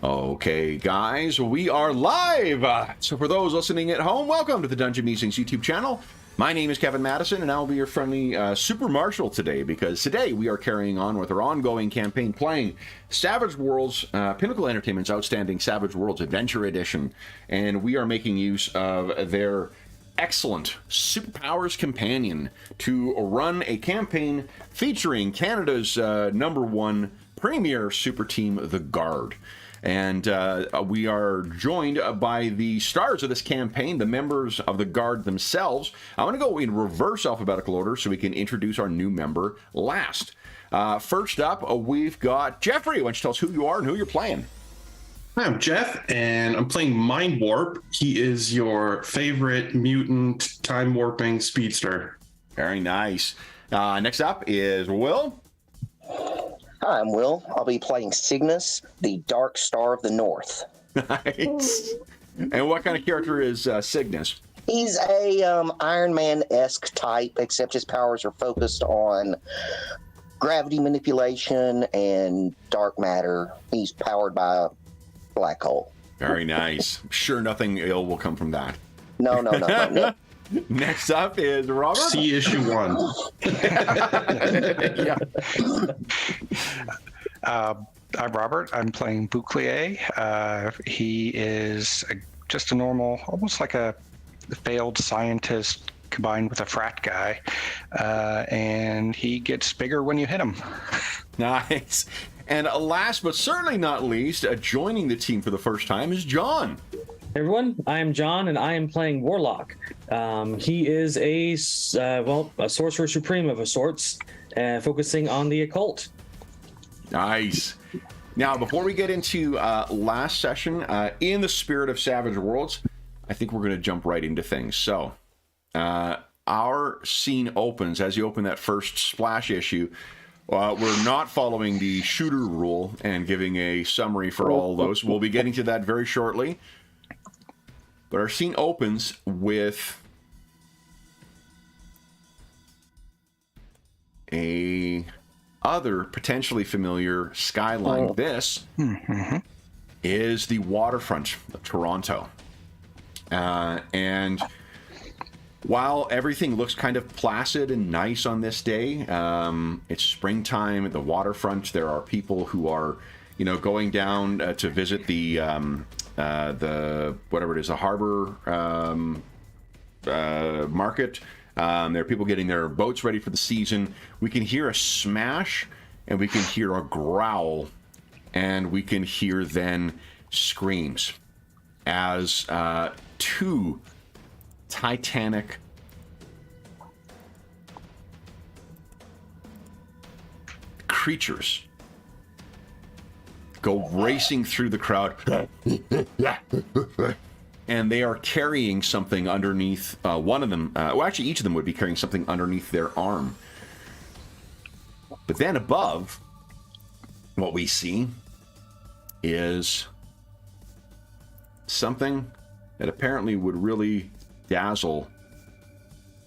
Okay, guys, we are live! So for those listening at home, welcome to the Dungeon Musings YouTube channel. My name is Kevin Madison, and I'll be your friendly Super Marshal today, because today we are carrying on with our ongoing campaign playing Savage Worlds, Pinnacle Entertainment's outstanding Savage Worlds Adventure Edition, and we are making use of their excellent Superpowers Companion to run a campaign featuring Canada's #1 premier super team, the Guard. And we are joined by the stars of this campaign, the members of the Guard themselves. I'm going to go in reverse alphabetical order so we can introduce our new member last. First up, we've got Jeffrey. Why don't you tell us who you are and who you're playing? Hi, I'm Jeff, and I'm playing Mind Warp. He is your favorite mutant time warping speedster. Very nice. Next up is Will. Hi, I'm Will. I'll be playing Cygnus, the Dark Star of the North. Nice. And what kind of character is Cygnus? He's a Iron Man-esque type, except his powers are focused on gravity manipulation and dark matter. He's powered by a black hole. Very nice. I'm sure nothing ill will come from that. No. Next up is Robert. See issue 1. Yeah. I'm Robert. I'm playing Bouclier. He is just a normal, almost like a failed scientist combined with a frat guy, and he gets bigger when you hit him. Nice. And last but certainly not least, joining the team for the first time is John. Hey everyone, I am John, and I am playing Warlock. He is a sorcerer supreme of a sorts, focusing on the occult. Nice. Now, before we get into last session, in the spirit of Savage Worlds, I think we're going to jump right into things. So, our scene opens, as you open that first splash issue, we're not following the shooter rule and giving a summary for all those. We'll be getting to that very shortly. But our scene opens with a other potentially familiar skyline. This is the waterfront of Toronto. And while everything looks kind of placid and nice on this day, it's springtime at the waterfront. There are people who are, going down to visit the whatever it is, the harbor market. There are people getting their boats ready for the season. We can hear a smash, and we can hear a growl, and we can hear then screams as two Titanic creatures go racing through the crowd, and they are carrying something underneath one of them. Actually, each of them would be carrying something underneath their arm. But then above, what we see is something that apparently would really dazzle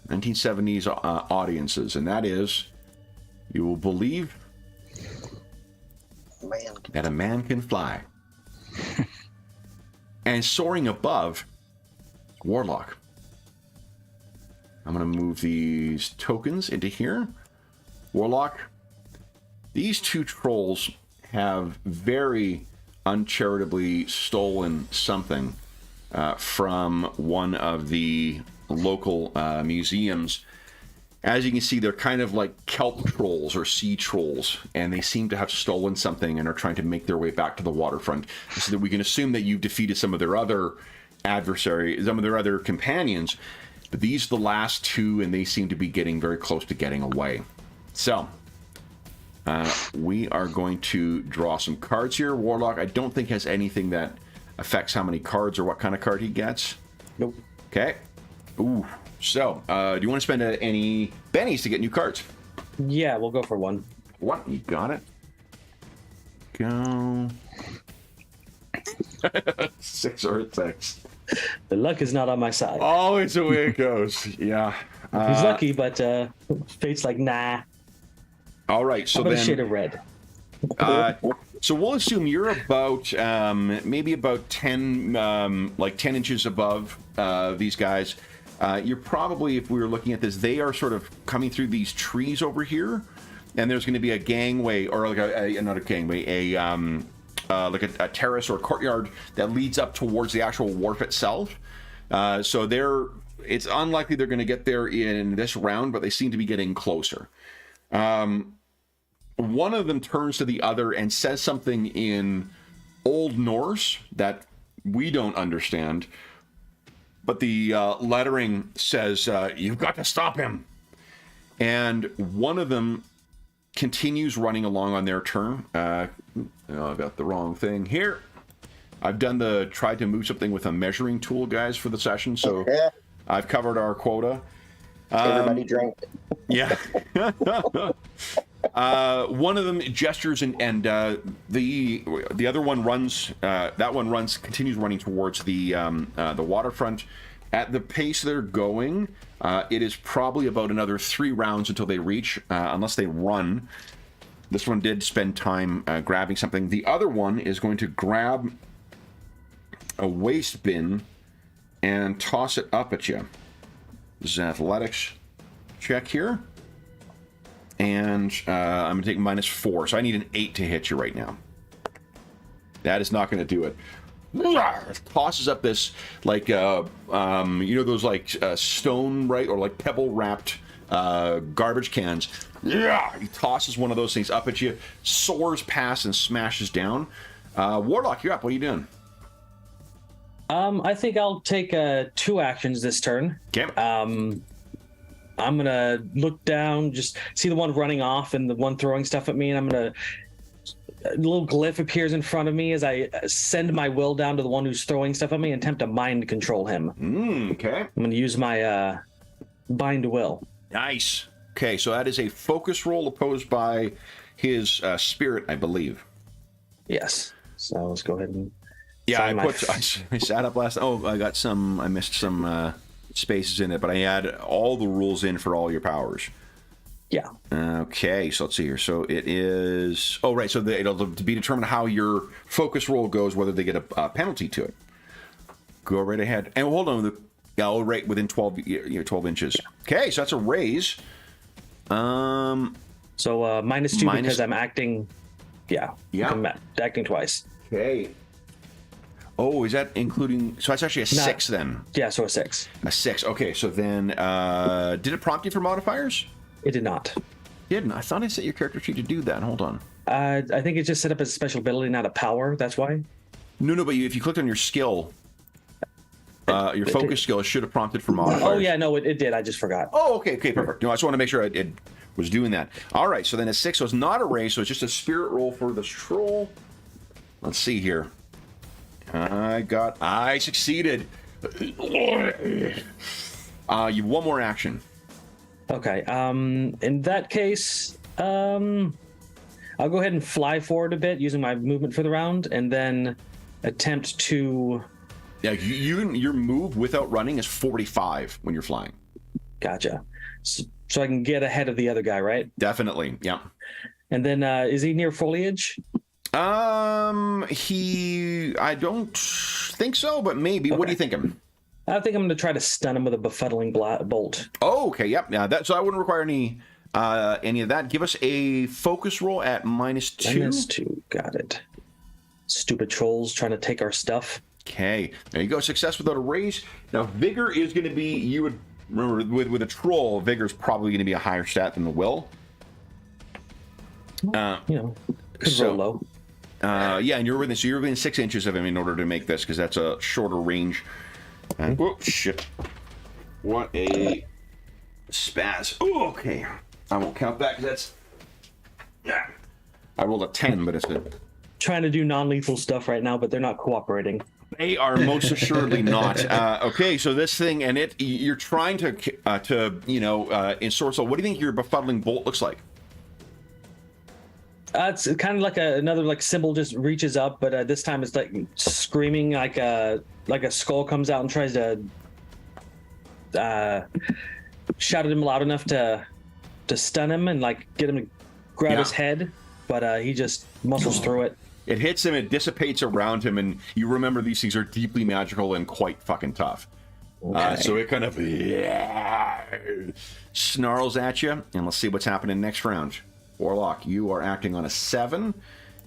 1970s audiences, and that is, you will believe that a man can fly. And soaring above, Warlock. I'm going to move these tokens into here. Warlock, these two trolls have very uncharitably stolen something from one of the local museums. As you can see, they're kind of like kelp trolls or sea trolls, and they seem to have stolen something and are trying to make their way back to the waterfront, so that we can assume that you've defeated some of their other adversaries, some of their other companions. But these are the last two, and they seem to be getting very close to getting away. So, we are going to draw some cards here. Warlock, I don't think, has anything that affects how many cards or what kind of card he gets. Nope. Okay. Ooh. So, do you want to spend any bennies to get new cards? Yeah, we'll go for one. One. You got it. Go. 6 or 6. The luck is not on my side. Always the way it goes. Yeah. He's lucky, but fate's like, nah. All right. So How about then, a shade of red? So we'll assume you're about maybe about 10 inches above these guys. You're probably, if we were looking at this, they are sort of coming through these trees over here, and there's going to be a gangway, or like not a gangway, like a terrace or a courtyard that leads up towards the actual wharf itself. So it's unlikely they're going to get there in this round, but they seem to be getting closer. One of them turns to the other and says something in Old Norse that we don't understand, but the lettering says, "You've got to stop him." And one of them continues running along on their turn. I've got the wrong thing here. I've tried to move something with a measuring tool, guys, for the session, so I've covered our quota. Everybody drank. Yeah. One of them gestures, and the other one runs. That one continues running towards the waterfront. At the pace they're going, it is probably about another 3 rounds until they reach, unless they run. This one did spend time grabbing something. The other one is going to grab a waste bin and toss it up at you. This is an athletics check here. And I'm going to take -4, so I need an 8 to hit you right now. That is not going to do it. It tosses up this, like, those, like, stone, right, or, like, pebble-wrapped garbage cans. He tosses one of those things up at you, soars past and smashes down. Warlock, you're up. What are you doing? I think I'll take 2 actions this turn. Okay. I'm gonna look down, just see the one running off and the one throwing stuff at me, and a little glyph appears in front of me as I send my will down to the one who's throwing stuff at me and attempt to mind control him. Okay. I'm gonna use my bind will. Nice. Okay, so that is a focus roll opposed by his spirit, I believe. Yes. So let's go ahead and. Yeah, I sat up last. Oh, I missed some spaces in it, but I had all the rules in for all your powers. Yeah. Okay, so let's see here. So it is. Oh, right. So it'll be determined how your focus roll goes, whether they get a penalty to it. Go right ahead. And hold on. Right within 12 inches. Okay, so that's a raise. So -2 because I'm acting. Yeah. I'm acting twice. Okay. Oh, is that including? So that's actually a 6 then. Yeah, so a 6. A 6. Okay, so then did it prompt you for modifiers? It did not. Didn't. I thought I set your character sheet to do that. Hold on. I think it's just set up as a special ability, not a power. That's why. No, but if you clicked on your skill, your focus skill, it should have prompted for modifiers. Oh yeah, no, it did. I just forgot. Oh, okay, perfect. No, I just want to make sure it was doing that. All right, so then a 6, so it's not a raise, so it's just a spirit roll for this troll. Let's see here. I succeeded. You have one more action. Okay. In that case, I'll go ahead and fly forward a bit using my movement for the round, and then attempt to. Yeah, your move without running is 45 when you're flying. Gotcha. So I can get ahead of the other guy, right? Definitely. Yeah. And then is he near foliage? I don't think so, but maybe. Okay. What are you thinking? I think I'm going to try to stun him with a befuddling bolt. Oh, okay, yep. Yeah, so I wouldn't require any of that. Give us a focus roll at -2. -2, got it. Stupid trolls trying to take our stuff. Okay, there you go. Success without a raise. Now, vigor is going to be. You would remember with a troll, vigor is probably going to be a higher stat than the will. Could roll low. Yeah, and you're within 6 inches of him in order to make this, because that's a shorter range. Oh shit! What a spaz! Oh, okay. I won't count that because that's. Yeah. I rolled a 10, but it's a. Trying to do non-lethal stuff right now, but they're not cooperating. They are most assuredly not. Okay, so this thing, and you're trying to ensorcel. What do you think your befuddling bolt looks like? It's kind of like another like symbol just reaches up, but this time it's like screaming like a skull comes out and tries to shout at him loud enough to stun him and like get him to grab his head. but he just muscles through it. It hits him, it dissipates around him, and you remember these things are deeply magical and quite fucking tough. Okay. So it kind of snarls at you, and let's see what's happening next round. Warlock, you are acting on a 7,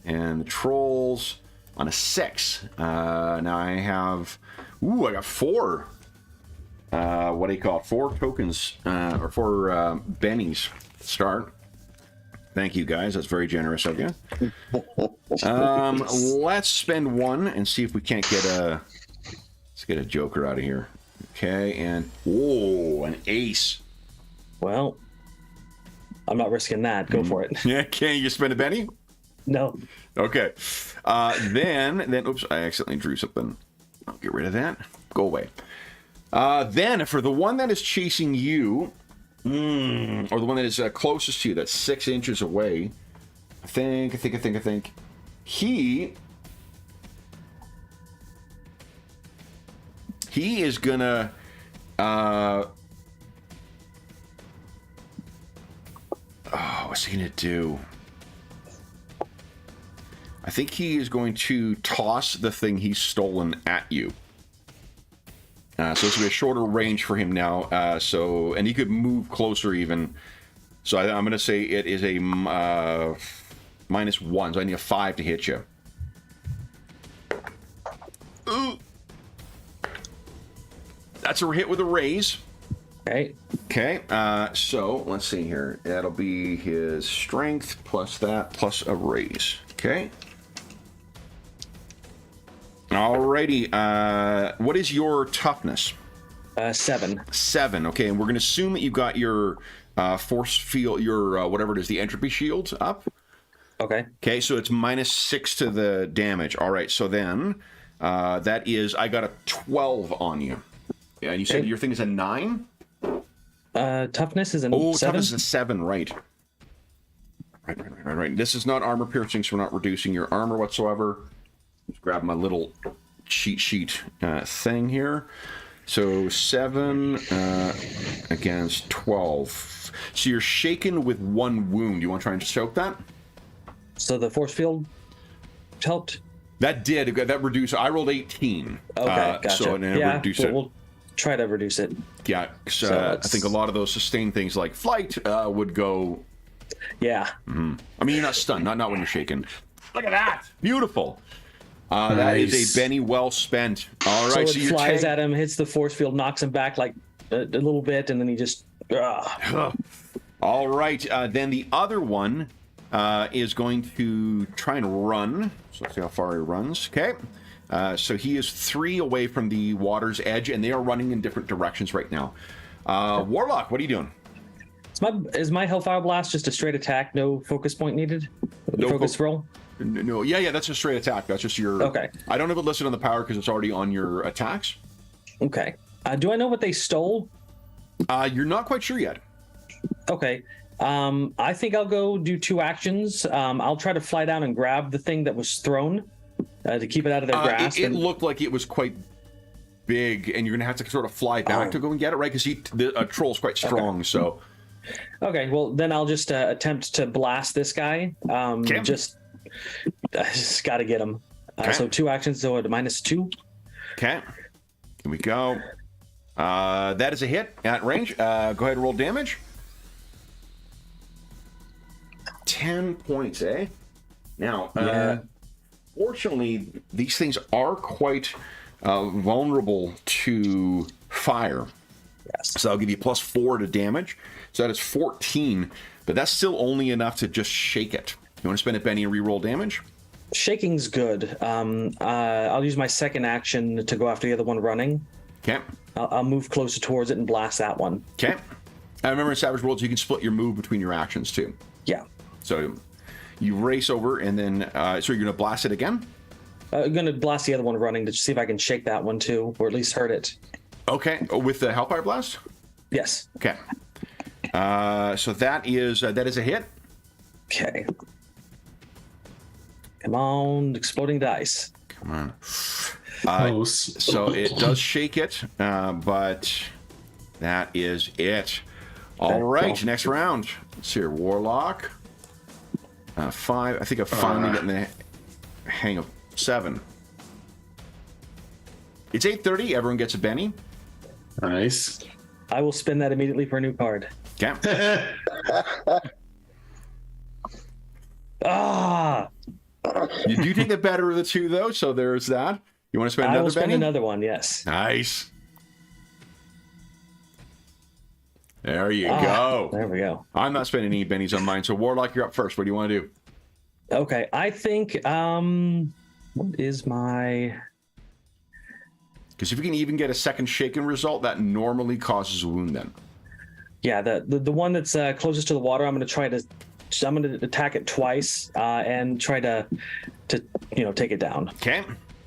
and the trolls on a 6. Now I have, I got 4. What do you call it? 4 tokens, or 4 bennies to start. Thank you, guys. That's very generous of you. Let's spend 1 and see if we can't get let's get a joker out of here. Okay, and an ace. Well, I'm not risking that. Go for it. Yeah, can you spend a Benny? No. Okay. Then, oops, I accidentally drew something. I'll get rid of that. Go away. Then, for the one that is chasing you, or the one that is closest to you, that's 6 inches away, I think, he is gonna, what's he gonna do? I think he is going to toss the thing he's stolen at you. So this will be a shorter range for him now. And he could move closer even. So I'm going to say it is a -1. So I need a 5 to hit you. Ooh. That's a hit with a raise. Okay. Okay. So let's see here. That'll be his strength plus that plus a raise. Okay. Alrighty. What is your toughness? 7. 7. Okay, and we're going to assume that you've got your force field, your whatever it is, the entropy shield up. Okay. Okay, so it's -6 to the damage. All right, so then that is, I got a 12 on you. Yeah, and you said your thing is a 9? Toughness is a 7? Toughness is a 7, right. Right. This is not armor piercing, so we're not reducing your armor whatsoever. Just grab my little cheat sheet thing here. So 7 against 12. So you're shaken with 1 wound. You want to try and choke that? So the force field helped? That did. That reduced. I rolled 18. Okay, gotcha. So it reduced it. We'll try to reduce it. Yeah, so I think a lot of those sustained things like flight would go. Yeah. Mm-hmm. I mean, you're not stunned. Not when you're shaken. Look at that. Beautiful. That is a Benny well spent. All right, so it flies at him, hits the force field, knocks him back like a little bit, and then he just. All right, then the other one is going to try and run. So let's see how far he runs. Okay, so he is 3 away from the water's edge, and they are running in different directions right now. Warlock, what are you doing? Is my Hellfire Blast just a straight attack? No focus point needed? No focus roll? No, yeah, that's a straight attack. That's just your... Okay. I don't have it listed on the power because it's already on your attacks. Okay. Do I know what they stole? You're not quite sure yet. Okay. I think I'll go do 2 actions. I'll try to fly down and grab the thing that was thrown to keep it out of their grasp. It looked like it was quite big, and you're going to have to sort of fly back to go and get it, right? Because the troll's quite strong, so... Okay, well, then I'll just attempt to blast this guy. I just got to get him. So 2 actions, so at -2. Okay. Here we go. That is a hit at range. Go ahead and roll damage. 10 points, eh? Now, fortunately, these things are quite vulnerable to fire. Yes. So I'll give you +4 to damage. So that is 14, but that's still only enough to just shake it. You want to spend a Benny and re-roll damage? Shaking's good. I'll use my second action to go after the other one running. Okay. I'll move closer towards it and blast that one. Okay. I remember in Savage Worlds, you can split your move between your actions, too. Yeah. So you race over, and then... so you're going to blast it again? I'm going to blast the other one running to see if I can shake that one, too, or at least hurt it. Okay. With the Hellfire Blast? Yes. Okay. So that is a hit. Okay. Come on, exploding dice. Come on. Close. So it does shake it, but that is it. All right, next round. Let's see here. Warlock. 5. I think I'm finally getting the hang of 7. It's 8:30. Everyone gets a Benny. Nice. I will spin that immediately for a new card. Okay. Ah, You do take the better of the two, though, so there's that. You want to spend another I will spend Benny? another one. Yes. Nice. There you go. There we go. I'm not spending any bennies on mine, so Warlock, you're up first. What do you want to do? Okay, I think. What is my? Because if you can even get a second shaken result, that normally causes a wound. Then. Yeah, the one that's closest to the water. I'm going to attack it twice and try to take it down. Okay.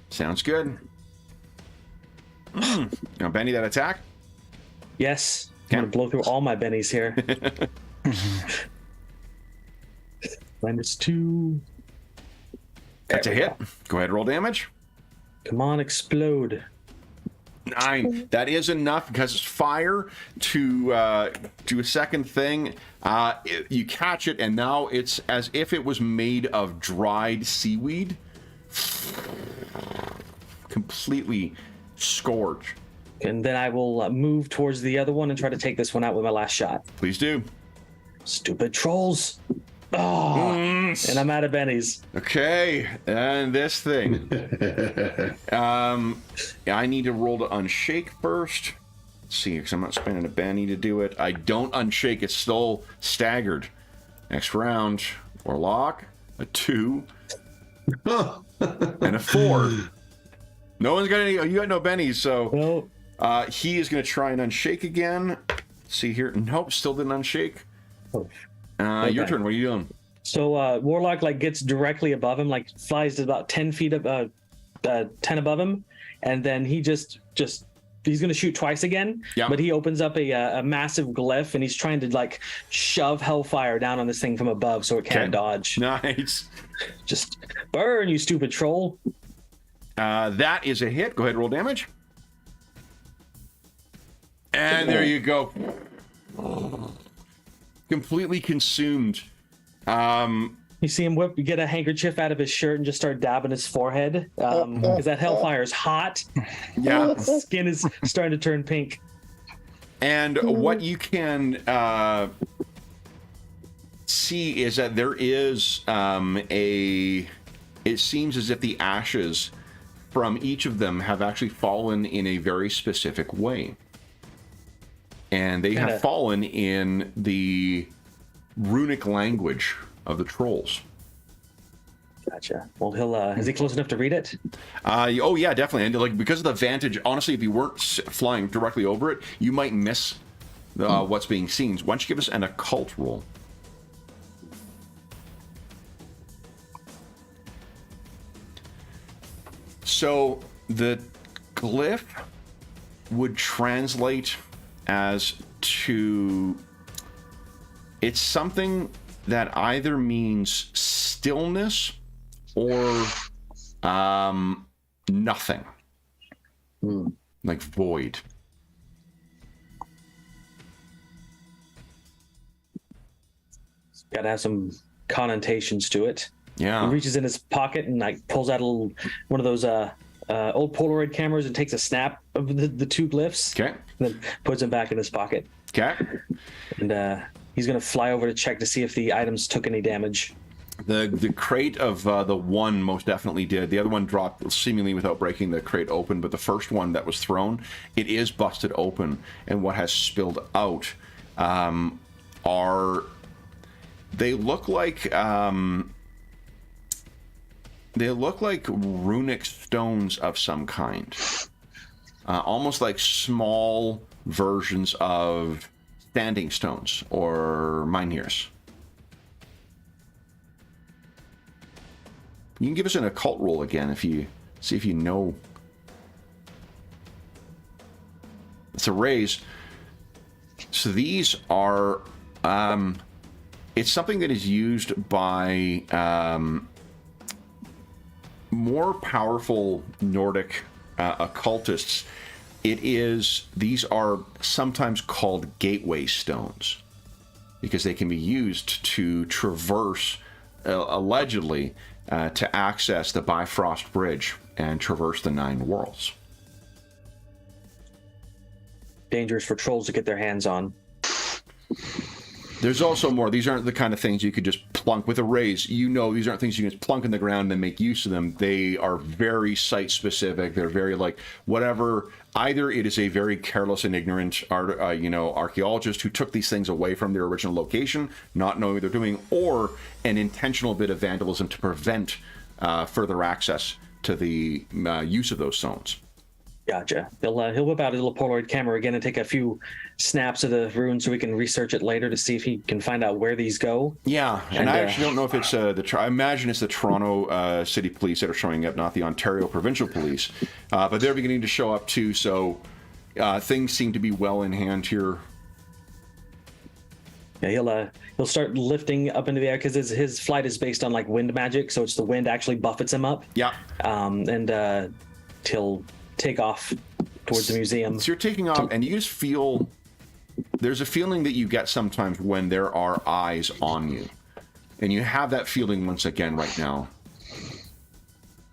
Sounds good. Now, Benny, that attack. Yes. Okay. I'm going to blow through all my bennies here. -2. That's a hit. Go ahead, roll damage. Come on, explode. 9. That is enough because it's fire to do a second thing. You catch it, and now it's as if it was made of dried seaweed. Completely scorched. And then I will move towards the other one and try to take this one out with my last shot. Please do. Stupid trolls. Oh, and I'm out of bennies. Okay, and this thing. I need to roll to unshake first. Let's see, because I'm not spending a Benny to do it. I don't unshake, it's still staggered. Next round, Warlock, a 2, and a 4. No one's got any, you got no Bennies, so No. he is going to try and unshake again. Let's see here, nope, still didn't unshake. Your turn, what are you doing? So Warlock gets directly above him, flies to about 10 feet 10 above him, and then he just he's gonna shoot twice again. Yeah. But he opens up a massive glyph and he's trying to shove hellfire down on this thing from above so it can't dodge. Nice. Just burn, you stupid troll. That is a hit. Go ahead, roll damage. And there you go. Completely consumed. You see him get a handkerchief out of his shirt and just start dabbing his forehead because that hellfire is hot. Yeah. His skin is starting to turn pink. And what you can see is that there is it seems as if the ashes from each of them have actually fallen in a very specific way. And they have fallen in the runic language of the trolls. Gotcha. Well, is he close enough to read it? Oh yeah, definitely. And because of the vantage, honestly, if you weren't flying directly over it, you might miss what's being seen. Why don't you give us an occult roll? So the glyph would translate as to, it's something that either means stillness or nothing. Like void. Got to have some connotations to it. Yeah. He reaches in his pocket and pulls out one of those old Polaroid cameras and takes a snap of the two glyphs. Okay. And then puts them back in his pocket. Okay. And he's going to fly over to check to see if the items took any damage. The crate of the one most definitely did. The other one dropped seemingly without breaking the crate open, but the first one that was thrown, it is busted open, and what has spilled out they look like runic stones of some kind, almost like small versions of standing stones or mynheers. You can give us an occult roll again if you see if you know. It's a raise. So these are it's something that is used by more powerful Nordic occultists. These are sometimes called gateway stones because they can be used to traverse allegedly to access the Bifrost Bridge and traverse the 9 worlds. Dangerous for trolls to get their hands on. There's also more. These aren't the kind of things you could just plunk with a raise. These aren't things you can just plunk in the ground and make use of them. They are very site-specific. They're very whatever. Either it is a very careless and ignorant archaeologist who took these things away from their original location, not knowing what they're doing, or an intentional bit of vandalism to prevent further access to the use of those stones. Gotcha. He'll whip out his little Polaroid camera again and take a few snaps of the ruins so we can research it later to see if he can find out where these go. Yeah, and I actually don't know if it's I imagine it's the Toronto City Police that are showing up, not the Ontario Provincial Police. But they're beginning to show up too, so things seem to be well in hand here. Yeah, he'll start lifting up into the air because his flight is based on wind magic, so it's the wind actually buffets him up. Yeah. And he'll take off towards the museum. So you're taking off, and you just feel there's a feeling that you get sometimes when there are eyes on you, and you have that feeling once again right now,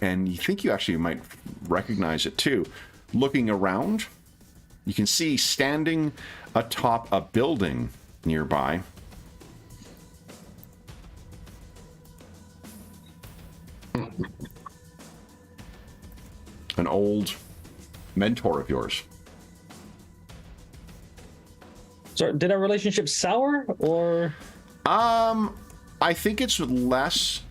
and you think you actually might recognize it too. Looking around, you can see standing atop a building nearby an old mentor of yours. So, did our relationship sour, or? I think it's less.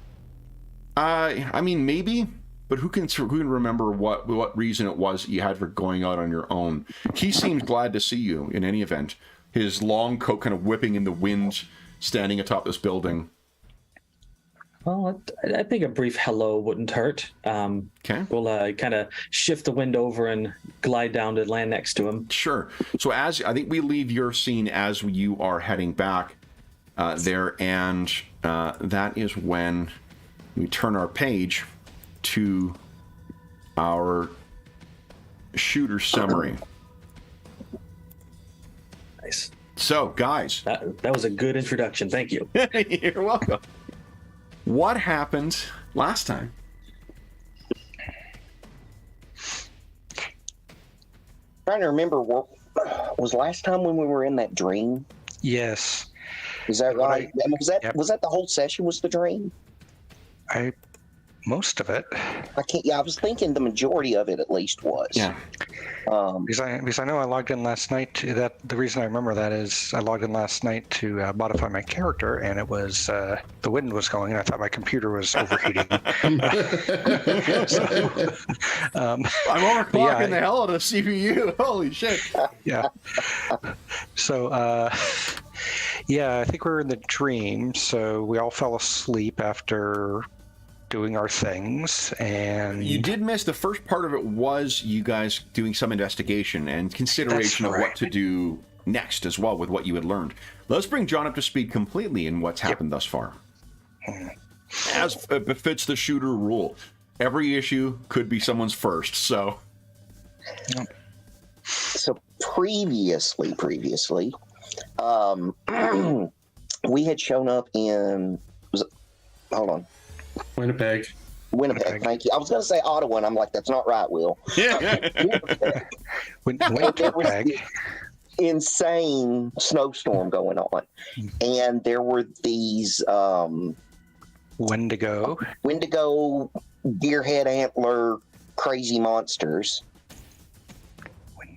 I mean, maybe, but who can remember what reason it was you had for going out on your own? He seems glad to see you in any event. His long coat kind of whipping in the wind, standing atop this building. Well, I think a brief hello wouldn't hurt. Okay. We'll kind of shift the wind over and glide down to land next to him. Sure. So as I think we leave your scene as you are heading back there, and that is when we turn our page to our shooter summary. Nice. So, guys. That was a good introduction. Thank you. You're welcome. What happened last time? Trying to remember, what was last time when we were in that dream? Yes. Is that right? Yep. Was that the whole session was the dream? Most of it. I was thinking the majority of it at least was. Yeah. Because I know I logged in last night. The reason I remember that is I logged in last night to modify my character, and it was the wind was going, and I thought my computer was overheating. I'm overclocking the hell out of the CPU. Holy shit. Yeah. So, I think we were in the dream. So we all fell asleep after doing our things, and you did miss the first part of it. Was you guys doing some investigation and consideration of what to do next as well with what you had learned? Let's bring John up to speed completely in what's happened thus far. As befits the shooter rule, every issue could be someone's first. So previously, we had shown up in. Hold on. Winnipeg. Thank you. I was going to say Ottawa, and I'm like, that's not right, Will. Winnipeg. Insane snowstorm going on, and there were these Wendigo, deerhead antler, crazy monsters,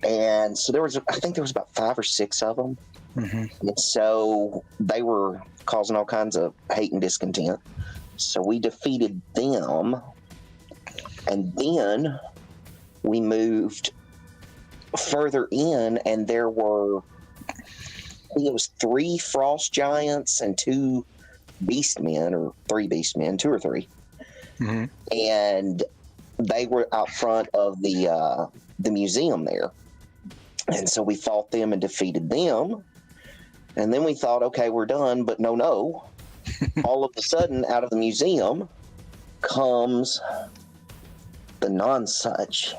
and so I think there was about 5 or 6 of them, and so they were causing all kinds of hate and discontent. So we defeated them, and then we moved further in, and there were, I think it was 3 frost giants and 2 beastmen, or 3 beastmen, 2 or 3. And they were out front of the museum there. And so we fought them and defeated them. And then we thought, okay, we're done, but no. All of a sudden, out of the museum comes the non-such,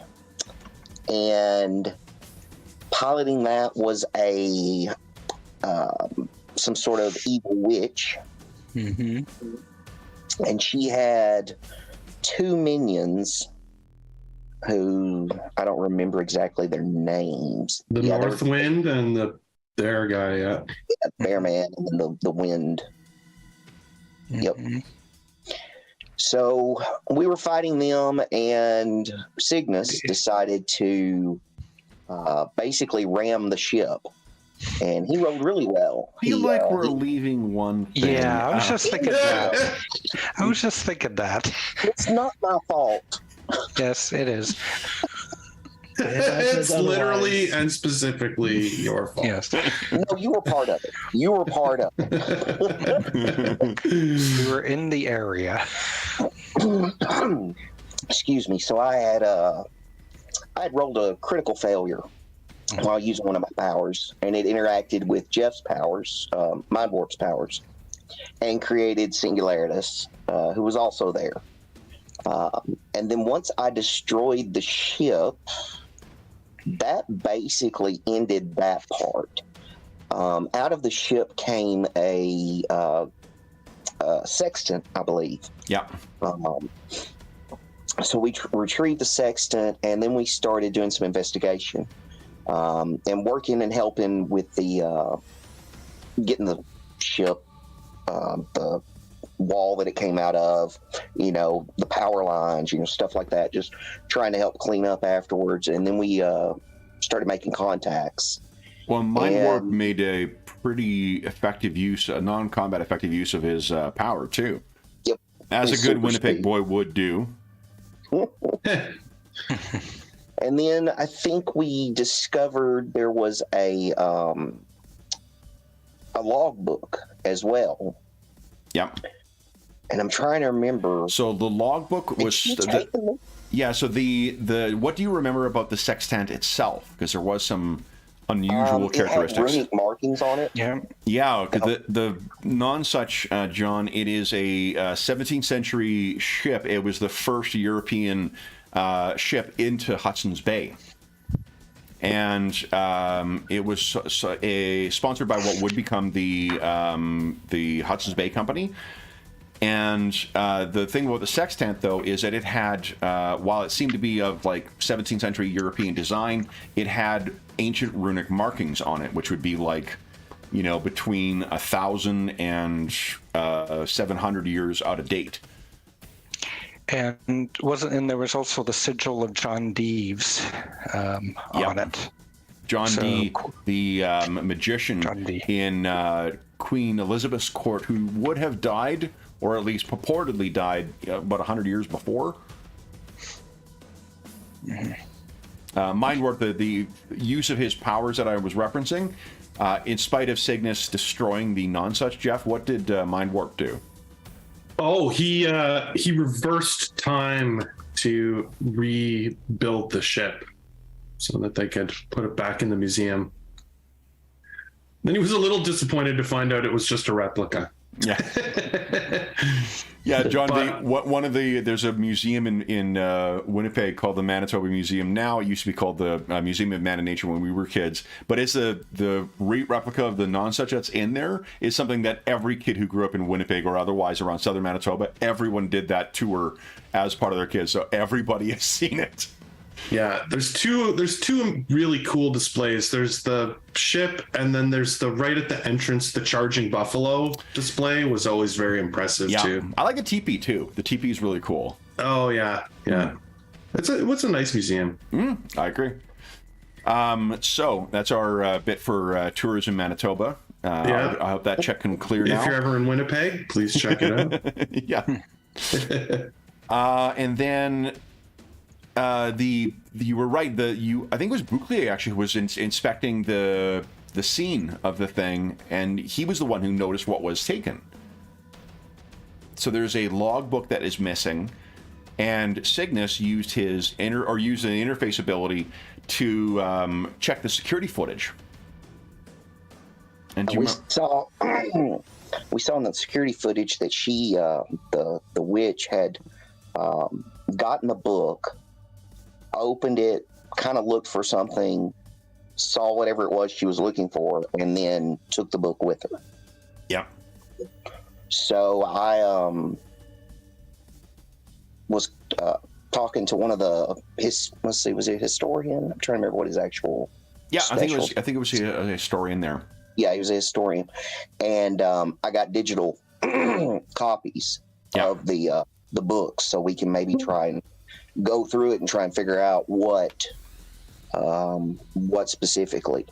and piloting that was some sort of evil witch. and she had 2 minions who I don't remember exactly their names. The North Wind and the Bear guy, yeah. Bear Man and then the Wind. Yep. So we were fighting them, and Cygnus decided to basically ram the ship. And he rolled really well. I feel like we're leaving one thing. Yeah, I was just thinking that. It's not my fault. Yes, it is. It's literally and specifically your fault. Yes. No, you were part of it. You were part of it. We were in the area. Excuse me. So I had rolled a critical failure while using one of my powers, and it interacted with Jeff's powers, Mind Warp's powers, and created Singularitas, who was also there. And then once I destroyed the ship, that basically ended that part. Out of the ship came a sextant, I believe. Yeah. So we retrieved the sextant, and then we started doing some investigation and working and helping with the getting the ship, the wall that it came out of, the power lines, stuff like that, just trying to help clean up afterwards. And then we started making contacts. Well, Mind Warp made a pretty effective use, a non-combat effective use of his power, too. Yep. As a good Winnipeg boy would do. And then I think we discovered there was a logbook as well. Yep. And I'm trying to remember. So the logbook was so the what do you remember about the sextant itself? Because there was some unusual characteristics. It had runic markings on it. Yeah. Yeah. The non-such John. It is a 17th century ship. It was the first European ship into Hudson's Bay. And it was sponsored by what would become the Hudson's Bay Company. And the thing about the sextant, though, is that it had, while it seemed to be of like 17th century European design, it had ancient runic markings on it, which would be like, between 1,000 and 700 years out of date. And there was also the sigil of John Deeves on it. John Dee, the magician in Queen Elizabeth's court, who would have died, or at least purportedly died, about 100 years before. Mind Warp, the use of his powers that I was referencing, in spite of Cygnus destroying the non-such, Jeff, what did Mind Warp do? Oh, he reversed time to rebuild the ship so that they could put it back in the museum. Then he was a little disappointed to find out it was just a replica. Yeah. Yeah, John, there's a museum in Winnipeg called the Manitoba Museum. Now it used to be called the Museum of Man and Nature when we were kids. But it's the replica of the non-such that's in there is something that every kid who grew up in Winnipeg or otherwise around southern Manitoba, everyone did that tour as part of their kids. So everybody has seen it. Yeah, there's two really cool displays. There's the ship, and then there's the right at the entrance, the charging buffalo display was always very impressive too. I like the teepee too. The teepee is really cool. Oh yeah. It's a nice museum. I agree. So that's our bit for tourism Manitoba. I hope that check can clear now. If you're ever in Winnipeg, please check it out. Yeah. And then. You were right. I think it was Bouclier actually who was inspecting the scene of the thing, and he was the one who noticed what was taken. So there's a logbook that is missing, and Cygnus used the interface ability to check the security footage. And we saw in the security footage that she, the witch, had gotten the book. Opened it, kind of looked for something, saw whatever it was she was looking for, and then took the book with her. Yep. So I was talking to one of let's see, was he a historian? I'm trying to remember what his actual. Yeah, I think special- it was a historian there. Yeah, he was a historian, and I got digital copies of the books, so we can maybe try and go through it and try and figure out what specifically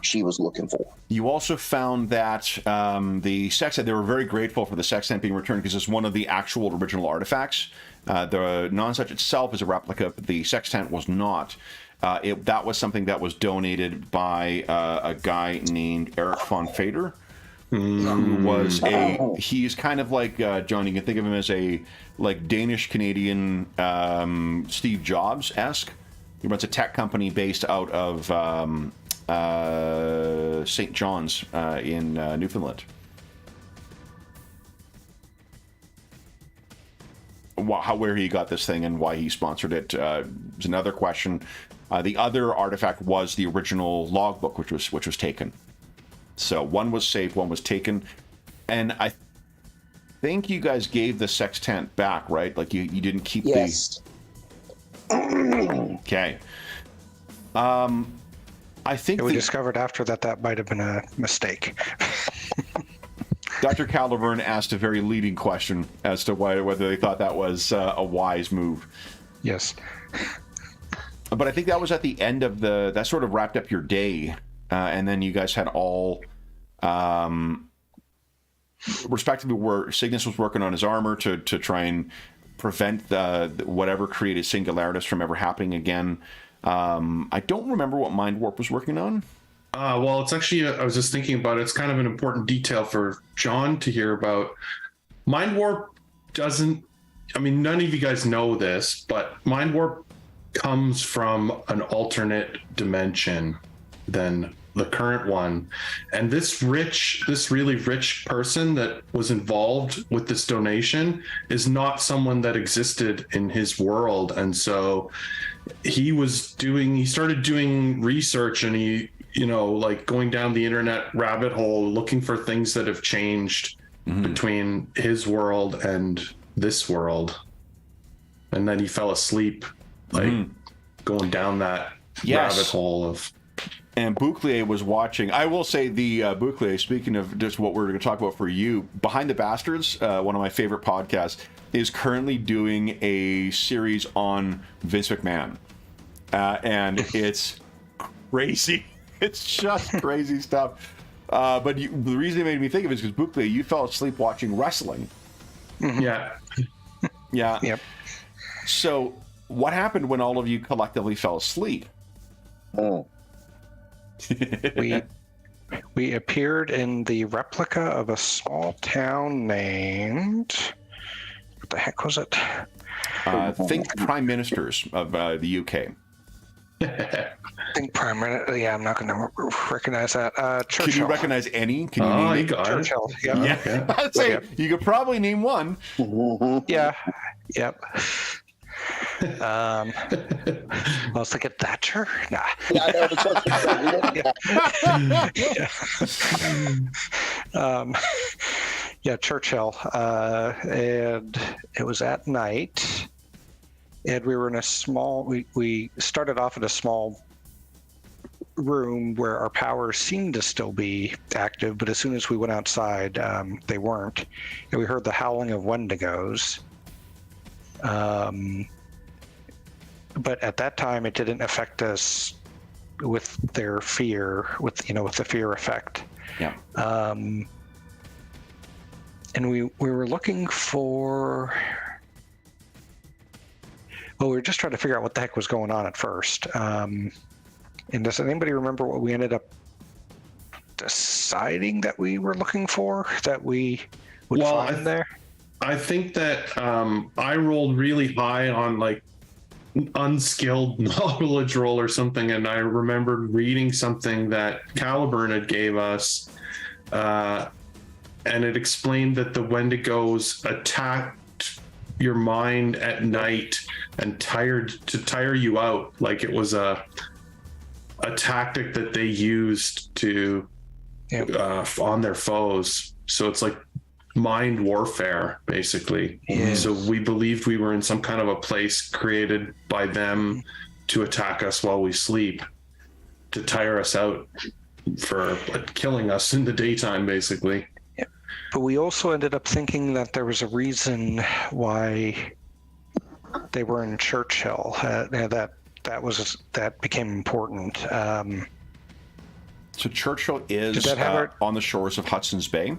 she was looking for. You also found that the sextant, they were very grateful for the sextant being returned because it's one of the actual original artifacts. The non-such itself is a replica, but the sextant was not. That was something that was donated by a guy named Eric von Fader, who was he's kind of like, John, you can think of him as a Danish-Canadian Steve Jobs-esque. He runs a tech company based out of St. John's in Newfoundland. Where he got this thing and why he sponsored it is another question. The other artifact was the original logbook, which was taken. So one was safe, one was taken, and I think you guys gave the sextant back, right? Like you didn't keep Yes. Okay. I think we discovered after that might have been a mistake. Dr. Caliburn asked a very leading question as to whether they thought that was a wise move. Yes. But I think that was at the end of that sort of wrapped up your day, and then you guys had all, respectively, where Cygnus was working on his armor to try and prevent whatever created Singularitas from ever happening again. I don't remember what Mind Warp was working on. Well, it's actually, I was just thinking about it. It's kind of an important detail for John to hear about. Mind Warp doesn't, I mean, none of you guys know this, but Mind Warp comes from an alternate dimension than the current one. And this really rich person that was involved with this donation is not someone that existed in his world. And so he started doing research, and he, going down the internet rabbit hole, looking for things that have changed between his world and this world. And then he fell asleep, going down that rabbit hole of... And Bouclier was watching. I will say the Bouclier, speaking of just what we're going to talk about for you, Behind the Bastards, one of my favorite podcasts, is currently doing a series on Vince McMahon. And it's crazy. It's just crazy stuff. But the reason it made me think of it is because, Bouclier, you fell asleep watching wrestling. Yeah. Yeah. Yep. So what happened when all of you collectively fell asleep? Oh. We appeared in the replica of a small town named, what the heck was it? Think Prime Ministers of the UK. Think Prime Minister. Yeah, I'm not going to recognize that. Churchill. Can you recognize any? Can you name you got Churchill. it. Yep. Yeah, I'd say you could probably name one. Yeah. Yep. I was thinking Thatcher. Nah. Yeah, I know Churchill. And it was at night, and we were in a small. We started off in a small room where our powers seemed to still be active, but as soon as we went outside, they weren't, and we heard the howling of Wendigos. But at that time, it didn't affect us with their fear, with the fear effect. Yeah. And we were looking for. Well, we were just trying to figure out what the heck was going on at first. And does anybody remember what we ended up deciding that we were looking for? That we would find there? I think that I rolled really high on unskilled knowledge roll or something, and I remembered reading something that Caliburn had gave us, and it explained that the Wendigos attacked your mind at night and tire you out, like it was a tactic that they used to on their foes. So it's like mind warfare, basically. Yes. So we believed we were in some kind of a place created by them to attack us while we sleep, to tire us out for killing us in the daytime, basically. But we also ended up thinking that there was a reason why they were in Churchill. That became important. So Churchill is on the shores of Hudson's Bay.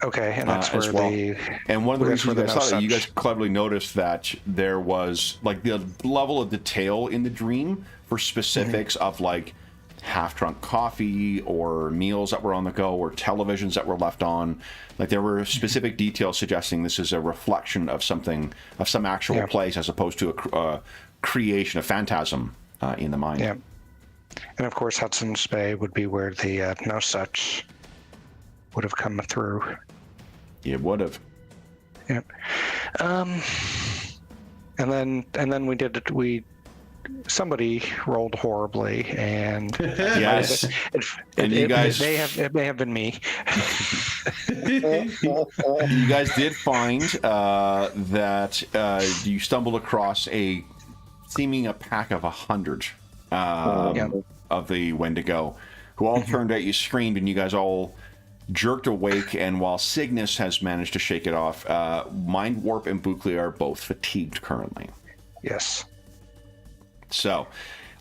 Okay, and that's where well. And one of the reasons the I saw that, you guys cleverly noticed that there was like the level of detail in the dream for specifics of like half-drunk coffee or meals that were on the go or televisions that were left on. Like there were specific details suggesting this is a reflection of something, of some actual place, as opposed to a creation, a phantasm in the mind. Yeah. And of course, Hudson's Bay would be where the no such would have come through. It would have. Yeah. And then we did it. Somebody rolled horribly, and yes, it may have been me. You guys did find that you stumbled across a pack of 100 of the Wendigo, who all turned at you, screamed, and you guys all jerked awake. And while Cygnus has managed to shake it off, Mind Warp and Buckley are both fatigued currently. Yes. So,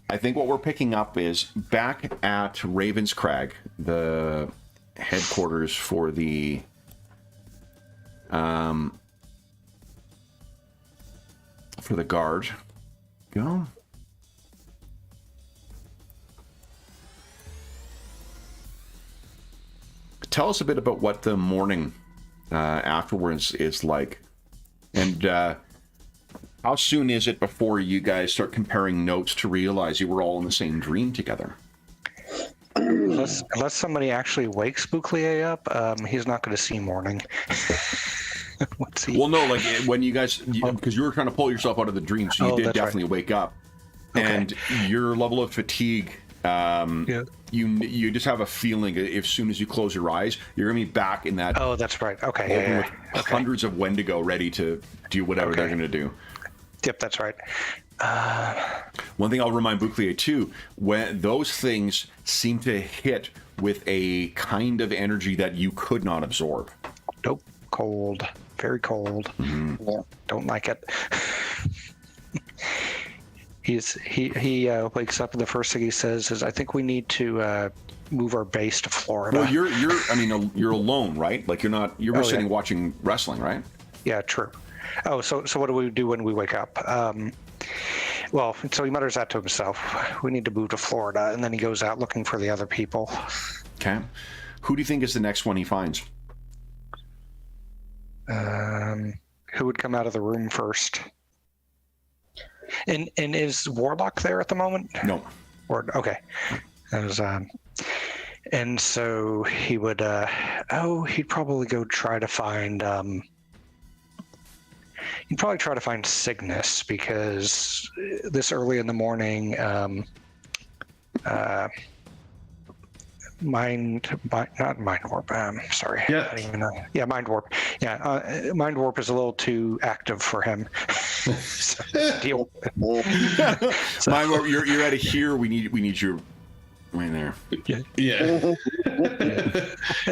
I think what we're picking up is back at Raven's Crag, the headquarters for the guard. Go. Tell us a bit about what the morning afterwards is like, and how soon is it before you guys start comparing notes to realize you were all in the same dream together? Unless somebody actually wakes Bouclier up, he's not going to see morning. Well, no, like when you guys, because you were trying to pull yourself out of the dream, so you did definitely wake up, and your level of fatigue, you just have a feeling as soon as you close your eyes, you're going to be back in that. Oh, that's right. Okay. With hundreds of Wendigo ready to do whatever they're going to do. Yep, that's right. One thing I'll remind Bouclier too, when those things seem to hit with a kind of energy that you could not absorb. Nope. Cold. Very cold. Mm-hmm. Yeah. Don't like it. He wakes up and the first thing he says is, "I think we need to move our base to Florida." Well, you're alone, right? Like you're sitting watching wrestling, right? Yeah, true. Oh, so what do we do when we wake up? Well, so he mutters that to himself. We need to move to Florida, and then he goes out looking for the other people. Okay. Who do you think is the next one he finds? Who would come out of the room first? And is Warlock there at the moment? No. Okay. And so he would. He'd probably go try to find. He'd probably try to find Cygnus, because this early in the morning, not Mind Warp. Sorry. Yeah. I don't even know. Yeah, Mind Warp. Yeah, Mind Warp is a little too active for him. So, deal. Mind Warp, you're out of here. We need you right there. Yeah.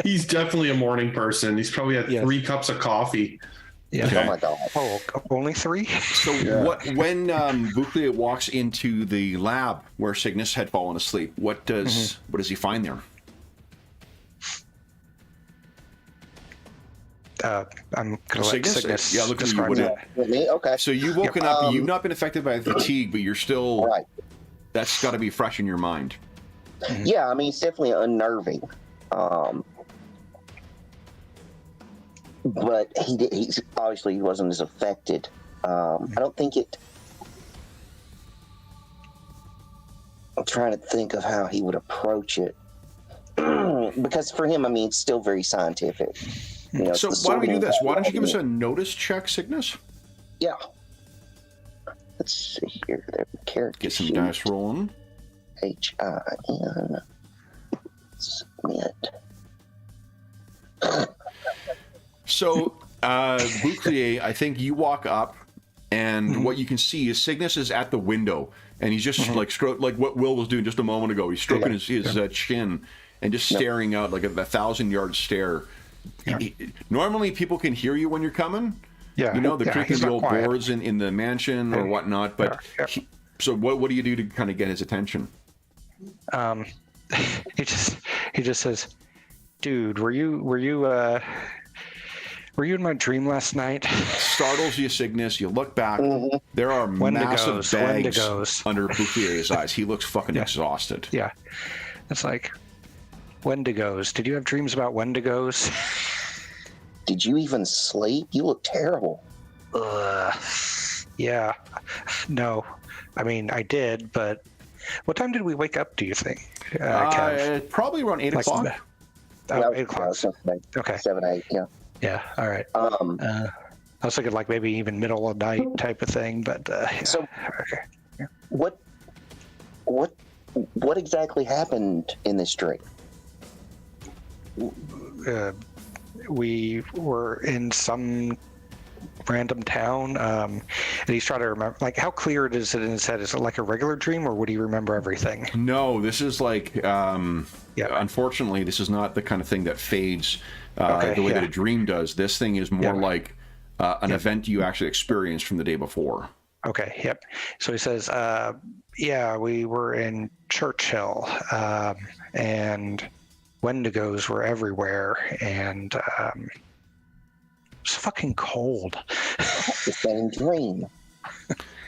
He's definitely a morning person. He's probably had 3 cups of coffee. Yeah. Okay. Oh my god. Oh, only 3? So when Bouclier walks into the lab where Cygnus had fallen asleep, what does he find there? I'm gonna let Cygnus. Yeah, look at you. With me? Okay. So you've woken up. You've not been affected by fatigue, but you're still. Right. That's got to be fresh in your mind. Yeah, I mean, it's definitely unnerving. But he's obviously he wasn't as affected. I don't think it. I'm trying to think of how he would approach it, because for him, I mean, it's still very scientific. You know, so why don't we do this? Why don't you give us a notice check, Cygnus? Yeah. Let's see here. Character Get some sheet. dice rolling. HIN. Submit. So, Bouclier, I think you walk up, and what you can see is Cygnus is at the window, and he's just like what Will was doing just a moment ago. He's stroking his chin and just staring out like a 1,000-yard stare. Normally, people can hear you when you're coming. Yeah, the creaking of the old boards in the mansion or whatnot. But so, what do you do to kind of get his attention? He just says, "Dude, were you in my dream last night?" Startles you, Cygnus. You look back. There are massive bags under Bouclier's eyes. He looks fucking exhausted. Yeah, it's like Wendigos. Did you have dreams about Wendigos? Did you even sleep? You look terrible. Yeah. No. I mean, I did, but what time did we wake up, do you think? Probably around 8 o'clock. 8 o'clock. Okay. 7, 8, yeah. Yeah, all right. I was thinking like maybe even middle of night type of thing, but So, okay. Yeah. What exactly happened in this dream? We were in some random town, and he's trying to remember, like, how clear is it in his head? Is it like a regular dream, or would he remember everything? No, this is like, unfortunately, this is not the kind of thing that fades the way that a dream does. This thing is more like an event you actually experienced from the day before. Okay, yep. So he says, we were in Churchill, and Wendigos were everywhere, and it's fucking cold. The same dream.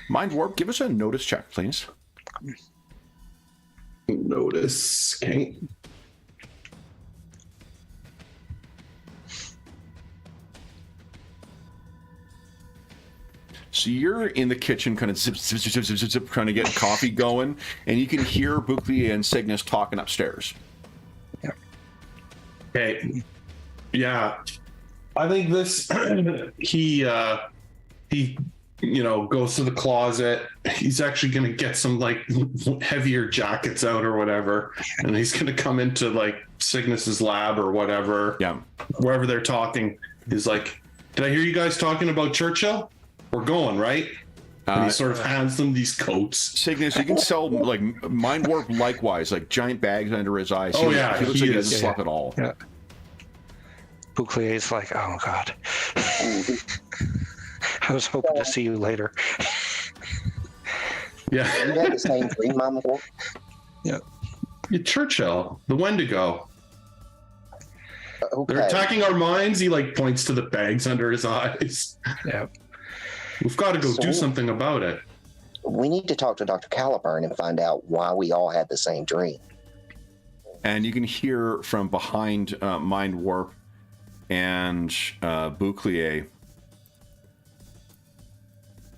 Mind Warp, give us a notice check, please. Notice. Okay. So you're in the kitchen, kind of zip, zip, zip, zip, zip, zip, trying to get coffee going, and you can hear Bouclier and Cygnus talking upstairs. Okay. Yeah. I think this he goes to the closet. He's actually going to get some like heavier jackets out or whatever, and he's going to come into like Cygnus's lab or whatever. Yeah. Wherever they're talking. He's like, "Did I hear you guys talking about Churchill? We're going, right?" And he sort of hands them these coats. Cygnus, you can sell like Mind Warp likewise, like giant bags under his eyes. He looks like he doesn't sleep at all. Yeah. Bouclier's like, "Oh God, I was hoping to see you later." Yeah. You had the same dream, Mama? Yeah. Churchill, the Wendigo. Okay. They're attacking our minds. He like points to the bags under his eyes. Yeah. We've got to go do something about it. We need to talk to Dr. Caliburn and find out why we all had the same dream. And you can hear from behind Mind Warp and Bouclier.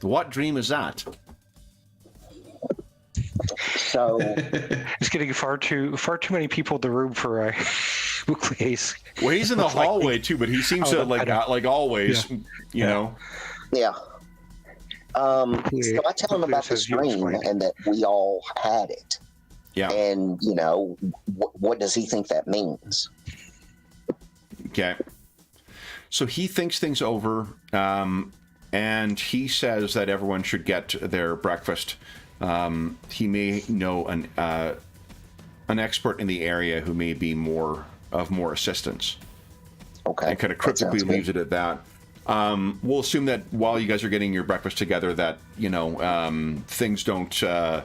What dream is that? So It's getting far too many people in the room for Bouclier's. Well, he's in the hallway too, but he seems to like always, you know. Yeah. So I tell him about this dream and that we all had it. Yeah. And, what does he think that means? Okay. So he thinks things over, and he says that everyone should get their breakfast. He may know an expert in the area who may be more assistance. Okay. And kind of cryptically leaves it at that. We'll assume that while you guys are getting your breakfast together, that things don't. You're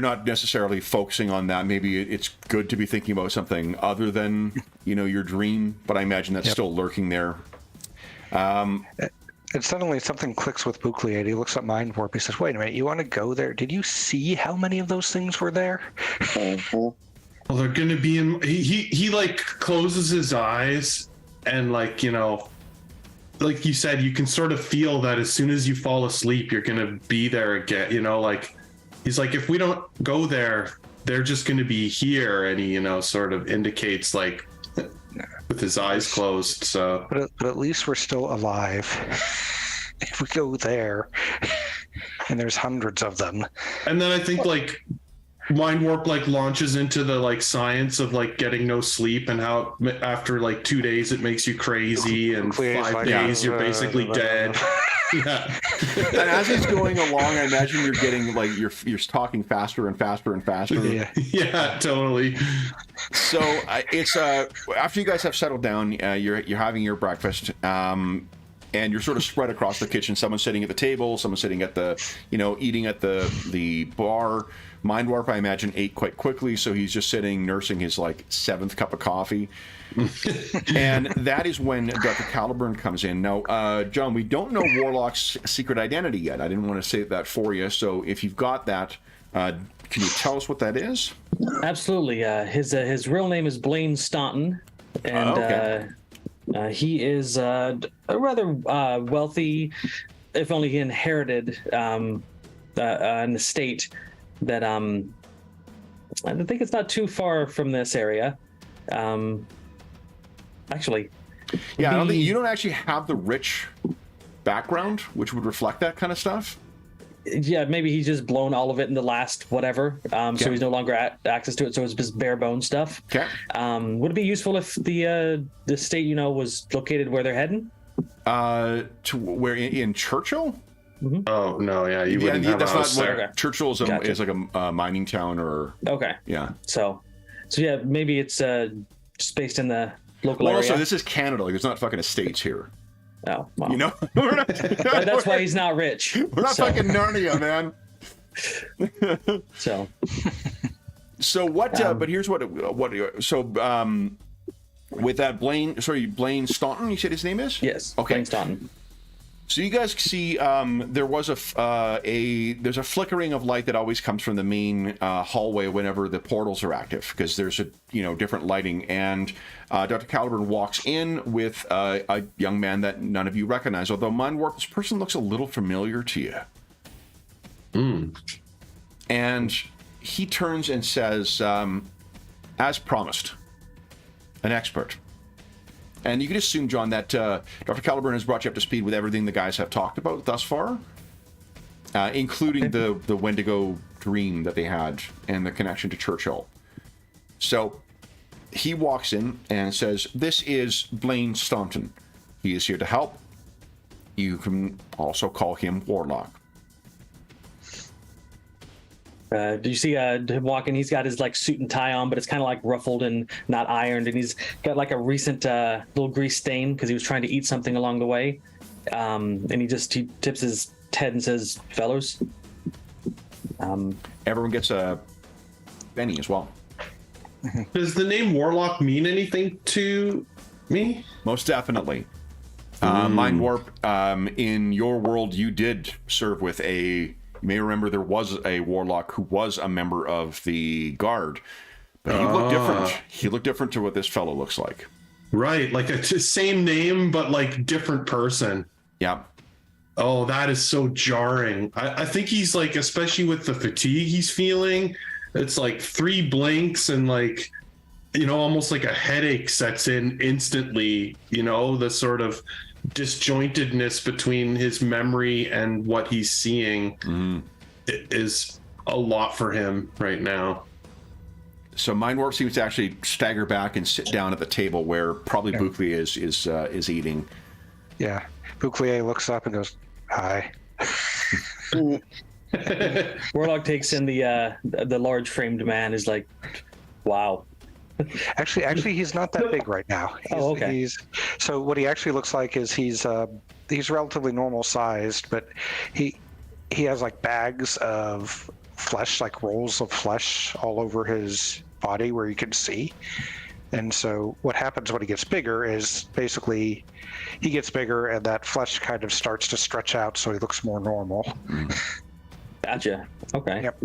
not necessarily focusing on that. Maybe it's good to be thinking about something other than your dream. But I imagine that's still lurking there. And suddenly something clicks with Bouclier. He looks at Mind Warp. He says, "Wait a minute, you want to go there? Did you see how many of those things were there?" Mm-hmm. Well, they're going to be in. He like closes his eyes. And like you said, you can sort of feel that as soon as you fall asleep, you're going to be there again. Like he's like, if we don't go there, they're just going to be here. And he, sort of indicates like with his eyes closed. So, but at least we're still alive. If we go there, and there's hundreds of them. And then I think like Mind Warp like launches into the like science of like getting no sleep and how after like 2 days it makes you crazy and Clear's 5 like, days you're basically dead. Yeah. And as he's going along, I imagine you're getting like you're talking faster and faster and faster. Yeah. Yeah, totally. So it's after you guys have settled down, you're having your breakfast, and you're sort of spread across the kitchen. Someone's sitting at the table, someone's sitting at the, eating at the bar. Mind Warp, I imagine, ate quite quickly, so he's just sitting nursing his like 7th cup of coffee. And that is when Dr. Caliburn comes in. Now, John, we don't know Warlock's secret identity yet. I didn't want to say that for you. So if you've got that, can you tell us what that is? Absolutely. His real name is Blaine Staunton, and he is a rather wealthy, if only he inherited an estate that I think it's not too far from this area. Actually, yeah, I don't think you don't actually have the rich background, which would reflect that kind of stuff. Yeah, maybe he's just blown all of it in the last whatever, so he's no longer access to it. So it's just bare bone stuff. Okay. Would it be useful if the state was located where they're heading? To where in Churchill? Mm-hmm. Oh no, yeah, you wouldn't have that's a not house what there. Churchill is. Gotcha. Is like a mining town, or Okay. yeah. So yeah, maybe it's just based in the local Well, area. also this is Canada. Like, there's not fucking estates here. Oh, well. We're not, That's why he's not rich. We're not fucking Narnia, man. So. So what? But here's what. So with that Blaine Staunton, you said his name is? Yes. Okay. Blaine Staunton. So you guys see, there was there's a flickering of light that always comes from the main hallway whenever the portals are active, because there's a different lighting. And Dr. Caliburn walks in with a young man that none of you recognize. Although Mind Warp, this person looks a little familiar to you. And he turns and says, as promised, an expert. And you can assume, John, that Dr. Caliburn has brought you up to speed with everything the guys have talked about thus far, including the Wendigo dream that they had and the connection to Churchill. So he walks in and says, "This is Blaine Staunton. He is here to help. You can also call him Warlock." Do you see him walking? He's got his like suit and tie on, but it's kind of like ruffled and not ironed, and he's got like a recent little grease stain because he was trying to eat something along the way. And he tips his head and says, "Fellows." Everyone gets a penny as well. Does the name Warlock mean anything to me? Most definitely. Mind Warp, in your world, you did serve with you may remember there was a Warlock who was a member of the Guard, but he looked different. He looked different to what this fellow looks like. Right, like a same name, but like different person. Yeah. Oh, that is so jarring. I think he's like, especially with the fatigue he's feeling, it's like 3 blinks and like, almost like a headache sets in instantly, the sort of disjointedness between his memory and what he's seeing is a lot for him right now. So Mind Warp seems to actually stagger back and sit down at the table where probably Bouclier is eating. Yeah. Bouclier looks up and goes, "Hi." Warlock takes in the large framed man. Is like, wow. Actually, he's not that big right now. Okay. So what he actually looks like is he's relatively normal sized, but he has like bags of flesh, like rolls of flesh all over his body where you can see. And so what happens when he gets bigger is basically he gets bigger and that flesh kind of starts to stretch out so he looks more normal. Gotcha. Okay. Yep.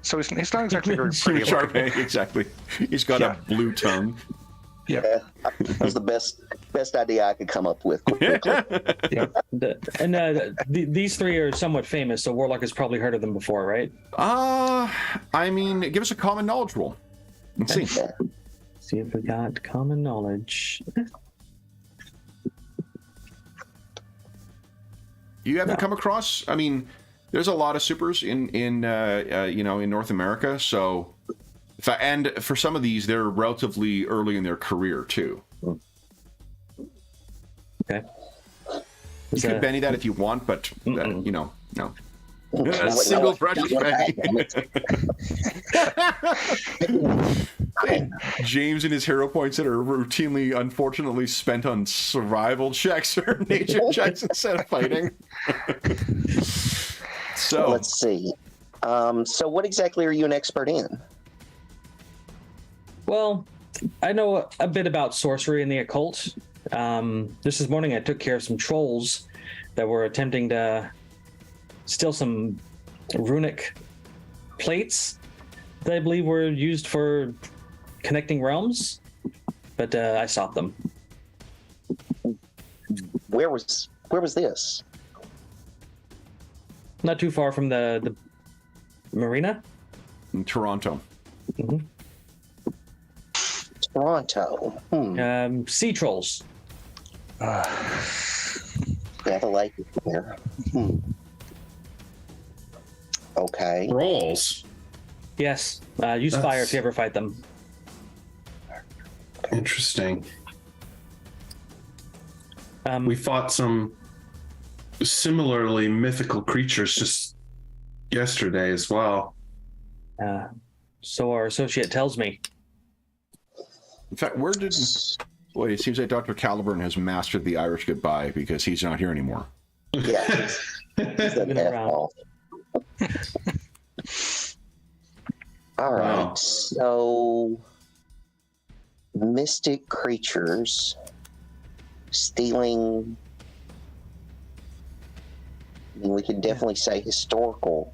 So he's not exactly very pretty. Sharpay, exactly. He's got a blue tongue. Yeah. That was the best idea I could come up with quickly. These 3 are somewhat famous, so Warlock has probably heard of them before, right? I mean, give us a common knowledge roll. Let's see. See if we got common knowledge. You haven't come across, I mean, There's a lot of supers in North America. So, and for some of these, they're relatively early in their career too. Okay. You could Benny that if you want, but no. What- Single what- precious Benny. James and his hero points that are routinely, unfortunately, spent on survival checks or nature checks instead of fighting. So Let's see. So what exactly are you an expert in? Well, I know a bit about sorcery and the occult. Just this morning, I took care of some trolls that were attempting to steal some runic plates that I believe were used for connecting realms, but I stopped them. Where was this? Not too far from the marina. in Toronto. Toronto. Sea trolls. Yeah, the lake is there. Okay. Rolls. Yes. Use fire if you ever fight them. Interesting. Um, We fought some similarly mythical creatures just yesterday as well. So our associate tells me. In fact, it seems like Dr. Caliburn has mastered the Irish goodbye because he's not here anymore. Yeah. He's an Been around. F-ball. All right. Wow. So, mystic creatures stealing. I mean, we could definitely say historical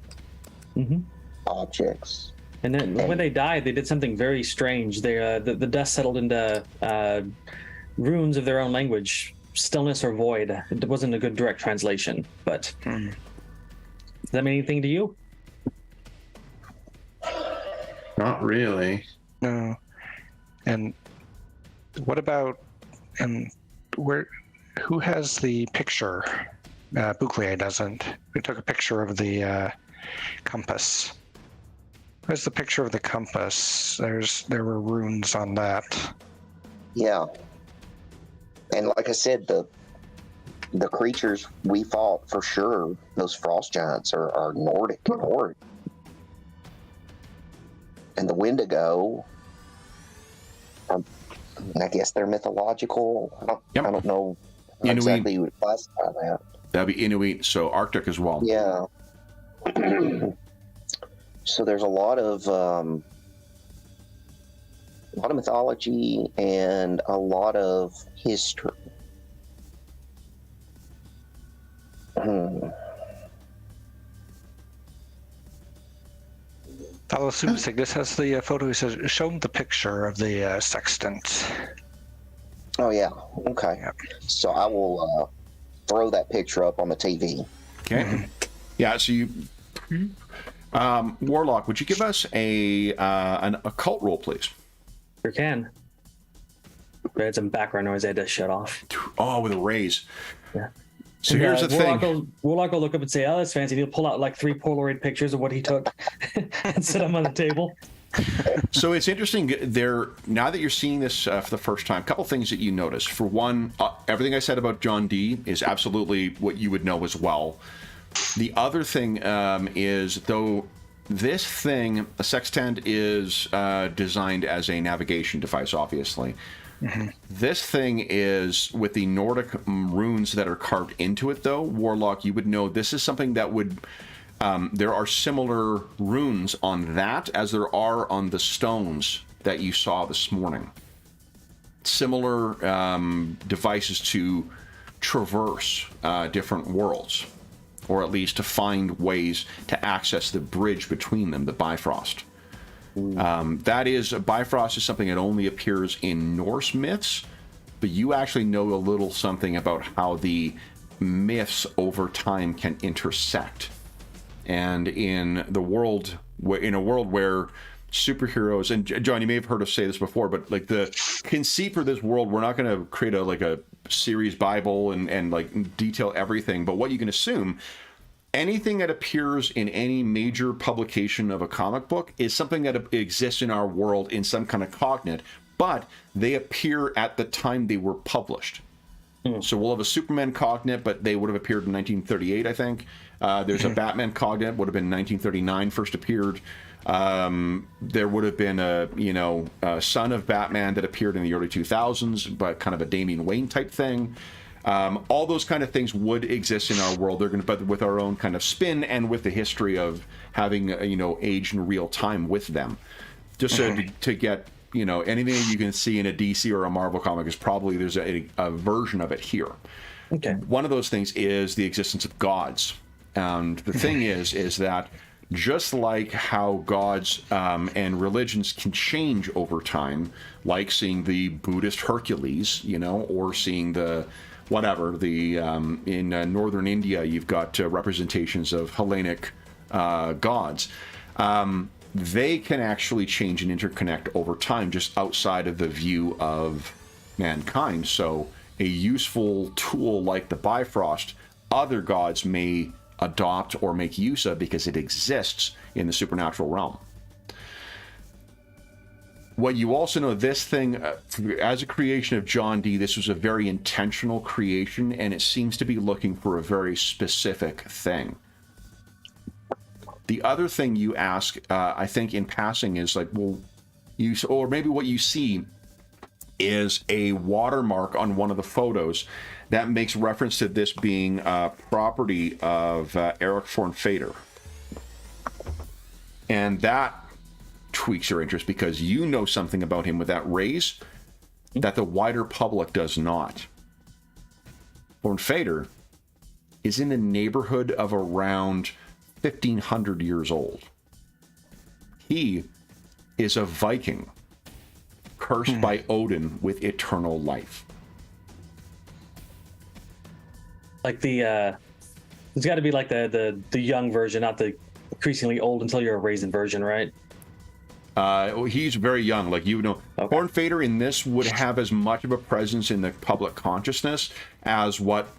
objects. And then when they died, they did something very strange. They the dust settled into runes of their own language, stillness or void. It wasn't a good direct translation, but does that mean anything to you? Not really. No. And what about who has the picture? Bouclier doesn't. We took a picture of the compass. Where's the picture of the compass? There were runes on that. Yeah. And like I said, the creatures we fought for sure, those frost giants are Nordic and Nordic. And the Wendigo, I guess they're mythological. I don't know how exactly you would classify that. That'd be Inuit, so Arctic as well. Yeah. So there's a lot of mythology and a lot of history. Follow suit. This has the photo. He says, show him the picture of the sextant. Oh yeah. Okay. Yep. So I will throw that picture up on the TV. Okay. Yeah. So you, Warlock, would you give us an occult roll, please? Sure can. I had some background noise I had to shut off. Oh, with a raise. Yeah. So here's the thing. Warlock will look up and say, "Oh, that's fancy." He'll pull out like 3 Polaroid pictures of what he took and set them on the table. So it's interesting there, now that you're seeing this for the first time, a couple things that you notice. For one, everything I said about John D is absolutely what you would know as well. The other thing is, though this thing, a sextant, is designed as a navigation device, obviously. This thing is with the Nordic runes that are carved into it, though. Warlock, you would know this is something that would... there are similar runes on that as there are on the stones that you saw this morning. Similar devices to traverse different worlds, or at least to find ways to access the bridge between them, the Bifrost. Bifrost is something that only appears in Norse myths, but you actually know a little something about how the myths over time can intersect. And in a world where superheroes, and John, you may have heard us say this before, but like the conceit for this world, we're not going to create a series Bible and like detail everything. But what you can assume anything that appears in any major publication of a comic book is something that exists in our world in some kind of cognate, but they appear at the time they were published. So we'll have a Superman cognate, but they would have appeared in 1938, I think. There's a Batman cognate, would have been 1939, first appeared. There would have been a Son of Batman that appeared in the early 2000s, but kind of a Damian Wayne type thing. All those kind of things would exist in our world. They're going to, but with our own kind of spin and with the history of having aged in real time with them. Just so to get anything you can see in a DC or a Marvel comic is probably there's a version of it here. Okay. One of those things is the existence of gods, and the thing is that just like how gods and religions can change over time, like seeing the Buddhist Hercules, or seeing the in northern India, you've got representations of Hellenic gods. They can actually change and interconnect over time just outside of the view of mankind. So a useful tool like the Bifrost, other gods may adopt or make use of because it exists in the supernatural realm. What you also know, this thing, as a creation of John Dee, this was a very intentional creation, and it seems to be looking for a very specific thing. The other thing you ask, I think in passing, is like, or maybe what you see is a watermark on one of the photos that makes reference to this being property of Eric Von Fader. And that tweaks your interest because you know something about him with that raise that the wider public does not. Von Fader is in the neighborhood of around 1,500 years old. He is a Viking cursed by Odin with eternal life. Like it's got to be like the young version, not the increasingly old until you're a raisin version, right? He's very young, like Okay. Horn Fader in this would have as much of a presence in the public consciousness as what,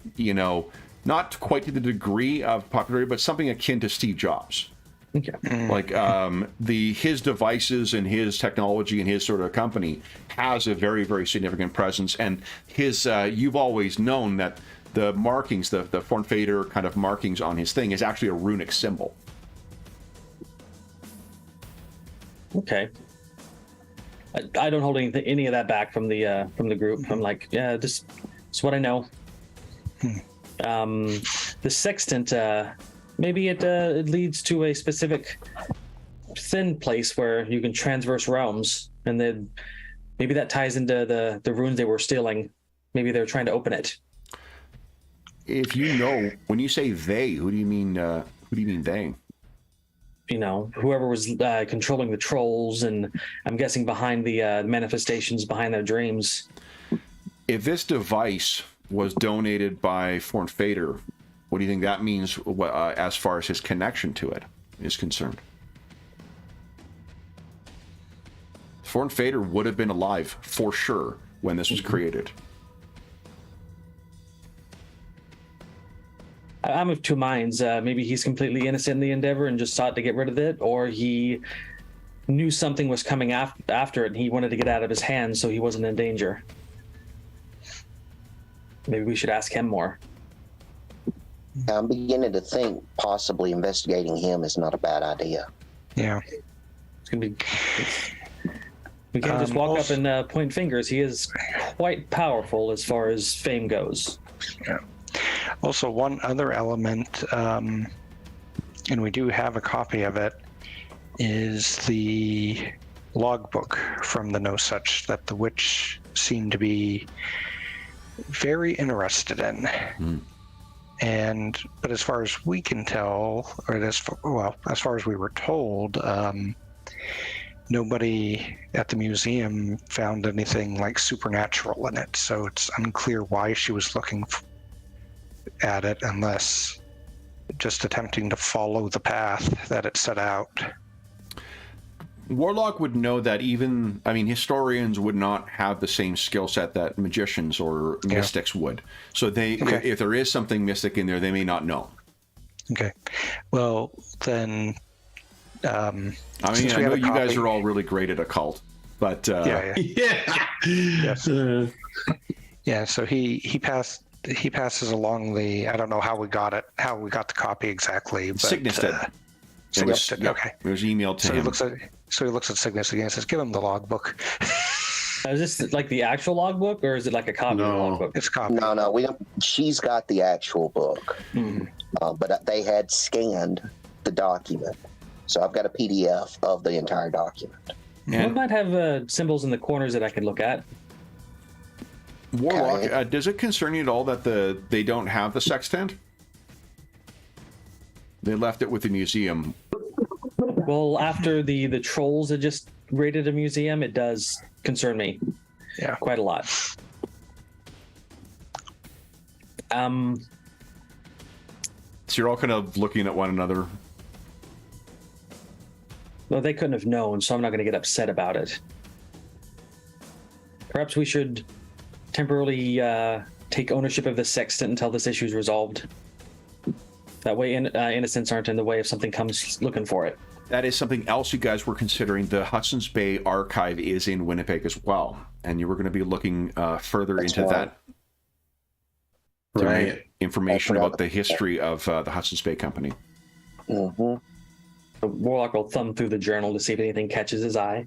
not quite to the degree of popularity, but something akin to Steve Jobs. Okay. Like his devices and his technology and his sort of company has a very, very significant presence. And his, you've always known that the markings, the Horn Fader kind of markings on his thing is actually a runic symbol. Okay. I don't hold any of that back from the group. I'm like, yeah, this is what I know. The sextant, maybe it leads to a specific thin place where you can transverse realms, and then maybe that ties into the runes they were stealing. Maybe they're trying to open it. If when you say they, who do you mean? Who do you mean they? Whoever was controlling the trolls, and I'm guessing behind the manifestations behind their dreams. If this device was donated by Horn Fader, what do you think that means as far as his connection to it is concerned? Horn Fader would have been alive for sure when this was created. I'm of two minds. Maybe he's completely innocent in the endeavor and just sought to get rid of it, or he knew something was coming after it and he wanted to get out of his hands so he wasn't in danger. Maybe we should ask him more. I'm beginning to think possibly investigating him is not a bad idea. Yeah. It's gonna be. We can't just walk up and point fingers. He is quite powerful as far as fame goes. Yeah. Also, one other element, and we do have a copy of it, is the logbook from the No Such that the witch seemed to be very interested in. But as far as we can tell, or as far as we were told, nobody at the museum found anything like supernatural in it. So it's unclear why she was looking at it, unless just attempting to follow the path that it set out. Warlock would know that historians would not have the same skill set that magicians or mystics would. So if there is something mystic in there, they may not know. Okay. Well, then. I mean, Since I we have know a you guys copy- are all really great at occult, but Yeah. Yeah. Yes. Uh, Yeah. So he passes along the. I don't know how we got it. How we got the copy exactly. But, Cygnus did. Cygnus did. Yeah, Okay. it was emailed to So him. he looks at Cygnus again and says, "Give him the logbook." Is this like the actual logbook, or is it like a copy of the No. logbook? It's a copy. No, we don't. She's got the actual book, Hmm. but they had scanned the document, so I've got a PDF of the entire document. What And might have symbols in the corners that I could look at? Warlock, Okay. does it concern you at all that they don't have the sextant? They left it with the museum. Well, after the trolls had just raided a museum, it does concern me. Yeah. Quite a lot. So you're all kind of looking at one another. Well, they couldn't have known, so I'm not going to get upset about it. Perhaps we should temporarily take ownership of the sextant until this issue is resolved. That way, innocents aren't in the way if something comes looking for it. That is something else you guys were considering. The Hudson's Bay Archive is in Winnipeg as well, and you were going to be looking further That's into right. that right. information I forgot about the history of the Hudson's Bay Company. Mm-hmm. The Warlock will thumb through the journal to see if anything catches his eye.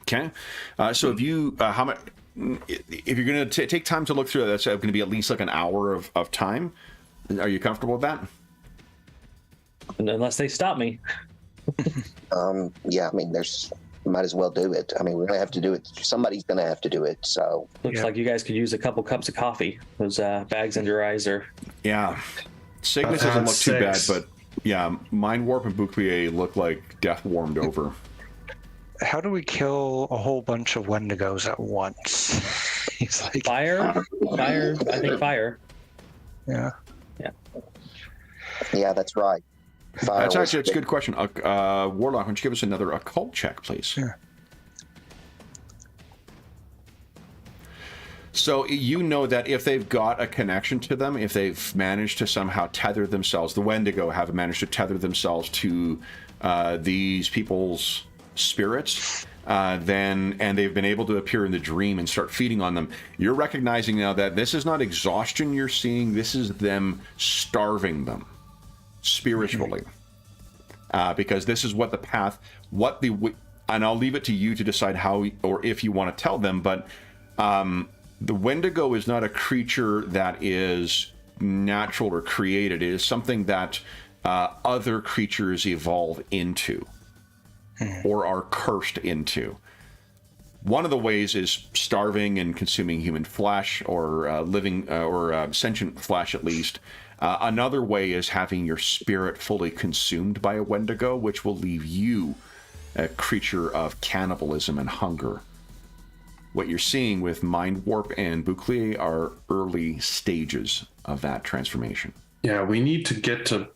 Okay, so if you how much? If you're going to take time to look through it, that's going to be at least like an hour of time. Are you comfortable with that? And unless they stop me. Yeah, I mean, might as well do it. I mean, we're gonna have to do it. Somebody's gonna have to do it. So Looks Yeah. like you guys could use a couple cups of coffee. Those bags under your eyes are... Yeah, Cygnus About doesn't look too bad, 6. but yeah, Mind Warp and Bouclier look like death warmed over. How do we kill a whole bunch of Wendigos at once? He's like, Fire? Fire? I think fire. yeah. yeah, that's right. That's was- a good question. Warlock, why don't you give us another occult check, please? Sure. So you know that if they've got a connection to them, if they've managed to somehow tether themselves, the Wendigo have managed to tether themselves to these people's spirits, and they've been able to appear in the dream and start feeding on them. You're recognizing now that this is not exhaustion you're seeing, this is them starving them spiritually. Because this is what the path, and I'll leave it to you to decide how or if you want to tell them, but the Wendigo is not a creature that is natural or created. It is something that other creatures evolve into or are cursed into. One of the ways is starving and consuming human flesh or living or sentient flesh at least. Another way is having your spirit fully consumed by a Wendigo, which will leave you a creature of cannibalism and hunger. What you're seeing with Mind Warp and Bouclier are early stages of that transformation. Yeah, we need to get to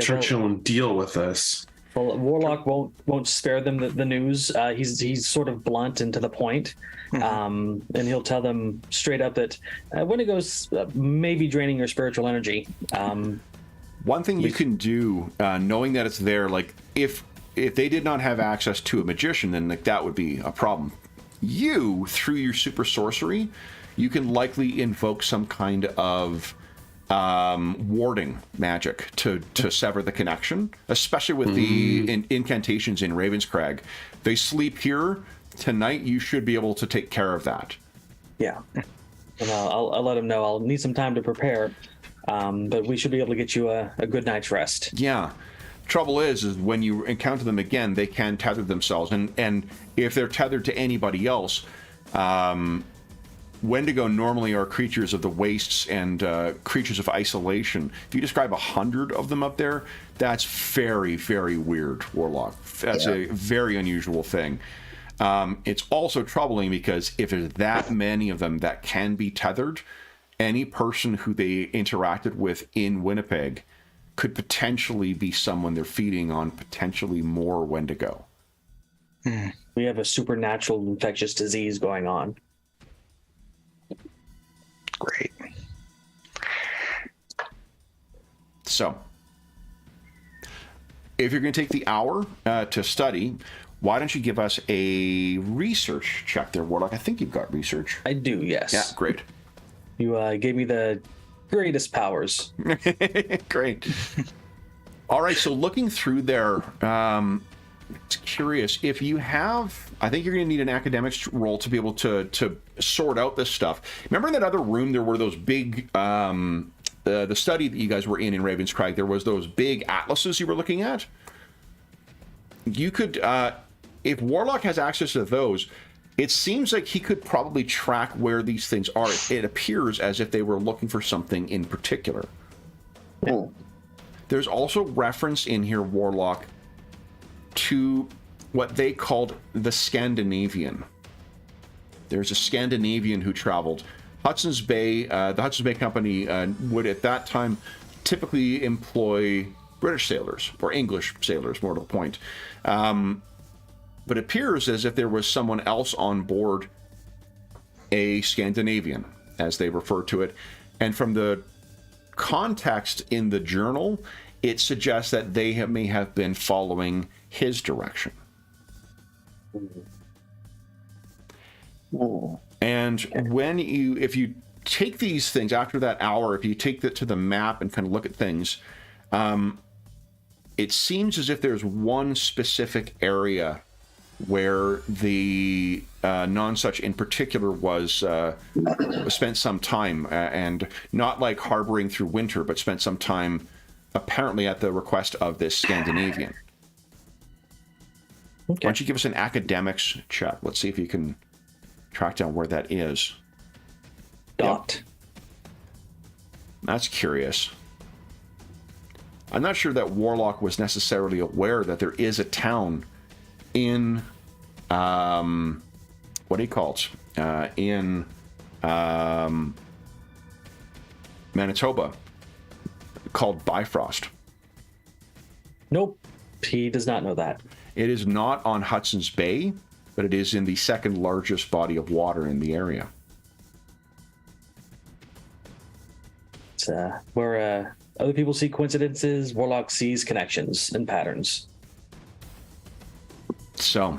Churchill and deal with this. Well, Warlock won't spare them the news. He's sort of blunt and to the point. And he'll tell them straight up that Wendigo's may be draining your spiritual energy. One thing you can do, knowing that it's there, like if they did not have access to a magician, then like that would be a problem. You, through your super sorcery, you can likely invoke some kind of warding magic to sever the connection, especially with the incantations in Ravenscrag. They sleep here. Tonight, you should be able to take care of that. Yeah. And I'll let him know. I'll need some time to prepare. But we should be able to get you a good night's rest. Yeah. Trouble is when you encounter them again, they can tether themselves. And if they're tethered to anybody else, Wendigo normally are creatures of the wastes and creatures of isolation. If you describe 100 of them up there, that's very, very weird, Warlock. That's a very unusual thing. It's also troubling because if there's that many of them that can be tethered, any person who they interacted with in Winnipeg could potentially be someone they're feeding on potentially more Wendigo. We have a supernatural infectious disease going on. Great. So, if you're going to take the hour to study, why don't you give us a research check there, Warlock? I think you've got research. I do, yes. Yeah, great. You gave me the greatest powers. Great. All right, so looking through there, it's curious if you have. I think you're going to need an academics roll to be able to sort out this stuff. Remember in that other room there were those big the study that you guys were in Ravenscrag. There was those big atlases you were looking at. You could, if Warlock has access to those, it seems like he could probably track where these things are. It appears as if they were looking for something in particular. Oh. There's also reference in here, Warlock, to what they called the Scandinavian. There's a Scandinavian who traveled. Hudson's Bay, the Hudson's Bay Company would at that time typically employ British sailors, or English sailors, more to the point. But it appears as if there was someone else on board, a Scandinavian, as they refer to it. And from the context in the journal, it suggests that they may have been following his direction. Oh. And when if you take these things after that hour, if you take that to the map and kind of look at things, it seems as if there's one specific area where the non-such in particular was spent some time, and not like harboring through winter, but spent some time apparently at the request of this Scandinavian. Okay. Why don't you give us an academics check? Let's see if you can track down where that is. Dot. Yep. That's curious. I'm not sure that Warlock was necessarily aware that there is a town in, what do you call it? In Manitoba, called Bifrost. Nope. He does not know that. It is not on Hudson's Bay, but it is in the second largest body of water in the area. It's where other people see coincidences, Warlock sees connections and patterns. So,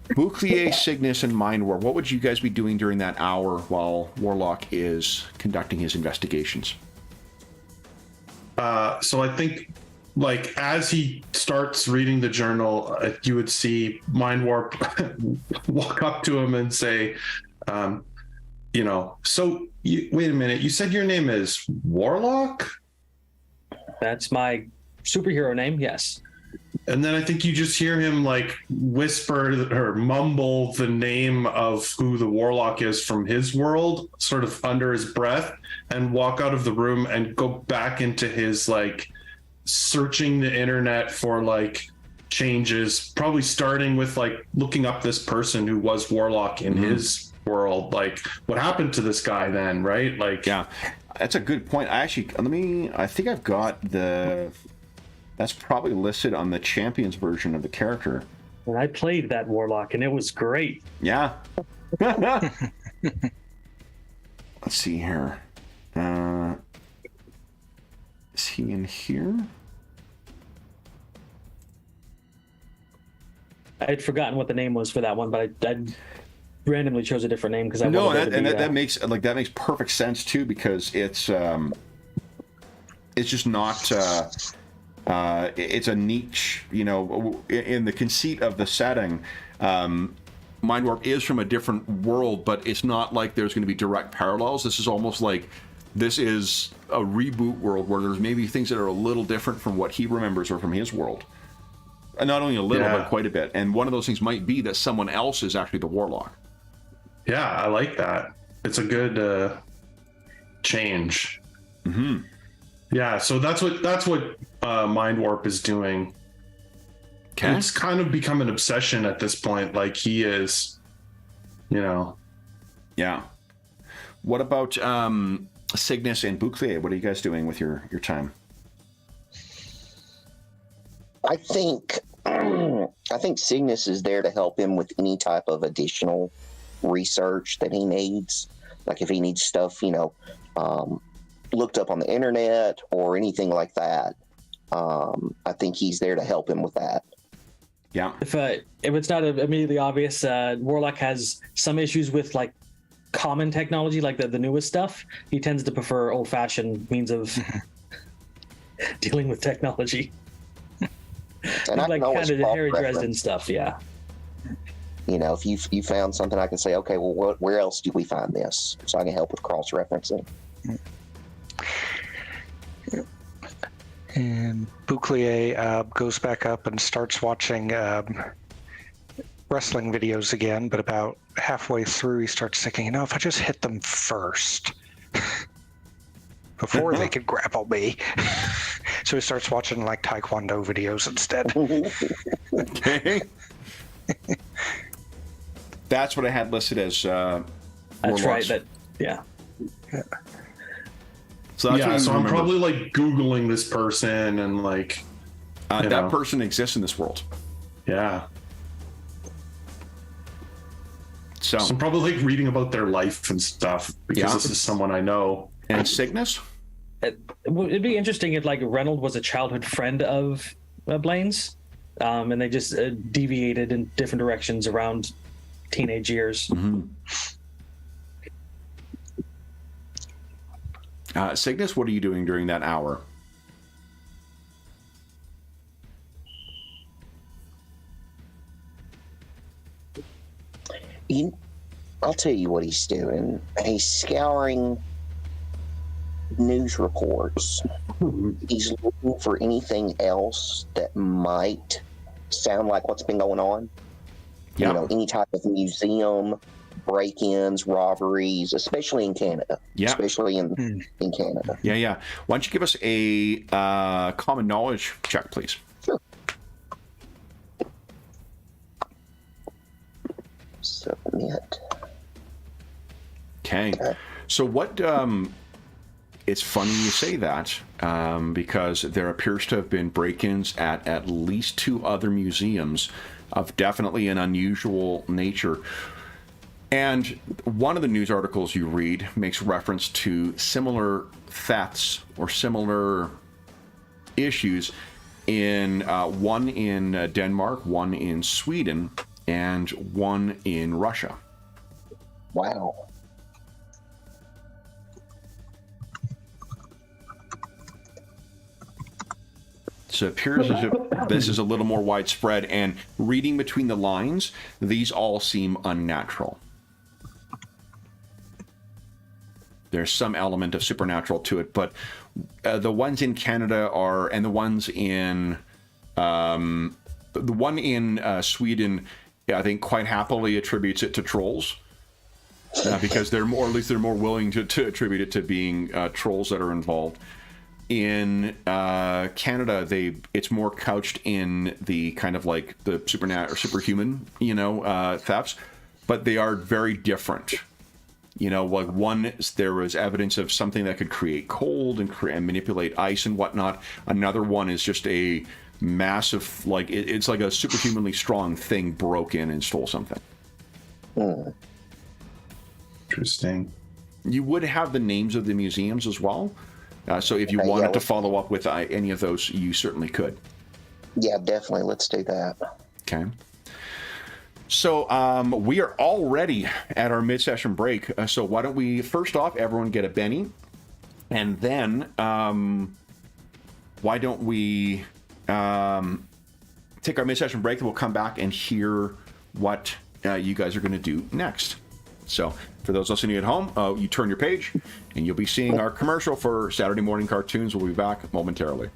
Bouclier, Cygnus, and Mind War, what would you guys be doing during that hour while Warlock is conducting his investigations? So I think, like, as he starts reading the journal, you would see Mind Warp walk up to him and say, so wait a minute, you said your name is Warlock? That's my superhero name, yes. And then I think you just hear him like whisper or mumble the name of who the Warlock is from his world, sort of under his breath, and walk out of the room and go back into his like searching the internet for like changes, probably starting with like looking up this person who was Warlock in his world. Like, what happened to this guy then, right? Like, yeah, that's a good point. I think I've got that's probably listed on the Champions version of the character. And I played that Warlock, and it was great. Yeah. Let's see here. Is he in here? I had forgotten what the name was for that one, but I randomly chose a different name because I No, wanted it to be, that makes perfect sense too, because it's just not. It's a niche, in the conceit of the setting. Mind Warp is from a different world, but it's not like there's going to be direct parallels. This is almost like this is a reboot world where there's maybe things that are a little different from what he remembers or from his world. And not only a little, but quite a bit. And one of those things might be that someone else is actually the Warlock. yeah, I like that. It's a good change. Mm-hmm. Yeah, so that's what Mind Warp is doing. Okay. It's kind of become an obsession at this point. Like, he is, Yeah. What about Cygnus and Bouclier? What are you guys doing with your time? I think Cygnus is there to help him with any type of additional research that he needs. Like if he needs stuff, looked up on the internet or anything like that, I think he's there to help him with that. Yeah. If it's not immediately obvious, Warlock has some issues with like common technology, like the newest stuff. He tends to prefer old-fashioned means of dealing with technology. And I like can always kind of Harry cross-reference. Dresden stuff, yeah. You know, if you found something, I can say, okay, well, where else do we find this? So I can help with cross-referencing. And Bouclier goes back up and starts watching wrestling videos again, but about halfway through, he starts thinking, if I just hit them first before they could grapple me. So he starts watching like Taekwondo videos instead. Okay. That's what I had listed as That's Warlocks. right. Yeah. So that's what you so I'm remember. probably like Googling this person and like, you that know. person exists in this world. yeah. So, So I'm probably like reading about their life and stuff because Yeah. this is someone I know. and Cygnus? It'd be interesting if like Reynolds was a childhood friend of Blaine's, and they just deviated in different directions around teenage years. Cygnus, what are you doing during that hour? I'll tell you what he's doing. He's scouring news reports. He's looking for anything else that might sound like what's been going on. Yeah. You know, any type of museum, break-ins, robberies, especially in Canada. Yeah. Especially in Canada. Yeah. Why don't you give us a common knowledge check, please? Sure. Submit. Okay. So what? It's funny you say that because there appears to have been break-ins at least 2 other museums of definitely an unusual nature. And one of the news articles you read makes reference to similar thefts or similar issues in one in Denmark, one in Sweden, and one in Russia. Wow. So it appears as if this is a little more widespread, and reading between the lines, these all seem unnatural. There's some element of supernatural to it, but the ones in Canada are, and the ones in, the one in Sweden, I think quite happily attributes it to trolls. Because they're more, or at least they're more willing to attribute it to being trolls that are involved. In Canada, it's more couched in the kind of like the supernatural or superhuman, thefts, but they are very different. Like one, there was evidence of something that could create cold and manipulate ice and whatnot. Another one is just a massive, like it's like a superhumanly strong thing broke in and stole something. Interesting. You would have the names of the museums as well. So if you wanted to follow up with any of those, you certainly could. Yeah, definitely. Let's do that. Okay. So we are already at our mid-session break. So why don't we, first off, everyone get a Benny. And then why don't we take our mid-session break and we'll come back and hear what you guys are going to do next. So for those listening at home, you turn your page and you'll be seeing our commercial for Saturday Morning Cartoons. We'll be back momentarily.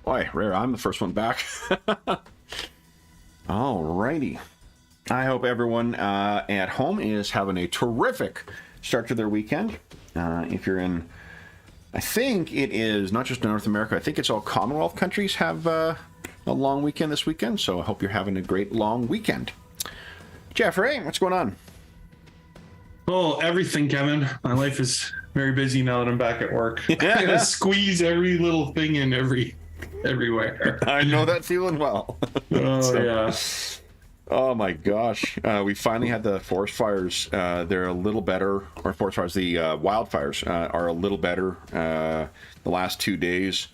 Boy, rare. I'm the first one back. Alrighty. I hope everyone at home is having a terrific start to their weekend. If you're in, I think it is not just North America, I think it's all Commonwealth countries have a long weekend this weekend, so I hope you're having a great long weekend. Jeffrey, what's going on? Well, everything, Kevin. My life is very busy now that I'm back at work. I gotta squeeze every little thing in everywhere. I know that feeling well. Oh, yeah. Oh my gosh. We finally had the forest fires. They're a little better, or forest fires, the wildfires are a little better the last 2 days.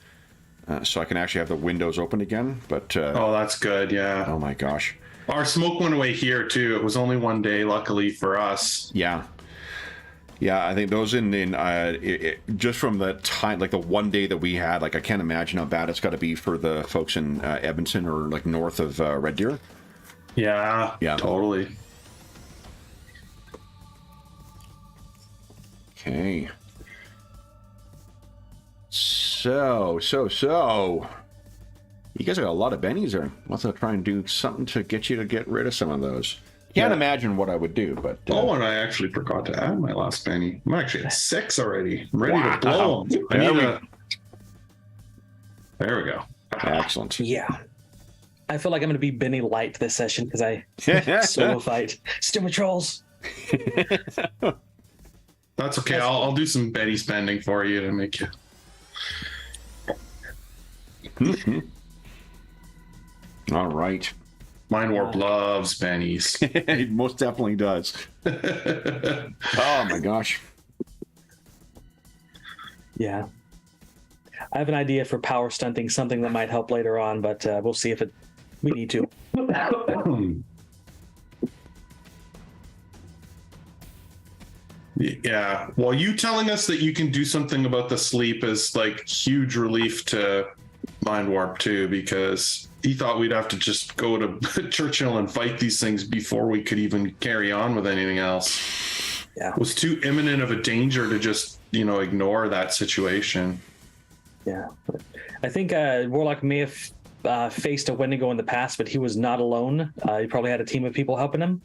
So I can actually have the windows open again. But Oh, that's good. Yeah. oh my gosh. Our smoke went away here, too. It was only one day, luckily for us. Yeah. Yeah, I think those just from the time, like the one day that we had, like I can't imagine how bad it's got to be for the folks in Edmonton or like north of Red Deer. Yeah. Yeah. Totally. Okay. So. You guys got a lot of bennies there. Let's try and do something to get you to get rid of some of those. Can't imagine what I would do, but... Oh, and I actually forgot to add my last penny. I'm actually at 6 already. I'm ready to blow them. There we go. Excellent. Yeah. I feel like I'm going to be Benny Light this session because I solo fight. Still with trolls. That's okay. I'll do some Betty spending for you to make you... All right. Mind Warp loves bennies. It most definitely does. Oh my gosh. Yeah. I have an idea for power stunting, something that might help later on, but we'll see if we need to. Yeah. Well, you telling us that you can do something about the sleep is like huge relief to Mind Warp too, because he thought we'd have to just go to Churchill and fight these things before we could even carry on with anything else. Yeah. It was too imminent of a danger to just, ignore that situation. Yeah. I think Warlock may have faced a Wendigo in the past, but he was not alone. He probably had a team of people helping him,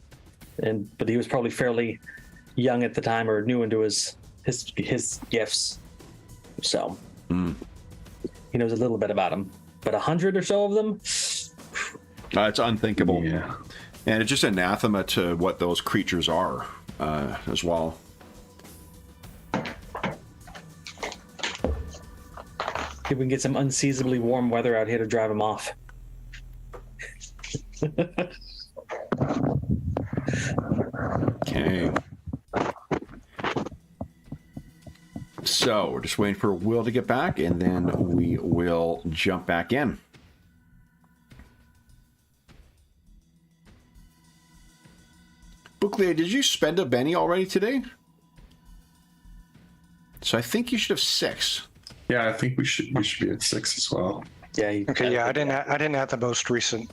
but he was probably fairly young at the time or new into his gifts. So he knows a little bit about them. But 100 or so of them? It's unthinkable. Yeah. And it's just anathema to what those creatures are as well. If we can get some unseasonably warm weather out here to drive them off. Okay. So we're just waiting for Will to get back, and then we will jump back in. Bouclier, did you spend a Benny already today? So I think you should have 6. Yeah, I think we should be at 6 as well. Yeah. Okay, yeah, I didn't add the most recent.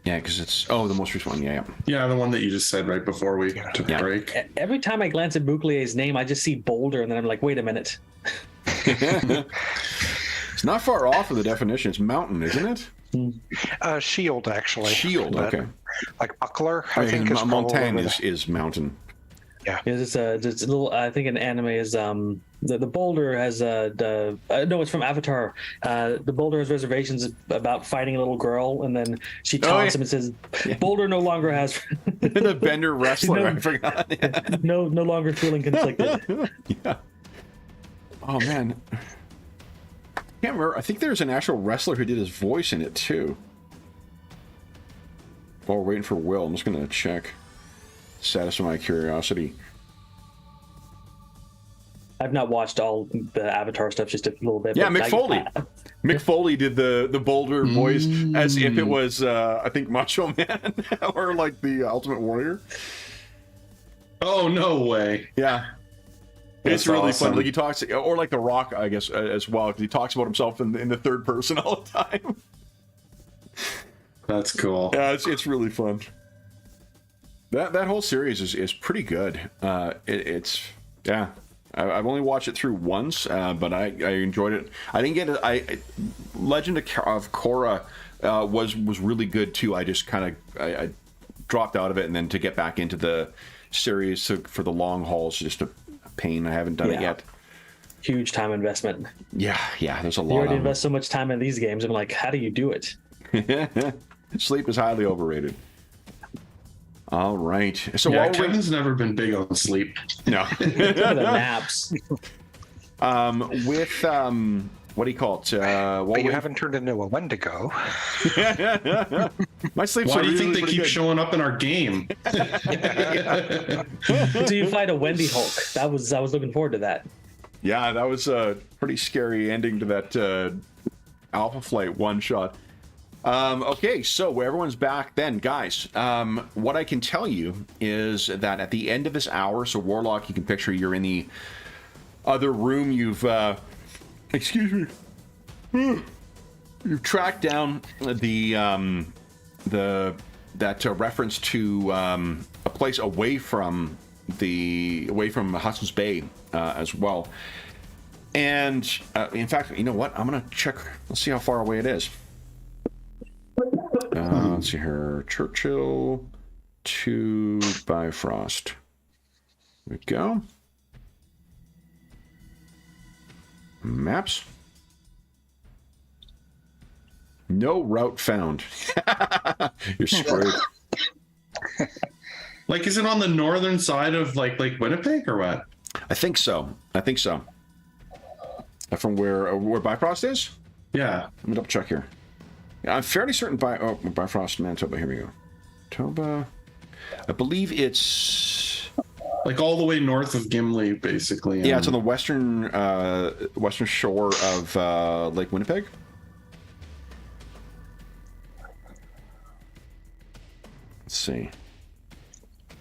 Yeah, because it's the most recent one. Yeah. Yeah, the one that you just said right before we took a break. Every time I glance at Bouclier's name, I just see Boulder, and then I'm like, wait a minute. It's not far off of the definition. It's mountain, isn't it? Shield, actually. Shield, But, okay. like buckler, I think is Montaigne probably is mountain. Yeah. It's a little. I think an anime is the boulder has no, it's from Avatar. The boulder has reservations about fighting a little girl, and then she taunts him and says, "Boulder no longer has." The Bender wrestler, I forgot. Yeah. No longer feeling conflicted. Yeah. Oh man, I can't remember. I think there's an actual wrestler who did his voice in it too. While we're waiting for Will, I'm just gonna check. Satisfy my curiosity. I've not watched all the Avatar stuff, just a little bit. Yeah, but Mick Foley. Mick Foley did the Boulder voice as if it was, I think, Macho Man or like the Ultimate Warrior. Oh, no way. Yeah. That's It's really awesome. fun. Like he talks, or like The Rock, I guess, as well, because he talks about himself in the third person all the time. That's cool. Yeah, it's really fun. That whole series is pretty good. It's I've only watched it through once, but I enjoyed it. I didn't get it. Legend of Korra was really good too. I just kind of I dropped out of it, and then to get back into the series for the long haul is just a pain. I haven't done it yet. Huge time investment. Yeah. There's a lot. You already invest so much time in these games. I'm like, how do you do it? Sleep is highly overrated. All right. So Yeah, while Kevin's never been big on sleep. no. The naps. With what do you call it? But you haven't turned into a Wendigo. My sleep's Why do you think they pretty keep good. showing up in our game? So you fight a Wendy Hulk. I was looking forward to that. Yeah, that was a pretty scary ending to that Alpha Flight one shot. Okay, so everyone's back then, guys. What I can tell you is that at the end of this hour, so Warlock, you can picture you're in the other room. You've, excuse me, you've tracked down that reference to a place away from Hudson's Bay as well. And in fact, you know what? I'm gonna check. Let's see how far away it is. Let's see here. Churchill to Bifrost. There we go. Maps. No route found. You're screwed. Like, is it on the northern side of like Lake Winnipeg or what? I think so. From where Bifrost is? Yeah. Let me double check here. Yeah, I'm fairly certain Bifrost, Manitoba. Here we go. Manitoba. I believe it's Like all the way north of Gimli, basically. Yeah, it's on the western shore of Lake Winnipeg. Let's see.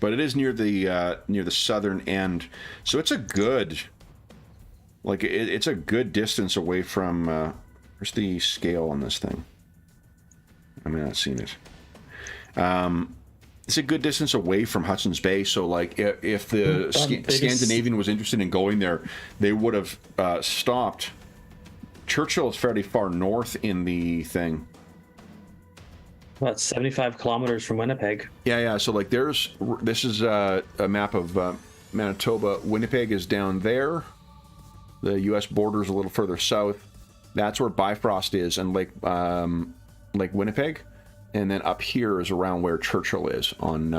But it is near the southern end, so it's a good, like it's a good distance away from. Where's the scale on this thing? I mean, I've seen it. It's a good distance away from Hudson's Bay, so like if the Scandinavian was interested in going there, they would have stopped. Churchill is fairly far north in the thing. About 75 kilometers from Winnipeg. Yeah. So like this is a map of Manitoba. Winnipeg is down there. The U.S. border is a little further south. That's where Bifrost is, and Lake Winnipeg. And then up here is around where Churchill is on,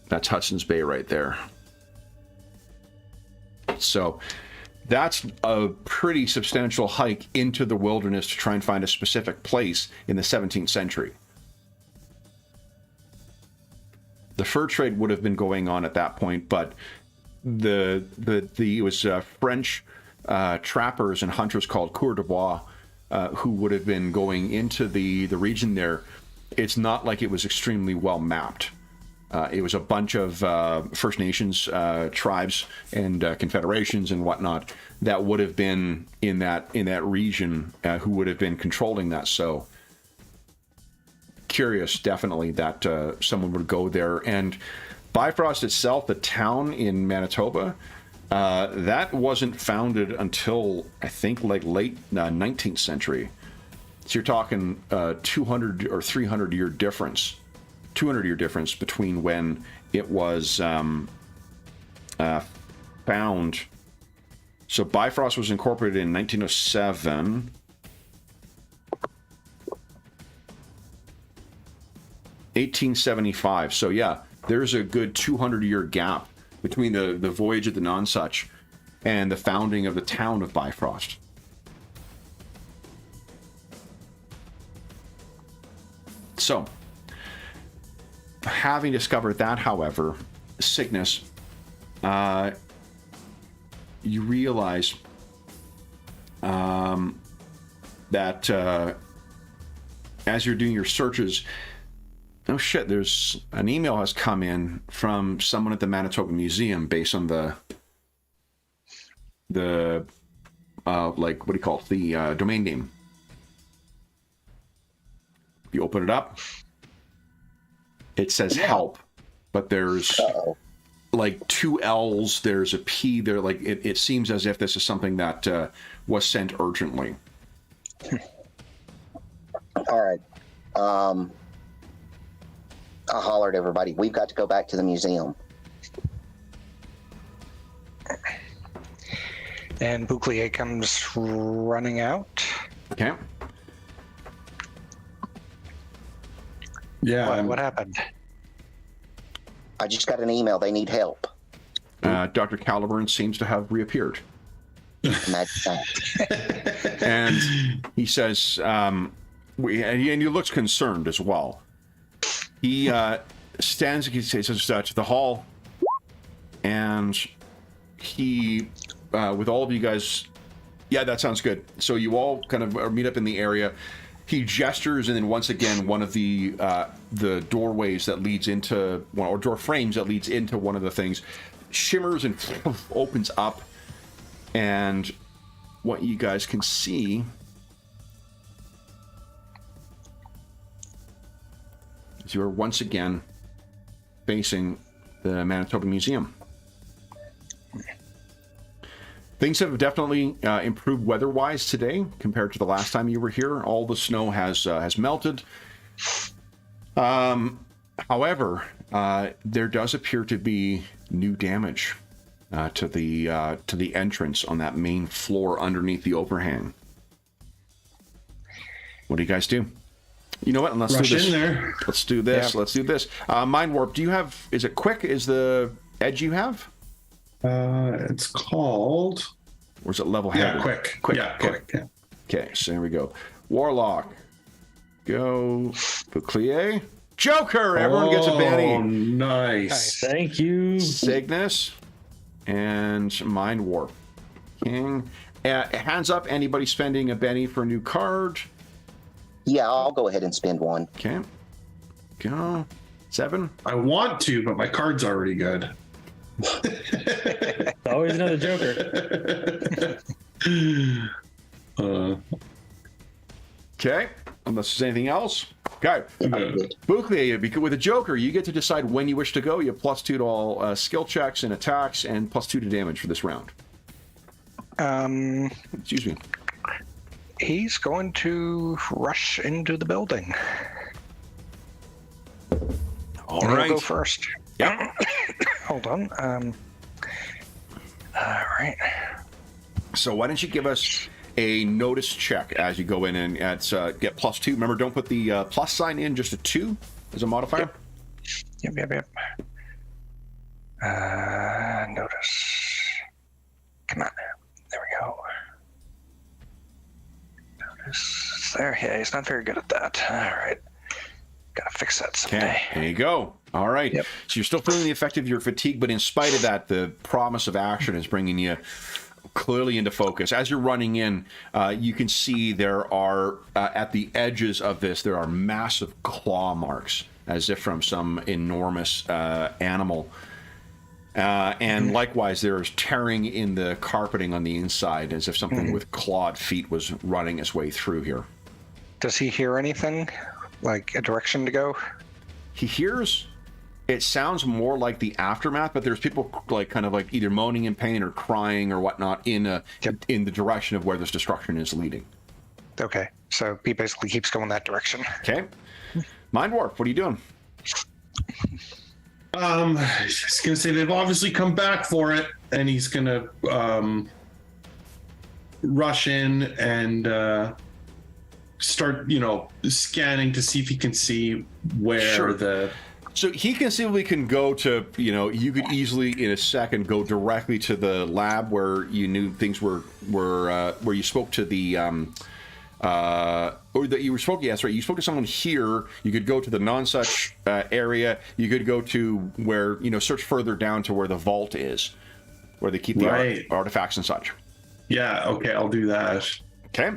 that's Hudson's Bay right there. So that's a pretty substantial hike into the wilderness to try and find a specific place in the 17th century. The fur trade would have been going on at that point, but it was French trappers and hunters called coureurs de bois who would have been going into the region there. It's not like it was extremely well mapped. It was a bunch of First Nations tribes and confederations and whatnot that would have been in that region who would have been controlling that. So curious, definitely, that someone would go there. And Bifrost itself, the town in Manitoba, that wasn't founded until I think like late 19th century. So you're talking 200 or 300 year difference, 200 year difference between when it was found. So Bifrost was incorporated in 1907. 1875. So yeah, there's a good 200-year gap between the voyage of the Nonsuch and the founding of the town of Bifrost. So, having discovered that, however, sickness, you realize that as you're doing your searches, oh shit, there's an email has come in from someone at the Manitoba Museum based on the like, what do you call it, the domain name. You open it up, it says help, but there's like two L's, there's a P there, like it seems as if this is something that was sent urgently. All right. I'll holler at everybody. We've got to go back to the museum. And Bouclier comes running out. Okay. Yeah. What happened? I just got an email. They need help. Dr. Caliburn seems to have reappeared. Imagine that. And he says, and he looks concerned as well. He stands, he says to the hall, and he, with all of you guys, yeah, that sounds good. So you all kind of meet up in the area. He gestures, and then once again, one of the doorways that leads into one, or door frames that leads into one of the things, shimmers and opens up, and what you guys can see is you are once again facing the Manitoba Museum. Things have definitely improved weather-wise today compared to the last time you were here. All the snow has melted. However, there does appear to be new damage to the entrance on that main floor underneath the overhang. What do you guys do? You know what? Let's Rush do this. in there. Let's do this. Yeah. Let's do this. Mind Warp, do you have... Is it quick? Is the edge you have? It's called... Or is it level-headed? Yeah, quick. Quick. Yeah, Okay. quick. Yeah. Okay, so there we go. Warlock. Go. Bouclier. Joker! Everyone gets a Oh, Benny. nice. Thank you. Cygnus and Mind Warp. King. Hands up, anybody spending a Benny for a new card? Yeah, I'll go ahead and spend one. Okay. Go. 7. I want to, but my card's already good. Always another Joker. Okay. Unless there's anything else. Okay. Good. Bouclier, because with a Joker, you get to decide when you wish to go. You have +2 to all skill checks and attacks, and +2 to damage for this round. Excuse me. He's going to rush into the building. All And right. he'll go first. Yep. Hold on. All right. So why don't you give us a notice check as you go in and get +2. Remember, don't put the plus sign in, just a 2 as a modifier. Yep. Notice. Come on. There we go. Notice. There. Yeah, he's not very good at that. All right. Gotta fix that someday. Okay, there you go. All right. Yep. So you're still feeling the effect of your fatigue, but in spite of that, the promise of action is bringing you clearly into focus. As you're running in, you can see there are, at the edges of this, there are massive claw marks, as if from some enormous animal. And likewise, there's tearing in the carpeting on the inside, as if something with clawed feet was running its way through here. Does he hear anything? Like a direction to go? He hears, it sounds more like the aftermath, but there's people like kind of like either moaning in pain or crying or whatnot in the direction of where this destruction is leading. Okay. So he basically keeps going that direction. Okay. Mind Warp, what are you doing? He's gonna say they've obviously come back for it, and he's gonna rush in and start, scanning to see if he can see where Sure. So he conceivably can go to, you could easily in a second go directly to the lab where you knew things were where you spoke to the or that you were spoke. Yes, right. You spoke to someone here. You could go to the non-such area. You could go to where search further down to where the vault is, where they keep the artifacts and such. Yeah. Okay, I'll do that. Okay.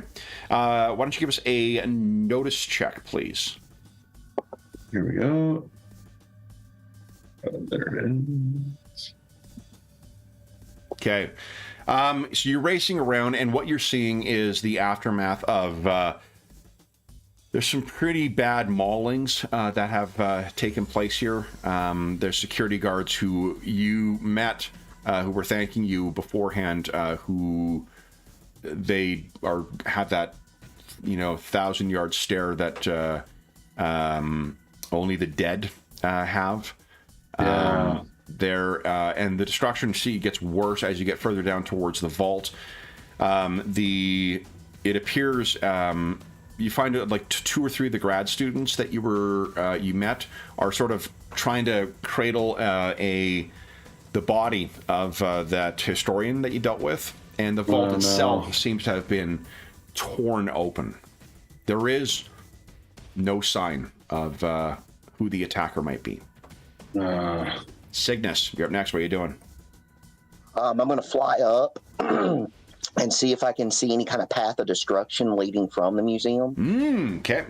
Why don't you give us a notice check, please? Here we go. There it is. Okay. So you're racing around, and what you're seeing is the aftermath of there's some pretty bad maulings that have taken place here. There's security guards who you met, who were thanking you beforehand, who they have that 1,000-yard stare that only the dead have. Yeah. And the destruction gets worse as you get further down towards the vault. It appears you find like 2 or 3 of the grad students that you met are sort of trying to cradle the body of that historian that you dealt with, and the vault itself seems to have been torn open. There is no sign of who the attacker might be. Cygnus, you're up next. What are you doing? I'm going to fly up and see if I can see any kind of path of destruction leading from the museum. Okay.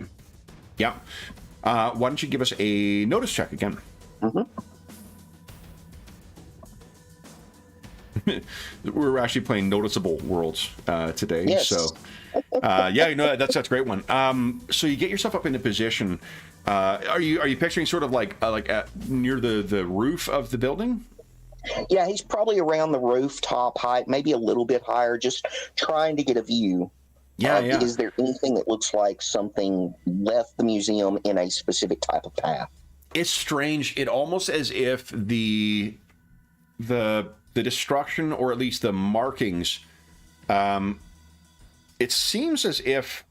Yep. Why don't you give us a notice check again? We're actually playing noticeable worlds today. Yes. So, that's a great one. So you get yourself up into position. Are you picturing sort of like near the roof of the building? Yeah, he's probably around the rooftop height, maybe a little bit higher, just trying to get a view. Yeah. Is there anything that looks like something left the museum in a specific type of path? It's strange. It almost as if the destruction, or at least the markings, it seems as if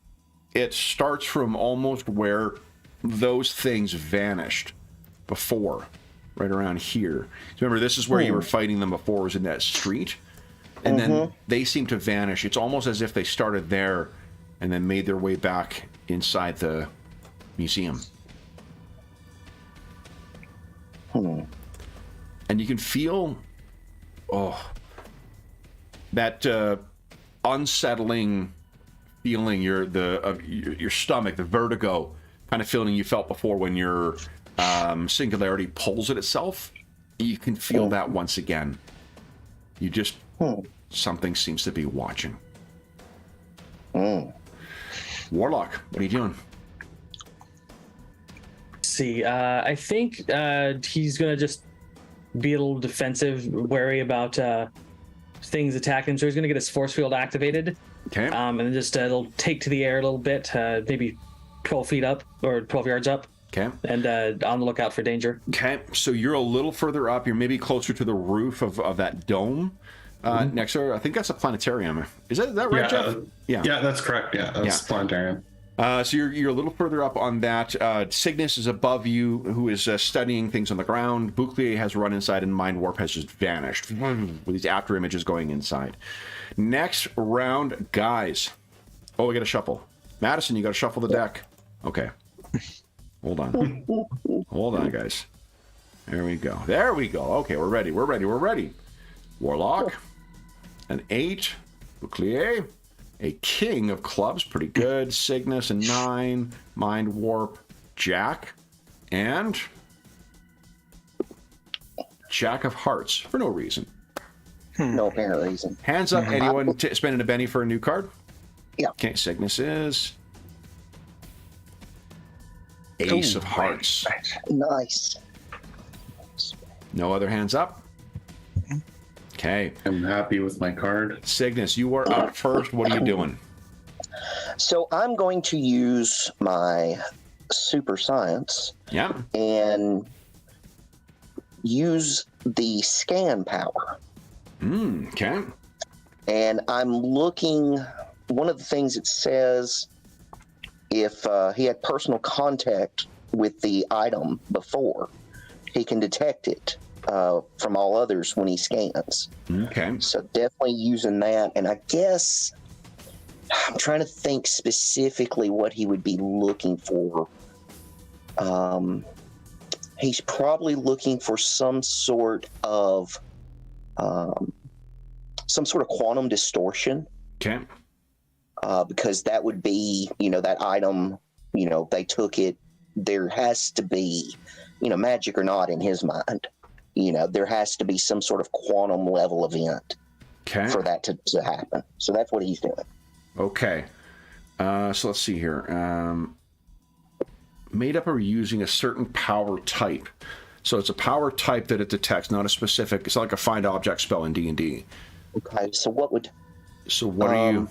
it starts from almost where those things vanished before, right around here. So remember, this is where you were fighting them before, was in that street, and then they seem to vanish. It's almost as if they started there and then made their way back inside the museum. and you can feel that unsettling feeling, your stomach, the vertigo kind of feeling you felt before when your singularity pulls at itself. You can feel that once again. You just something seems to be watching. Warlock, what are you doing? See, I think he's gonna just be a little defensive, wary about things attacking him. So he's gonna get his force field activated. Okay. And then just it'll take to the air a little bit, maybe 12 feet up or 12 yards up. Okay. And on the lookout for danger. Okay. So you're a little further up. You're maybe closer to the roof of that dome. Next to, I think that's a planetarium. Is that right, Jeff? Yeah, that's correct. Yeah, that's planetarium. So you're a little further up on that. Cygnus is above you, who is studying things on the ground. Bouclier has run inside, and Mind Warp has just vanished with these after images going inside. Next round, guys. Oh, we got to shuffle. Madison, you got to shuffle the deck. Okay. Hold on. Hold on, guys. There we go. There we go. Okay, we're ready. We're ready. We're ready. Warlock. An 8. Bouclier. A king of clubs. Pretty good. Cygnus, a 9. Mind Warp. Jack. And Jack of Hearts. For no reason. No apparent reason. Hands up. Anyone spending a penny for a new card? Yeah. Okay, Cygnus is Ace of Hearts. Nice. No other hands up? Okay. I'm happy with my card. Cygnus, you are up first. What are you doing? So I'm going to use my super science Yeah. and use the scan power. Okay. And I'm looking, one of the things it says, if he had personal contact with the item before, he can detect it from all others when he scans. Okay. So definitely using that. And I guess I'm trying to think specifically what he would be looking for. He's probably looking for some sort of quantum distortion. Okay. Because that would be, that item, they took it. There has to be, magic or not in his mind, there has to be some sort of quantum level event for that to happen. So that's what he's doing. Okay. So let's see here. Made up or using a certain power type. So it's a power type that it detects, not a specific. It's not like a find object spell in D&D. Okay. So what would? So what are you?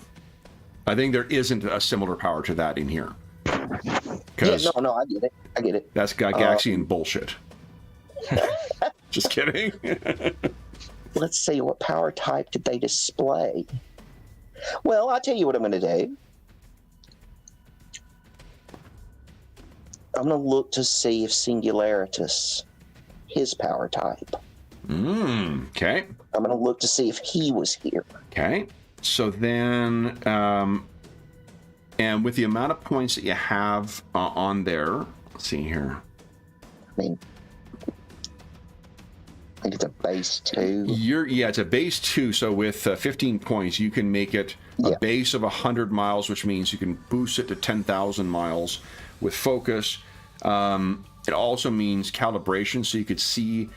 I think there isn't a similar power to that in here. Yeah, no, I get it. I get it. That's Gygaxian bullshit. Just kidding. Let's see, what power type did they display? Well, I'll tell you what I'm going to do. I'm going to look to see if Singularitas, his power type. Okay. I'm going to look to see if he was here. Okay. So then, and with the amount of points that you have on there, let's see here. I mean, I think it's a base 2. It's a base 2. So with 15 points, you can make it a base of 100 miles, which means you can boost it to 10,000 miles with focus. It also means calibration, so you could see.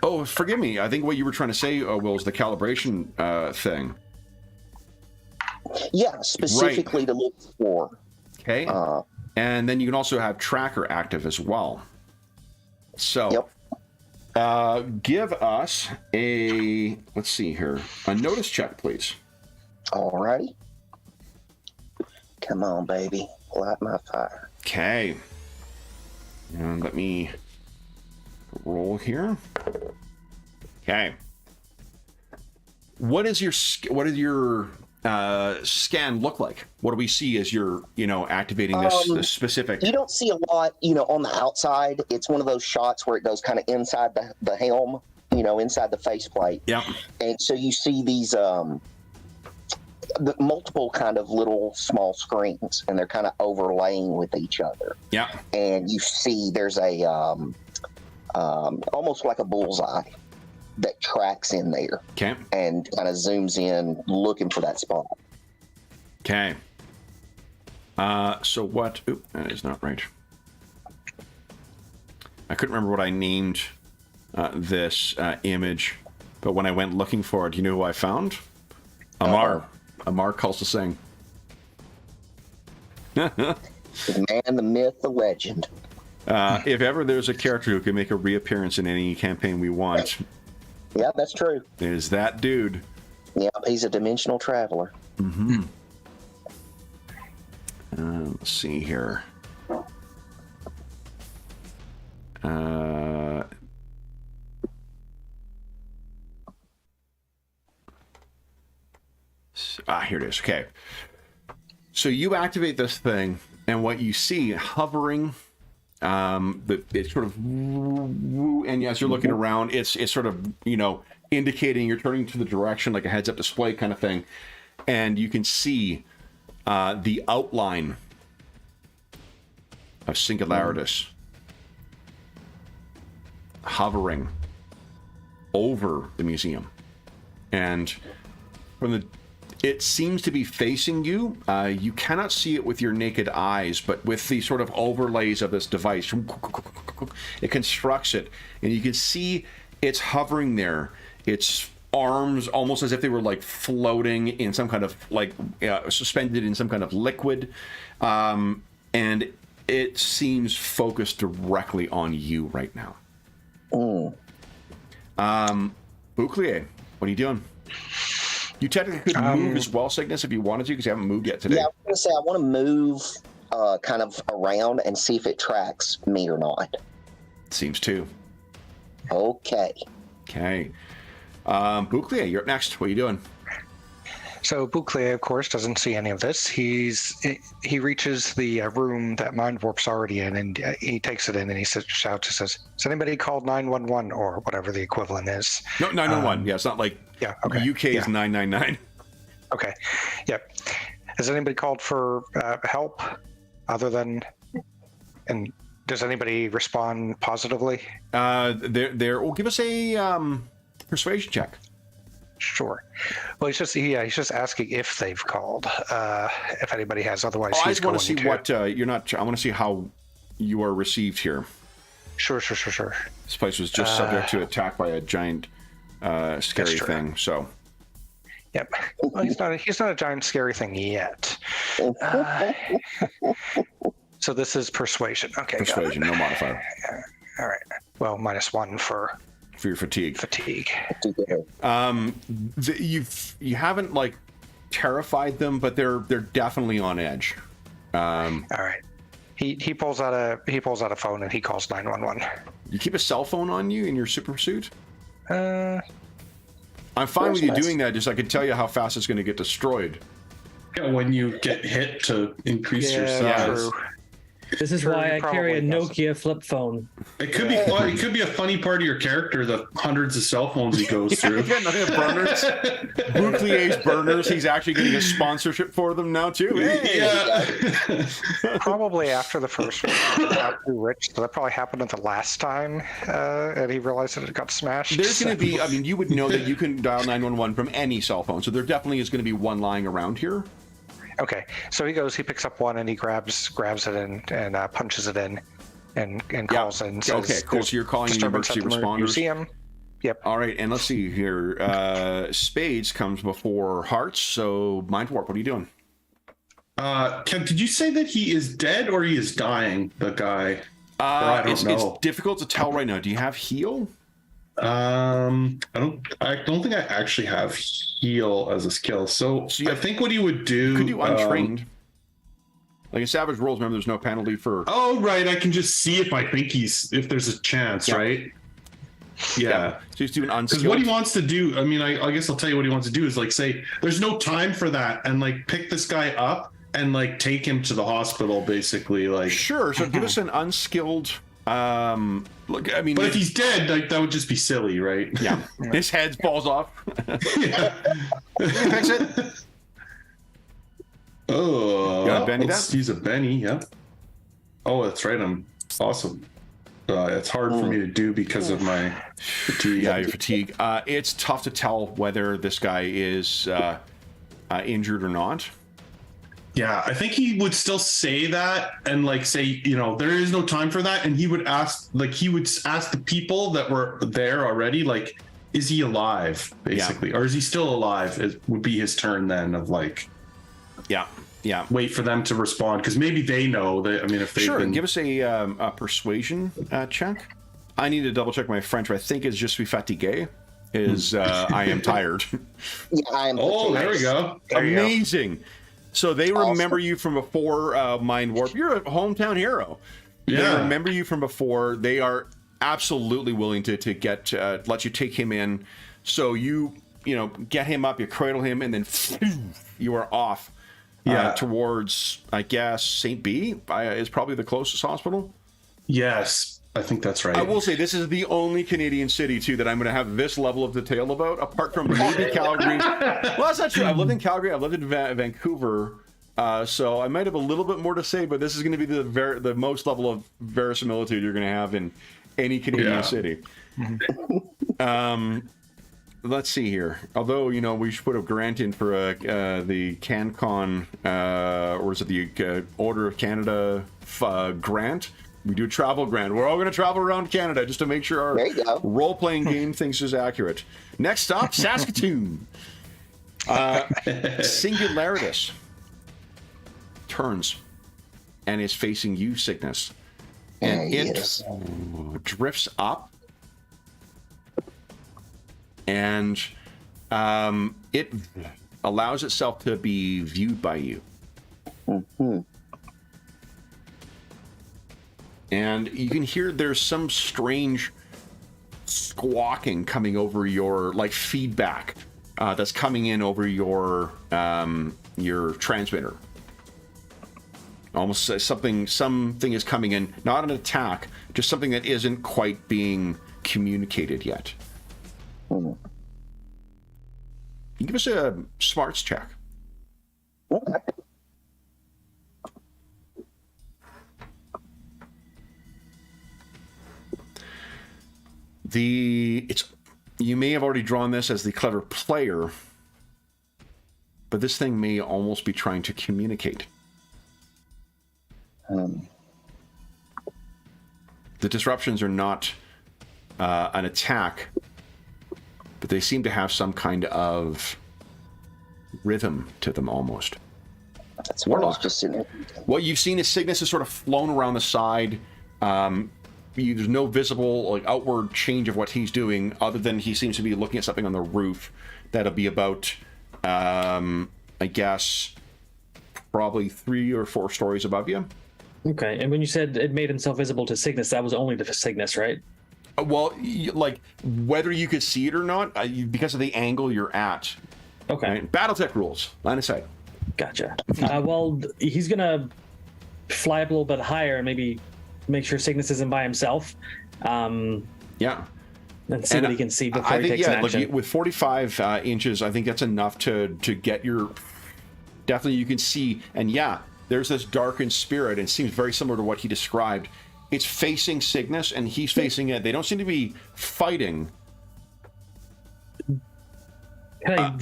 Oh, forgive me. I think what you were trying to say, Will, is the calibration thing. Yeah, specifically to look for. Okay. And then you can also have tracker active as well. So give us let's see here, a notice check, please. Alrighty. Come on, baby. Light my fire. Okay. And let me roll here. Okay. What does your scan look like? What do we see as you're, activating this specific? You don't see a lot, on the outside. It's one of those shots where it goes kind of inside the helm, inside the faceplate. Yeah. And so you see these the multiple kind of little small screens, and they're kind of overlaying with each other. Yeah. And you see there's a almost like a bullseye that tracks in there Okay. and kind of zooms in looking for that spot. Okay. So what? Oop, that is not right. I couldn't remember what I named this image, but when I went looking for it, you know who I found? Amar. Amar calls to sing. The man, the myth, the legend. If ever there's a character who can make a reappearance in any campaign we want, Yeah, that's true. it is that dude. Yeah, he's a dimensional traveler. Mm-hmm. Let's see here. Here it is. Okay. So you activate this thing, and what you see hovering, it's sort of, and as you're looking around, it's sort of, indicating you're turning to the direction, like a heads-up display kind of thing, and you can see the outline of Singularitas hovering over the museum, and it seems to be facing you. You cannot see it with your naked eyes, but with the sort of overlays of this device, it constructs it, and you can see it's hovering there. Its arms almost as if they were like floating in some kind of suspended in some kind of liquid, and it seems focused directly on you right now. Bouclier, what are you doing? You technically could move as well, Cygnus, if you wanted to, because you haven't moved yet today. Yeah, I was going to say, I want to move kind of around and see if it tracks me or not. Seems to. Okay. Okay. Bouclier, you're up next. What are you doing? So Bouclier, of course, doesn't see any of this. He reaches the room that Mind Warp's already in, and he takes it in, and he shouts and says, "Has anybody called 911 or whatever the equivalent is?" No, 911. Yeah, it's not like UK is 999. Okay. Yep. Has anybody called for help other than? And does anybody respond positively? Well, give us a persuasion check. Sure. Well, he's just asking if they've called, if anybody has. Otherwise, I he's just want going to see what you're not. I want to see how you are received here. Sure. This place was just subject to attack by a giant, scary thing. So. Yep. Well, he's not a giant scary thing yet. So this is persuasion. Okay. Persuasion, no modifier. All right. Well, -1 for your fatigue. You haven't like terrified them, but they're definitely on edge. All right. He pulls out a phone and he calls 911. You keep a cell phone on you in your super suit? I'm fine with you doing that. Just I can tell you how fast it's going to get destroyed. Yeah, when you get hit to increase your size. True. This is why I carry a Nokia flip phone. It could be fun. It could be a funny part of your character, the hundreds of cell phones he goes through. Yeah, nothing but burners. Bouclier's burners. He's actually getting a sponsorship for them now too. Hey. Yeah. Probably after the first one, got too rich. So that probably happened the last time, and he realized that it got smashed. There's going to be. I mean, you would know that you can dial 911 from any cell phone, so there definitely is going to be one lying around here. Okay, so he picks up one, and he grabs it and punches it in, and calls and says, "Okay, cool. So you're calling the emergency responders." Museum. Yep. All right, and let's see here. Spades comes before hearts. So Mind Warp, what are you doing? Kev, did you say that he is dead or he is dying? The guy. It's difficult to tell right now. Do you have heal? I don't think I actually have heal as a skill. So I think what he would do. Could do untrained. Like in Savage Rules, remember there's no penalty for. Oh right, I can just see if there's a chance, right? Yeah. So he's doing unskilled. Because what he wants to do, I mean, I guess I'll tell you what he wants to do is like say there's no time for that, and like pick this guy up and like take him to the hospital, basically. Like sure. So give us an unskilled. Look, I mean, but if he's dead, like that would just be silly, right? Yeah, his head falls off. Yeah. Fix it. Oh, You wanna Benny let's that? use a Benny. Yeah. Oh, that's right. I'm awesome. It's hard for me to do because of my fatigue. Yeah, your fatigue. It's tough to tell whether this guy is injured or not. Yeah, I think he would still say that and like say, you know, there is no time for that. And he would ask the people that were there already, like, is he alive, basically? Or is he still alive? It would be his turn then of like, Yeah. wait for them to respond. Because maybe they know that, I mean, if they've Sure, been... give us a persuasion check. I need to double check my French, but I think it's just fatigué. I am tired. Yeah, I am. Oh, there we go. Amazing. So they remember you from before Mind Warp. You're a hometown hero. They Yeah. remember you from before. They are absolutely willing to get let you take him in. So you get him up, you cradle him, and then you are off towards, I guess, St. B is probably the closest hospital. Yes, I think that's right. I will say this is the only Canadian city too that I'm going to have this level of detail about, apart from maybe Calgary. Well, that's not true. I've lived in Calgary. I've lived in Vancouver, so I might have a little bit more to say. But this is going to be the most level of verisimilitude you're going to have in any Canadian city. Let's see here. Although we should put a grant in for the CanCon, or is it the Order of Canada grant? We do a travel grant. We're all going to travel around Canada just to make sure our role-playing game thinks is accurate. Next stop, Saskatoon. Singularitas turns and is facing you, Cygnus. And it drifts up. And it allows itself to be viewed by you. Mm-hmm. And you can hear there's some strange squawking coming over your, like, feedback that's coming in over your transmitter. Almost something is coming in, not an attack, just something that isn't quite being communicated yet. Mm. You give us a smarts check. Okay. You may have already drawn this as the clever player, but this thing may almost be trying to communicate. The disruptions are not an attack, but they seem to have some kind of rhythm to them almost. That's what I was just sitting there. What you've seen is Cygnus has sort of flown around the side. There's no visible outward change of what he's doing, other than he seems to be looking at something on the roof that'll be about, I guess, probably 3 or 4 stories above you. Okay, and when you said it made himself visible to Cygnus, that was only to Cygnus, right? Well, whether you could see it or not, because of the angle you're at. Okay. Right? Battletech rules. Line of sight. Gotcha. Well, he's gonna fly up a little bit higher and maybe make sure Cygnus isn't by himself. Yeah. And see what he can see before he takes an action. With 45 inches, I think that's enough to get your... Definitely you can see, and there's this darkened spirit, and it seems very similar to what he described. It's facing Cygnus, and he's facing it. They don't seem to be fighting. Can I,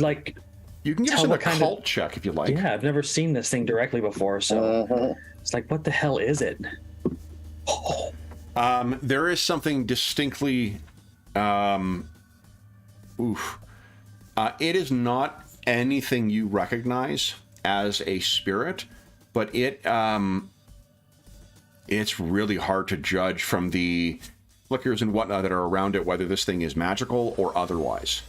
you can give us an occult check if you like. Yeah, I've never seen this thing directly before, so it's like, what the hell is it? There is something distinctly... it is not anything you recognize as a spirit, but it's really hard to judge from the flickers and whatnot that are around it whether this thing is magical or otherwise.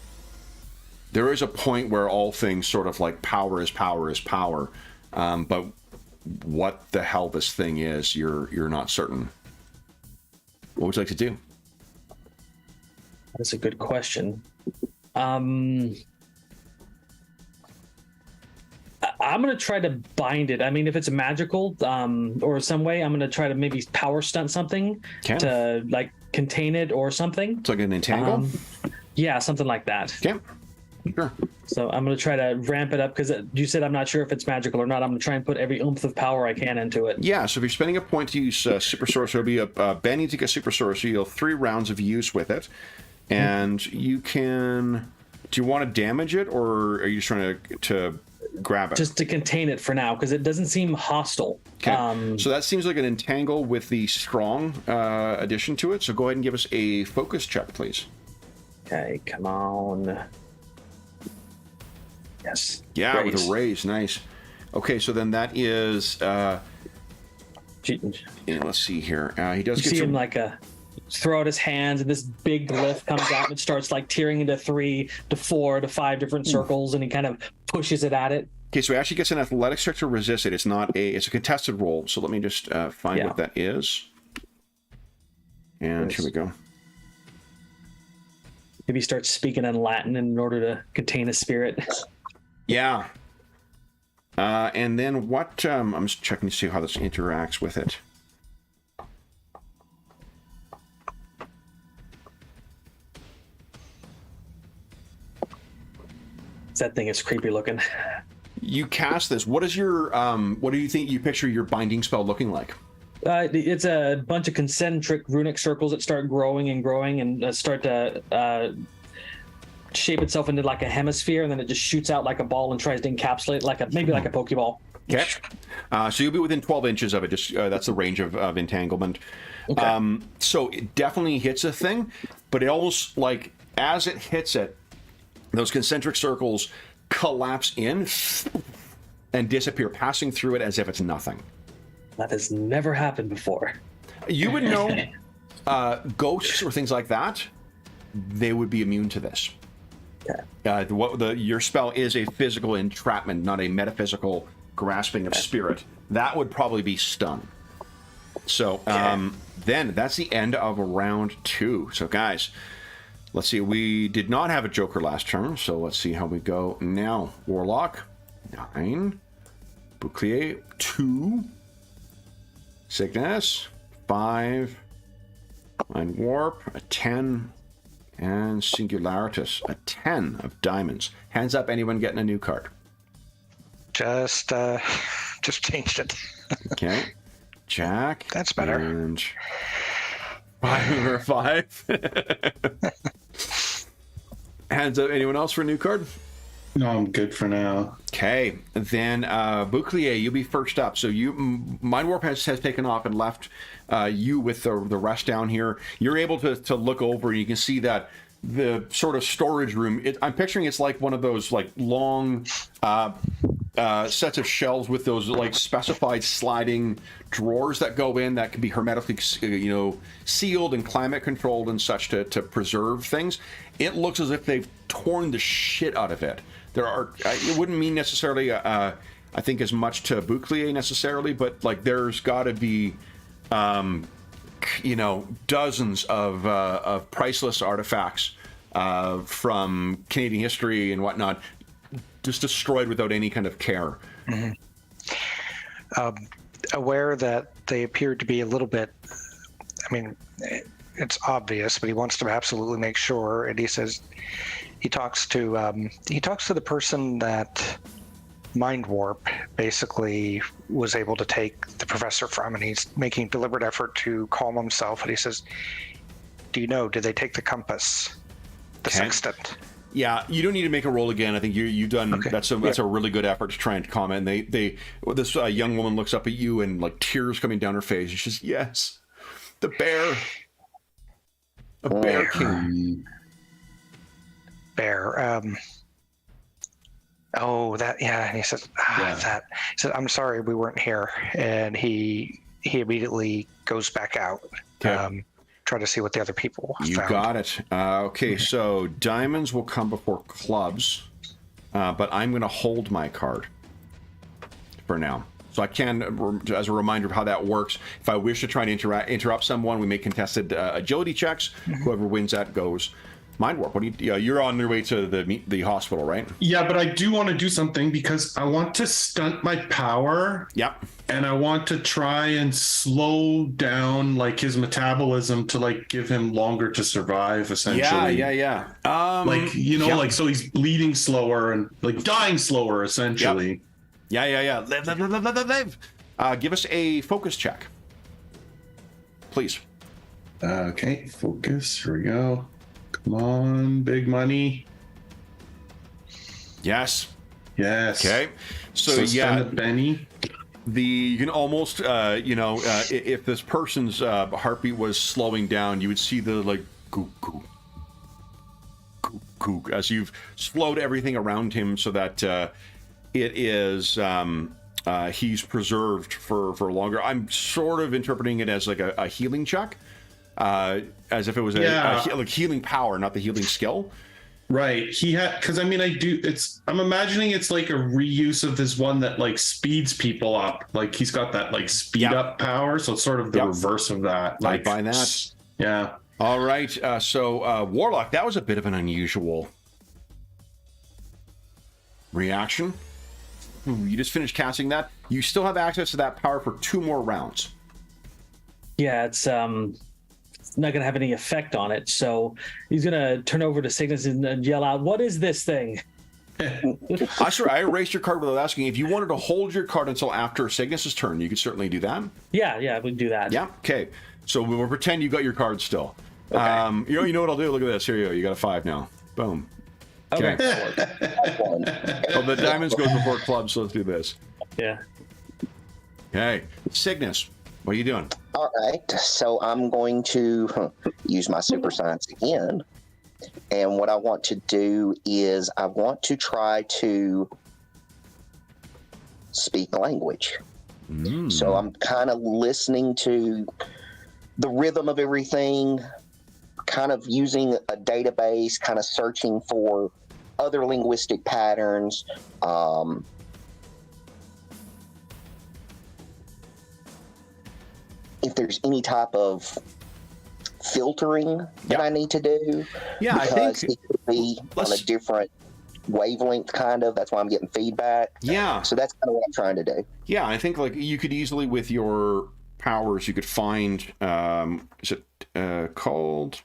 There is a point where all things sort of like power is power is power, but what the hell this thing is, you're not certain. What would you like to do? That's a good question. I'm going to try to bind it. I mean, if it's magical or some way, I'm going to try to maybe power stunt something to contain it or something. It's like an entangle? Yeah, something like that. Okay. Sure. So I'm going to try to ramp it up because you said I'm not sure if it's magical or not. I'm going to try and put every oomph of power I can into it. Yeah, so if you're spending a point to use Super Sorcerer, it'll be a Ben needs to get Super Sorcerer. You'll have 3 rounds of use with it. And you can... Do you want to damage it, or are you just trying to grab it? Just to contain it for now, because it doesn't seem hostile. Okay. So that seems like an entangle with the strong addition to it. So go ahead and give us a focus check, please. Okay, come on. Yes. Yeah, with a raise. Nice. Okay, so then that is... let's see here. He does you get see him like throw out his hands, and this big glyph comes out and it starts like tearing into 3 to 4 to 5 different circles, and he kind of pushes it at it. Okay, so he actually gets an athletics check to resist it. It's a contested roll. So let me just find what that is. And here we go. Maybe he starts speaking in Latin in order to contain a spirit. Yeah. And then what... I'm just checking to see how this interacts with it. That thing is creepy looking. You cast this. What is your... what do you think you picture your binding spell looking like? It's a bunch of concentric runic circles that start growing and growing and start to shape itself into like a hemisphere, and then it just shoots out like a ball and tries to encapsulate like maybe like a Pokeball. Okay. So you'll be within 12 inches of it. Just that's the range of entanglement. Okay. So it definitely hits a thing, but it almost like as it hits it, those concentric circles collapse in and disappear, passing through it as if it's nothing. That has never happened before. You would know ghosts or things like that, they would be immune to this. Okay. Your spell is a physical entrapment, not a metaphysical grasping of spirit. That would probably be stun. So then that's the end of round 2. So guys, let's see. We did not have a Joker last turn, so let's see how we go now. Warlock, 9. Bouclier, 2. Cygnus, 5. Mind Warp, a 10. And Singularitas, a 10 of diamonds. Hands up, anyone getting a new card? Just changed it. Okay. Jack. That's better. And 5 or 5. Hands up, anyone else for a new card? No, I'm good for now. Okay, then Bouclier, you'll be first up. So Mind Warp has taken off and left you with the rest down here. You're able to look over, and you can see that the sort of storage room. I'm picturing it's like one of those like long sets of shelves with those like specified sliding drawers that go in that can be hermetically sealed and climate controlled and such to preserve things. It looks as if they've torn the shit out of it. There are, it wouldn't mean necessarily, I think, as much to Bouclier necessarily, but like there's got to be, dozens of priceless artifacts from Canadian history and whatnot, just destroyed without any kind of care. Mm-hmm. Aware that they appear to be a little bit, I mean, it's obvious, but he wants to absolutely make sure, and he says, he talks to the person that Mind Warp basically was able to take the professor from, and he's making deliberate effort to calm himself. And he says, "Do you know? Did they take the compass, the sextant?" Yeah, you don't need to make a roll again. I think you've done. Okay. That's a really good effort to try and comment. This young woman looks up at you and like tears coming down her face. She says, "Yes, the bear, a bear king." Bear. And he said, that. He said, "I'm sorry, we weren't here," and he immediately goes back out. Okay. Try to see what the other people found. You got it. Okay, so diamonds will come before clubs, but I'm going to hold my card for now. So I can, as a reminder of how that works, if I wish to try and interrupt someone, we make contested agility checks. Mm-hmm. Whoever wins that goes. Mind warp. What do you? You're on your way to the hospital, right? Yeah, but I do want to do something because I want to stunt my power. Yep. And I want to try and slow down like his metabolism to like give him longer to survive, essentially. Yeah. Like, you know, like so he's bleeding slower and like dying slower, essentially. Yep. Live. Give us a focus check, please. Okay, focus. Here we go. Come on, big money. Yes. Okay. So spend a penny. You can almost if this person's heartbeat was slowing down, you would see the like gook as you've slowed everything around him so that it is he's preserved for longer. I'm sort of interpreting it as like a healing check, as if it was like healing power, not the healing skill. Right. He had, because I mean, I'm imagining it's like a reuse of this one that like speeds people up. Like he's got that like speed up power. So it's sort of the reverse of that. Like by that. Yeah. All right. So Warlock, that was a bit of an unusual reaction. You just finished casting that. You still have access to that power for 2 more rounds. Yeah, it's not going to have any effect on it. So he's going to turn over to Cygnus and yell out, "What is this thing?" I erased your card without asking. If you wanted to hold your card until after Cygnus's turn, you could certainly do that. Yeah, we can do that. Yeah, okay. So we'll pretend you got your card still. Okay. You know what I'll do? Look at this. Here you go. You got a 5 now. Boom. Okay. Oh, the diamonds goes before clubs, so let's do this. Yeah. Okay. Cygnus, what are you doing? All right, so I'm going to use my super science again. And what I want to do is I want to try to speak language. So I'm kind of listening to the rhythm of everything, kind of using a database, kind of searching for other linguistic patterns. If there's any type of filtering that I need to do, I think it could be on a different wavelength, kind of. That's why I'm getting feedback. Yeah. So that's kind of what I'm trying to do. Yeah, I think like you could easily, with your powers, you could find, is it called?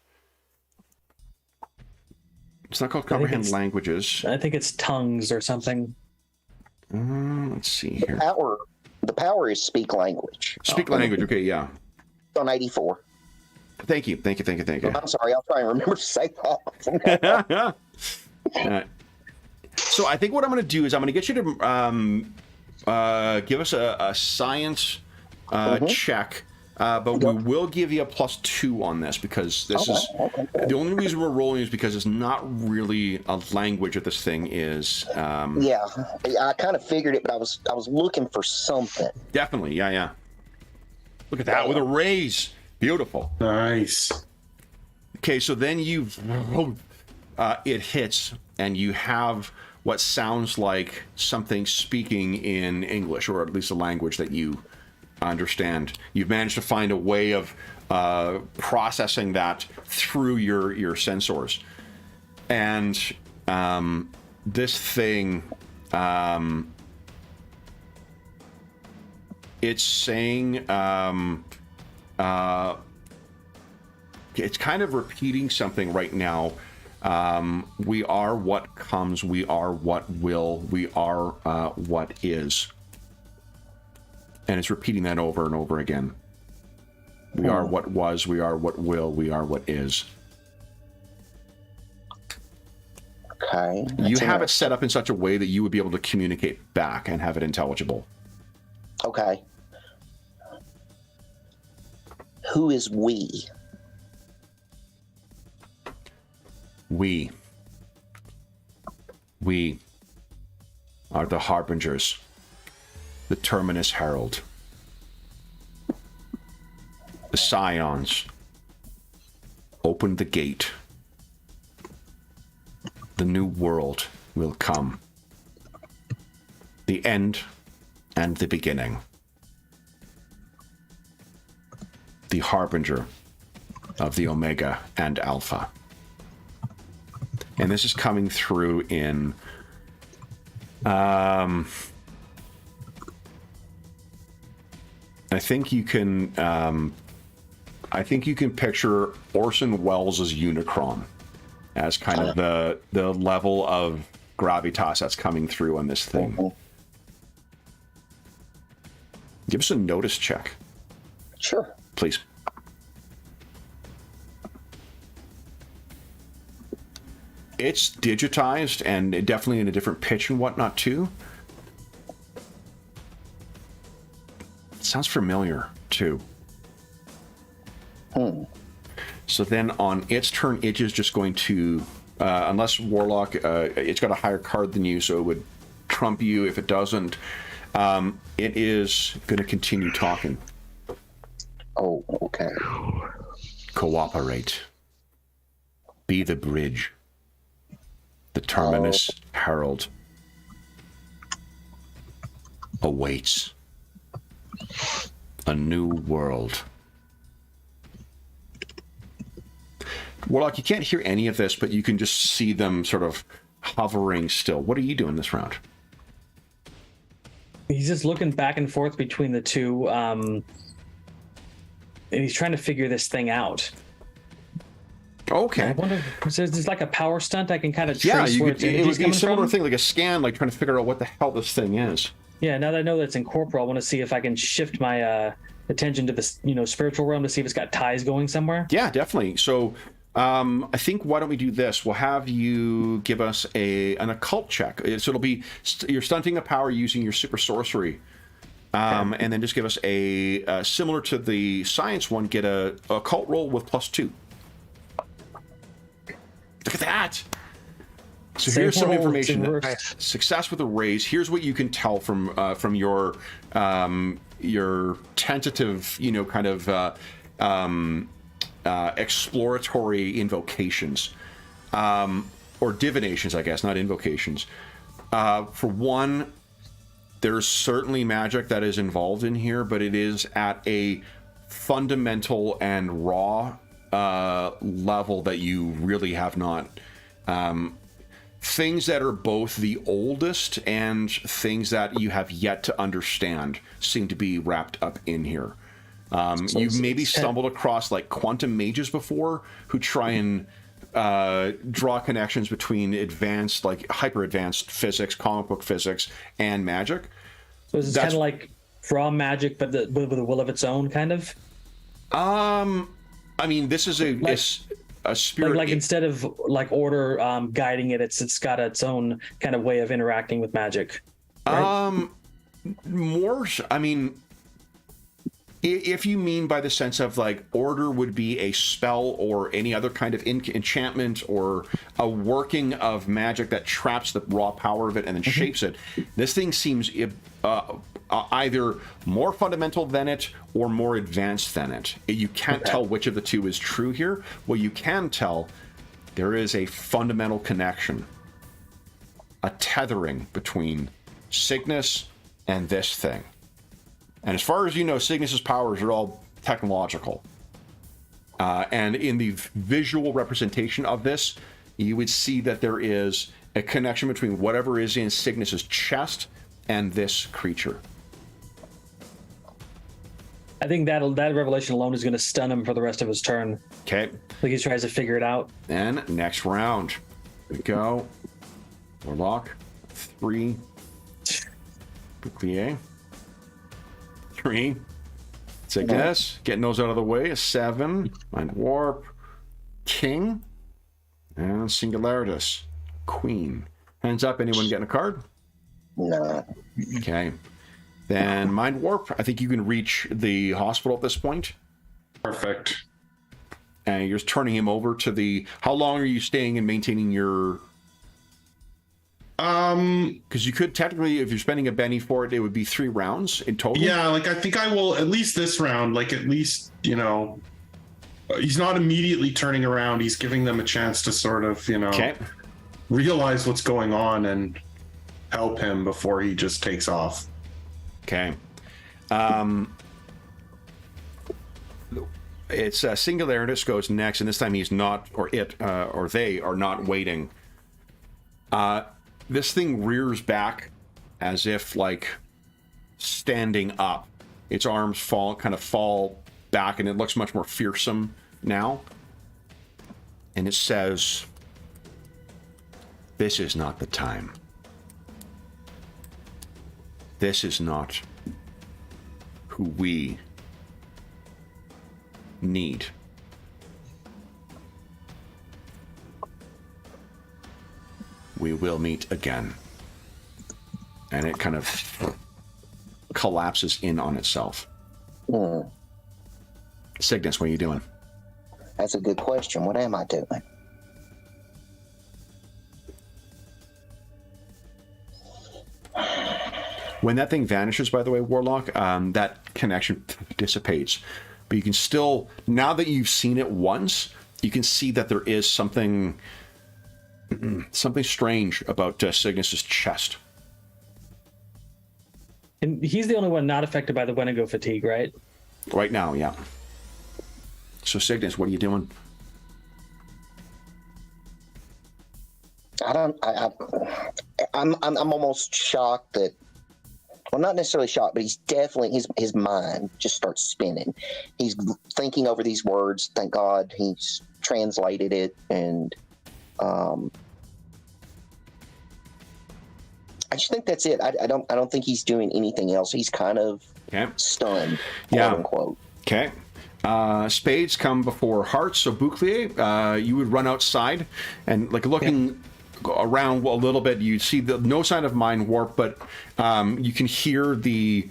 It's not called comprehend languages. I think it's tongues or something. Let's see here. The power is speak language. Speak language. Okay, yeah. On 84. Thank you. I'm sorry. I'll try and remember to say that. So I think what I'm going to do is I'm going to get you to give us a science check, but we will give you a +2 on this because this is the only reason we're rolling is because it's not really a language that this thing is. Yeah, I kind of figured it, but I was looking for something. Definitely, yeah. Look at that with a raise. Beautiful. Nice. Okay, so then it hits, and you have what sounds like something speaking in English, or at least a language that you understand. You've managed to find a way of processing that through your sensors, and this thing, it's saying, it's kind of repeating something right now. We are what comes, we are what will, we are what is. And it's repeating that over and over again. We are what was, we are what will, we are what is. Okay. You have it set up in such a way that you would be able to communicate back and have it intelligible. Okay. Who is we? We are the Harbingers, the Terminus Herald, the Scions. Open the gate. The new world will come. The end and the beginning. The Harbinger of the Omega and Alpha. And this is coming through in... I think you can picture Orson Welles' Unicron as kind of the level of gravitas that's coming through on this thing. Give us a notice check. Sure. Please. It's digitized and definitely in a different pitch and whatnot too. Sounds familiar too. So then on its turn, it is just going to, unless Warlock, it's got a higher card than you, so it would trump you. If it doesn't, it is going to continue talking. Oh, okay. Cooperate. Be the bridge. The terminus herald awaits. A new world. Warlock, you can't hear any of this, but you can just see them sort of hovering still. What are you doing this round? He's just looking back and forth between the two, and he's trying to figure this thing out. Okay. I wonder if there's like a power stunt I can kind of trace Yeah, you where could, its it would energy's be a coming similar from. thing, like a scan, like trying to figure out what the hell this thing is. Yeah, now that I know that it's incorporeal, I want to see if I can shift my attention to this, spiritual realm to see if it's got ties going somewhere. Yeah, definitely. So I think why don't we do this? We'll have you give us an occult check. So it'll be you're stunting a power using your super sorcery. And then just give us a similar to the science one, get a occult roll with +2. Look at that. So Same here's some roll, information. same reverse. Success with a raise. Here's what you can tell from your tentative, kind of exploratory invocations, or divinations, I guess, not invocations. For one, there's certainly magic that is involved in here, but it is at a fundamental and raw level that you really have not. Things that are both the oldest and things that you have yet to understand seem to be wrapped up in here. You've maybe stumbled across like quantum mages before who try and draw connections between advanced, like hyper advanced physics, comic book physics, and magic. So it's kind of like raw magic, but with a will of its own, kind of. I mean, this is a spirit. Like instead of like order guiding it, it's got its own kind of way of interacting with magic. Right? More. I mean, if you mean by the sense of like order would be a spell or any other kind of enchantment or a working of magic that traps the raw power of it and then shapes it, this thing seems either more fundamental than it or more advanced than it. You can't tell which of the two is true here. What you can tell, there is a fundamental connection, a tethering between Cygnus and this thing. And as far as you know, Cygnus's powers are all technological. And in the visual representation of this, you would see that there is a connection between whatever is in Cygnus's chest and this creature. I think that revelation alone is going to stun him for the rest of his turn. Okay. Like he tries to figure it out. Then next round, here we go. Warlock, 3. Bouclier, 3. Cygnus, getting those out of the way. A 7. Mind Warp, King, and Singularitas, Queen. Hands up, anyone getting a card? No. Okay. Then Mind Warp, I think you can reach the hospital at this point. Perfect. And you're turning him over to the... How long are you staying and maintaining your... Because you could technically, if you're spending a Benny for it, it would be 3 rounds in total. Yeah, like I think I will, at least this round, like at least, he's not immediately turning around. He's giving them a chance to sort of, realize what's going on and help him before he just takes off. Okay. It's Singularitas goes next, and this time he's not, or it, or they are not waiting This thing rears back as if like standing up. Its arms fall back, and it looks much more fearsome now. And it says, "This is not the time. This is not who we need." We will meet again. And it kind of collapses in on itself. Cygnus, what are you doing? That's a good question. What am I doing? When that thing vanishes, by the way, Warlock, that connection dissipates. But you can still, now that you've seen it once, you can see that there is something strange about Cygnus's chest. And he's the only one not affected by the Wendigo fatigue, right? Right now, yeah. So Cygnus, what are you doing? I'm almost shocked that, well, not necessarily shocked, but he's definitely, his mind just starts spinning. He's thinking over these words. Thank God he's translated it, and I just think that's it. I don't think he's doing anything else. He's kind of stunned, quote unquote. Okay. Spades come before hearts. So Bouclier, you would run outside and like looking around a little bit. You see no sign of mind warp, but you can hear the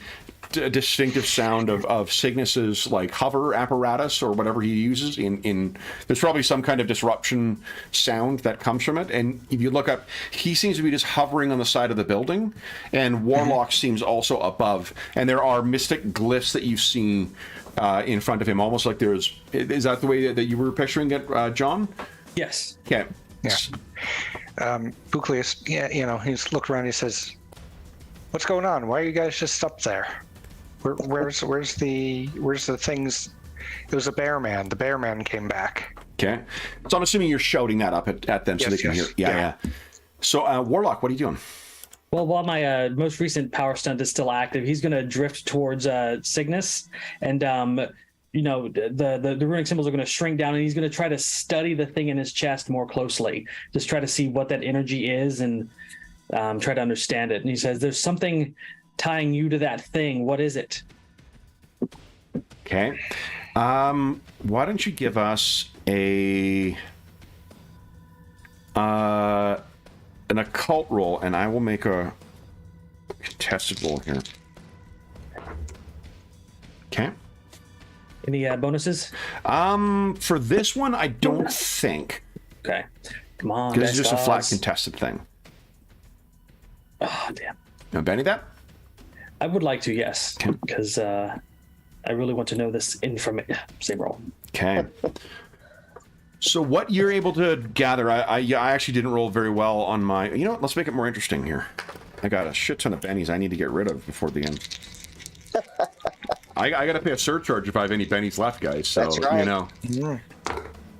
distinctive sound of Cygnus's like hover apparatus or whatever he uses. In there's probably some kind of disruption sound that comes from it. And if you look up, he seems to be just hovering on the side of the building, and Warlock seems also above. And there are mystic glyphs that you've seen in front of him, almost like there's. Is that the way that you were picturing it, John? Yes. Okay. Yeah. Bouclier, he's looked around. He says, "What's going on? Why are you guys just up there? Where's the things? It was a bear man. The bear man came back." Okay. So I'm assuming you're shouting that up at them so they can hear. Yeah. So Warlock, what are you doing? Well, while my most recent power stunt is still active, he's going to drift towards Cygnus, and the runic symbols are going to shrink down, and he's going to try to study the thing in his chest more closely, just try to see what that energy is and try to understand it. And he says, "There's something tying you to that thing. What is it?" Okay. Why don't you give us an occult roll, and I will make a contested roll here. Okay. Any bonuses? For this one, I don't think. Okay. Come on. Because it's just a flat contested thing. Oh, damn. You want Benny that? I would like to, yes. Because I really want to know this information. Same roll. Okay. So what you're able to gather, I actually didn't roll very well on my... You know what? Let's make it more interesting here. I got a shit ton of bennies I need to get rid of before the end. I got to pay a surcharge if I have any bennies left, guys. So, that's right.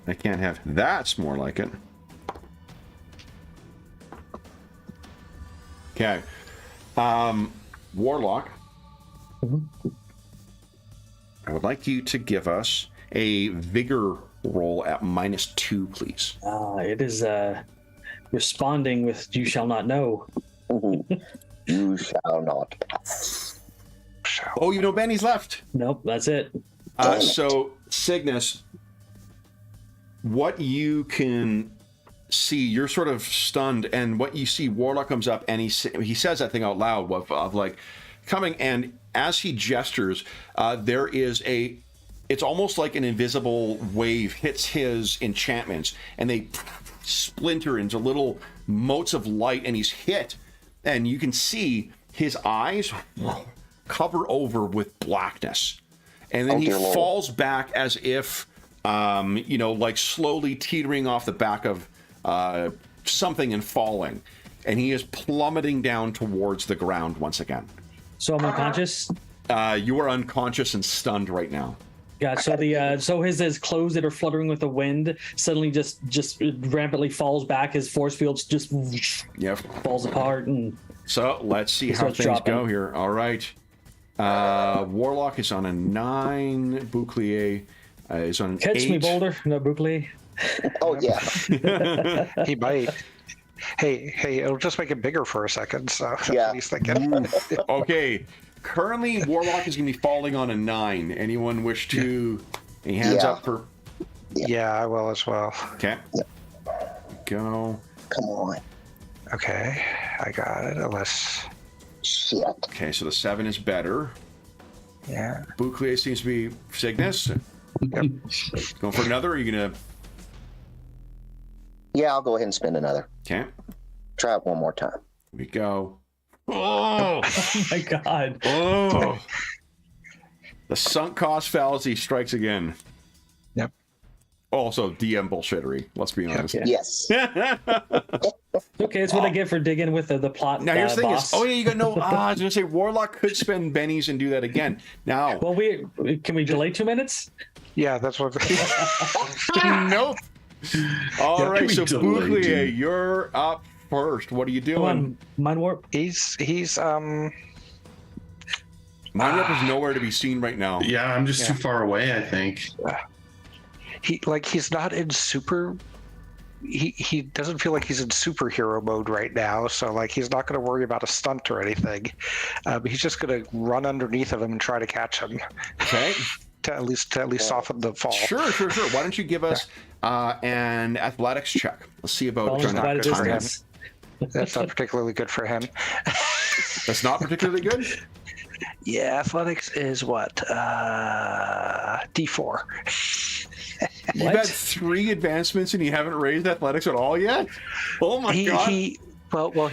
I can't have... That's more like it. Okay. Warlock. I would like you to give us a vigor roll at -2, please. It is responding with "You shall not know." You shall not pass. Oh, you have no bennies left. Nope, that's it. So, Cygnus, what you can see, you're sort of stunned, and what you see, Warlock comes up and he says that thing out loud of like coming, and as he gestures, there is it's almost like an invisible wave hits his enchantments, and they splinter into little motes of light, and he's hit, and you can see his eyes cover over with blackness, and then he falls back as if, like slowly teetering off the back of something and falling, and he is plummeting down towards the ground once again. So I'm unconscious? You are unconscious and stunned right now. Yeah, so so his clothes that are fluttering with the wind suddenly just rampantly falls back. His force fields just Yep. falls apart, and So let's see This how one's things dropping. go here. All right. Warlock is on a 9. Bouclier is on an catch 8. me, Boulder. No, Brooklyn. Oh yeah. He might. Hey, it'll just make it bigger for a second. So that's Yeah. what he's thinking. Okay. Currently, Warlock is going to be falling on a 9. Anyone wish to? Any hands Yeah. up for? Yeah, I will as well. Okay. Go. Come on. Okay, I got it. Unless, Shit. Okay, so the 7 is better. yeah. Bouclier seems to be Cygnus. Yep. Going for another? Or are you going to? Yeah, I'll go ahead and spend another. Okay. Try it one more time. Here we go. Oh! Oh my god. Oh! The sunk cost fallacy strikes again. Yep. Also, DM bullshittery. Let's be honest. Yeah. Yes. Okay, it's what I get for digging with the plot. Now here's the thing: boss. is, oh yeah, you got no. I was gonna say Warlock could spend bennies and do that again. Now, Well, can we delay 2 minutes? Yeah, that's what. nope. All Yeah, right, can we so delay, Bouclier, dude? you're up first. What are you Come doing? on, mind warp. he's Mind Rep is nowhere to be seen right now. Yeah, I'm just too far away, I think. he's not in super. He doesn't feel like he's in superhero mode right now, so like he's not going to worry about a stunt or anything. He's just going to run underneath of him and try to catch him Okay. to at least soften the fall. Sure. Why don't you give us an athletics check? Let's see about Bonus trying divided to time him. distance. That's not particularly good for him. That's not particularly good. Yeah, athletics is what? D4. You've had 3 advancements and you haven't raised athletics at all yet? Oh my god. He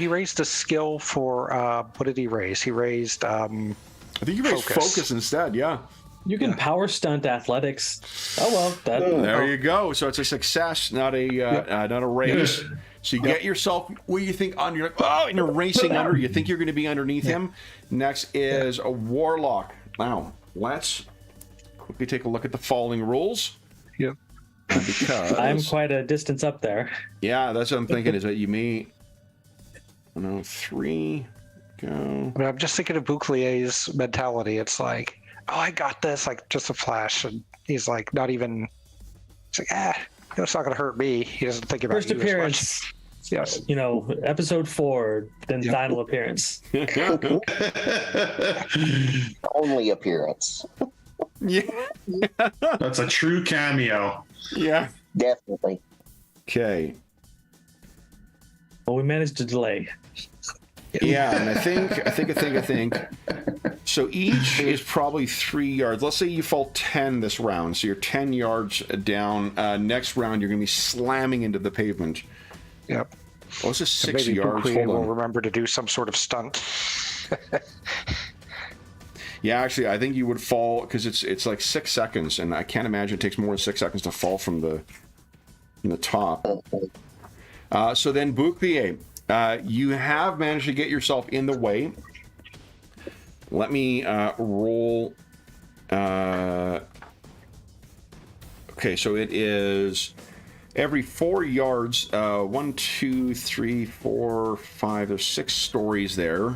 raised a skill for what did he raise? He raised I think you raised focus instead, yeah. You can power stunt athletics. Oh well, There you go. So it's a success, not a race. So you get yourself where you think under, and you're racing under. You think you're going to be underneath him. Next is a Warlock. Now, let's quickly take a look at the falling rules. Yep. Because I'm quite a distance up there. yeah, that's what I'm thinking. Is that you may 3 go. I mean, I'm just thinking of Bouclier's mentality. It's like, oh, I got this, like just a flash, and he's like, not even. It's like, it's not going to hurt me. He doesn't think about First you as appearance. much. Yes. Episode 4, then final appearance. Only appearance. Yeah. That's a true cameo. Yeah. Definitely. Okay. Well, we managed to delay. Yeah, and I think. So each is probably 3 yards. Let's say you fall 10 this round, so you're 10 yards down. Next round, you're going to be slamming into the pavement. Yep. Oh, this is 6 Maybe yards. Bouclier will Hold on. remember to do some sort of stunt. Yeah, actually, I think you would fall because it's like 6 seconds, and I can't imagine it takes more than 6 seconds to fall from the top. So then, Bouclier, you have managed to get yourself in the way. Let me roll. Okay, so it is every 4 yards. 1, 2, 3, 4, 5. There's 6 stories there.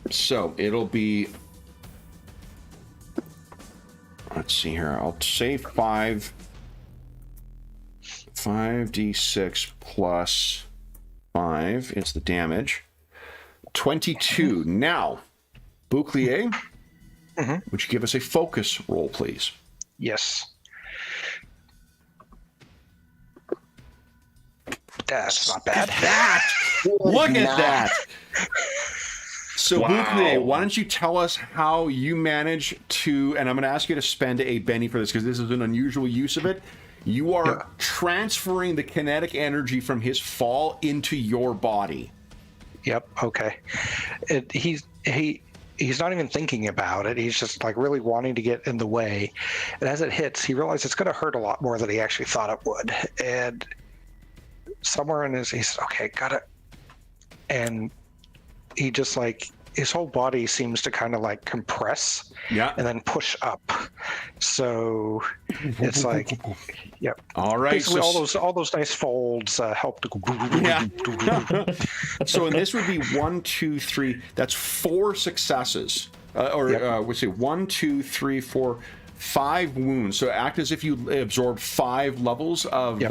So it'll be. Let's see here. I'll say 5d6 plus 5 is the damage. 22. Now, Bouclier, would you give us a focus roll, please? Yes. That's not bad. Look at Nah. that! So, Wow. Bouclier, why don't you tell us how you manage to, and I'm going to ask you to spend a Benny for this because this is an unusual use of it. You are transferring the kinetic energy from his fall into your body. Yep. Okay. He's not even thinking about it. He's just like really wanting to get in the way. And as it hits, he realizes it's going to hurt a lot more than he actually thought it would. And somewhere in his, he says, okay, got it. And he just like his whole body seems to kind of like compress Yeah. and then push up. So it's like, yep. All right. Basically, So, all those nice folds help to go. yeah. So, and this would be 1, 2, 3. That's 4 successes. Let's say 1, 2, 3, 4, 5 wounds. So act as if you absorb 5 levels of.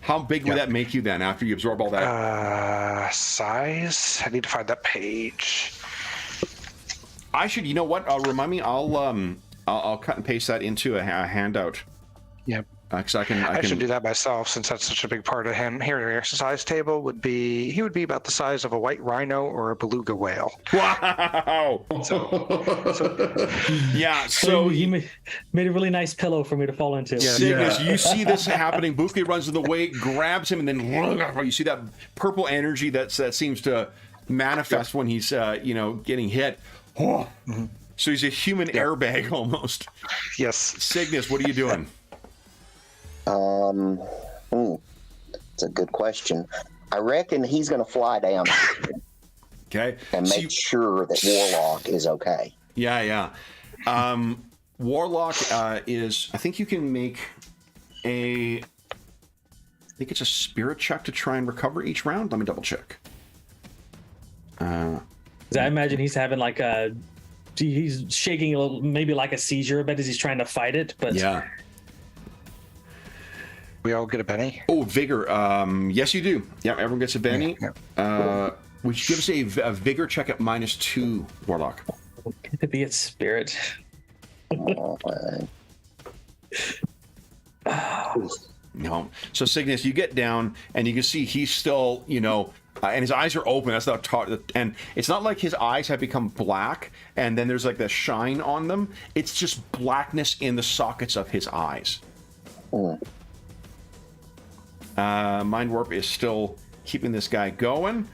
How big would that make you then after you absorb all that? Size. I need to find that page. I should. You know what? Remind me. I'll cut and paste that into a handout. Yep. Because I can. I should do that myself since that's such a big part of him. Here, your exercise table would be. He would be about the size of a white rhino or a beluga whale. Wow. Yeah. So he made a really nice pillow for me to fall into. Cygnus, you see this happening. Bouclier runs to the way, grabs him, and then you see that purple energy that seems to manifest when he's getting hit. Oh. Mm-hmm. So he's a human airbag almost. Yes. Cygnus, what are you doing? It's a good question. I reckon he's going to fly down Okay. and make sure that Warlock is okay. Yeah. Warlock is. I think you can make I think it's a spirit check to try and recover each round. Let me double check. I imagine he's having like he's shaking a little, maybe like a seizure a bit as he's trying to fight it. But yeah. We all get a Benny? Oh, Vigor. Yes, you do. Yeah, everyone gets a Benny. Which gives a Vigor check at -2, Warlock. Can it be its spirit? No. So, Cygnus, you get down, and you can see he's still, and his eyes are open. That's not and it's not like his eyes have become black, and then there's like the shine on them. It's just blackness in the sockets of his eyes. Mind Warp is still keeping this guy going.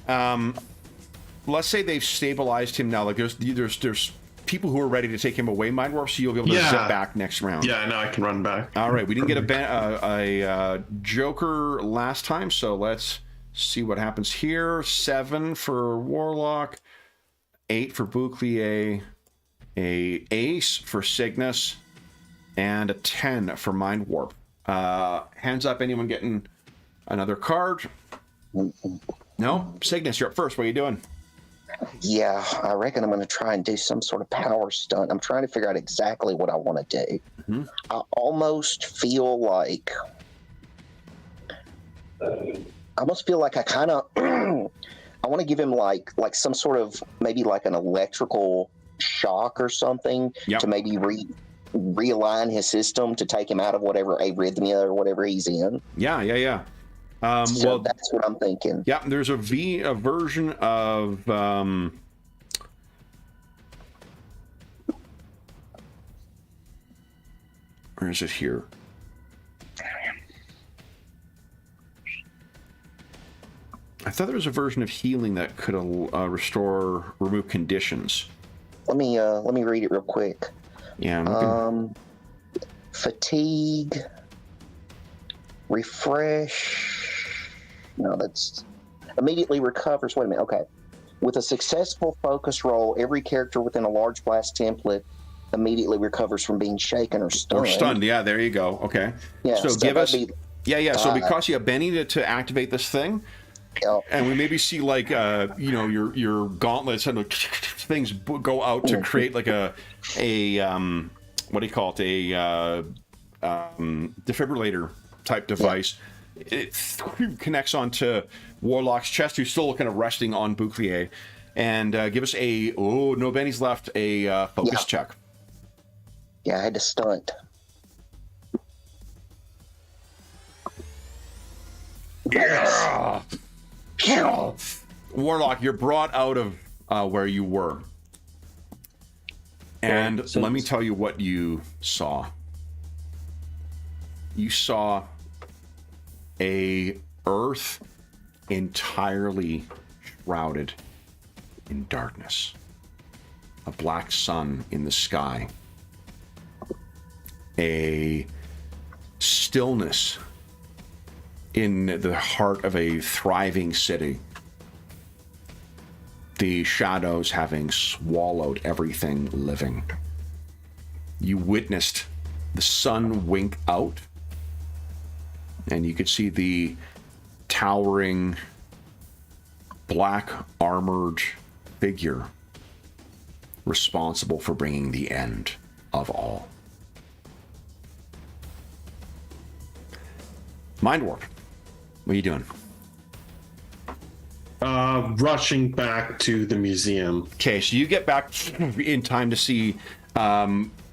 Let's say they've stabilized him now. Like there's people who are ready to take him away, Mind Warp, so you'll be able to zip back next round. Yeah, now I can run back. All right, we didn't get a Joker last time, so let's see what happens here. 7 for Warlock, 8 for Bouclier, a Ace for Cygnus, and a 10 for Mind Warp. Hands up, anyone getting another card? No? Cygnus, you're up first. What are you doing? Yeah, I reckon I'm going to try and do some sort of power stunt. I'm trying to figure out exactly what I want to do. Mm-hmm. I almost feel like I kind of I want to give him like some sort of maybe like an electrical shock or something to maybe realign his system to take him out of whatever arrhythmia or whatever he's in. Yeah. So that's what I'm thinking. Yeah, there's a version of where is it here? I thought there was a version of healing that could remove conditions. Let me read it real quick. Yeah. Fatigue, refresh. No, that's immediately recovers. Wait a minute. Okay. With a successful focus roll, every character within a large blast template immediately recovers from being shaken or stunned. Or stunned. Yeah, there you go. Okay. Yeah. So give us. So it costs you a Benny to activate this thing. Yep. And we maybe see like your gauntlets and things go out to create like a what do you call it, a defibrillator type device. Yeah. It connects onto Warlock's chest, who's still kind of resting on Bouclier, and give us no bennies left, a focus check. Yeah, I had to stunt. Yeah. Warlock, you're brought out of where you were. And let me tell you what you saw. You saw a earth entirely shrouded in darkness. A black sun in the sky. A stillness in the heart of a thriving city. the shadows having swallowed everything living. You witnessed the sun wink out, and you could see the towering black armored figure responsible for bringing the end of all. Mind warp. What are you doing? Rushing back to the museum. Okay, so you get back in time to see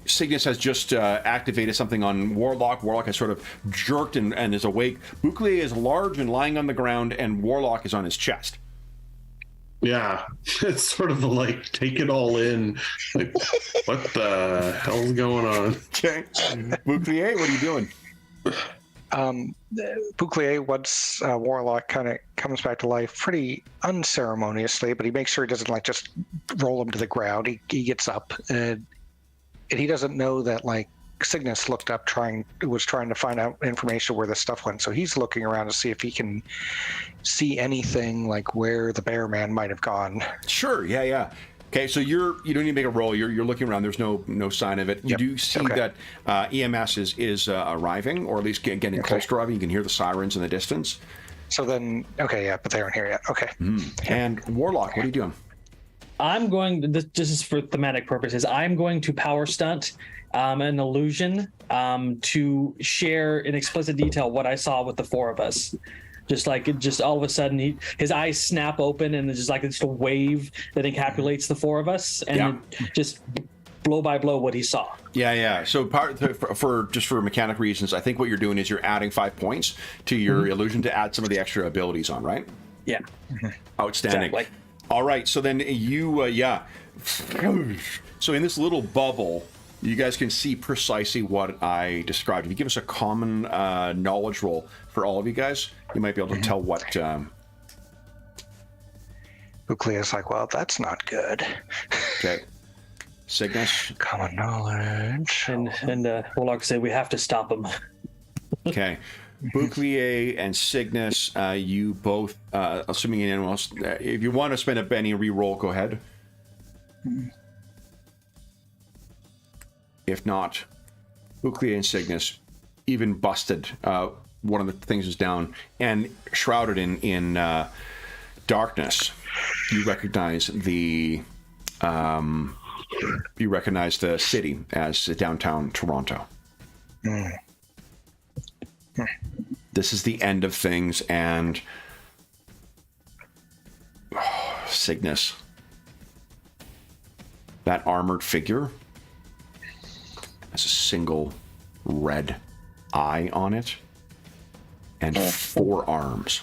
Cygnus has just activated something on Warlock. Warlock has sort of jerked and is awake. Bouclier is large and lying on the ground, and Warlock is on his chest. Yeah, it's sort of like take it all in. Like, what the hell's going on? Okay. Bouclier, what are you doing? Bouclier, once Warlock kind of comes back to life pretty unceremoniously, but he makes sure he doesn't like just roll him to the ground. He gets up, and he doesn't know that like Cygnus looked up was trying to find out information where the stuff went. So he's looking around to see if he can see anything like where the bear man might have gone. Sure, yeah. Okay, so you don't need to make a roll. You're looking around. There's no sign of it. You do see that EMS is arriving, or at least getting close to arriving. You can hear the sirens in the distance. So then, but they aren't here yet. Okay. And Warlock, what are you doing? I'm going to, this is for thematic purposes, I'm going to power stunt an illusion to share in explicit detail what I saw with the four of us. Just all of a sudden, his eyes snap open, and it's just a wave that encapsulates the four of us, and just blow by blow what he saw. Yeah. So for mechanic reasons, I think what you're doing is you're adding 5 points to your illusion to add some of the extra abilities on, right? Yeah. Outstanding. Exactly. All right. So then you, So in this little bubble, you guys can see precisely what I described. If you give us a common knowledge roll for all of you guys, you might be able to tell what... Bouclier's like, well, that's not good. Okay. Cygnus. Common knowledge. And Warlock say we have to stop him. Okay. Bouclier and Cygnus, you both, assuming anyone else, if you want to spend a Benny re-roll, go ahead. If not, Bouclier and Cygnus even busted. One of the things is down, and shrouded in darkness. You recognize the city as downtown Toronto. This is the end of things, and Cygnus, that armored figure has a single red eye on it and 4 arms.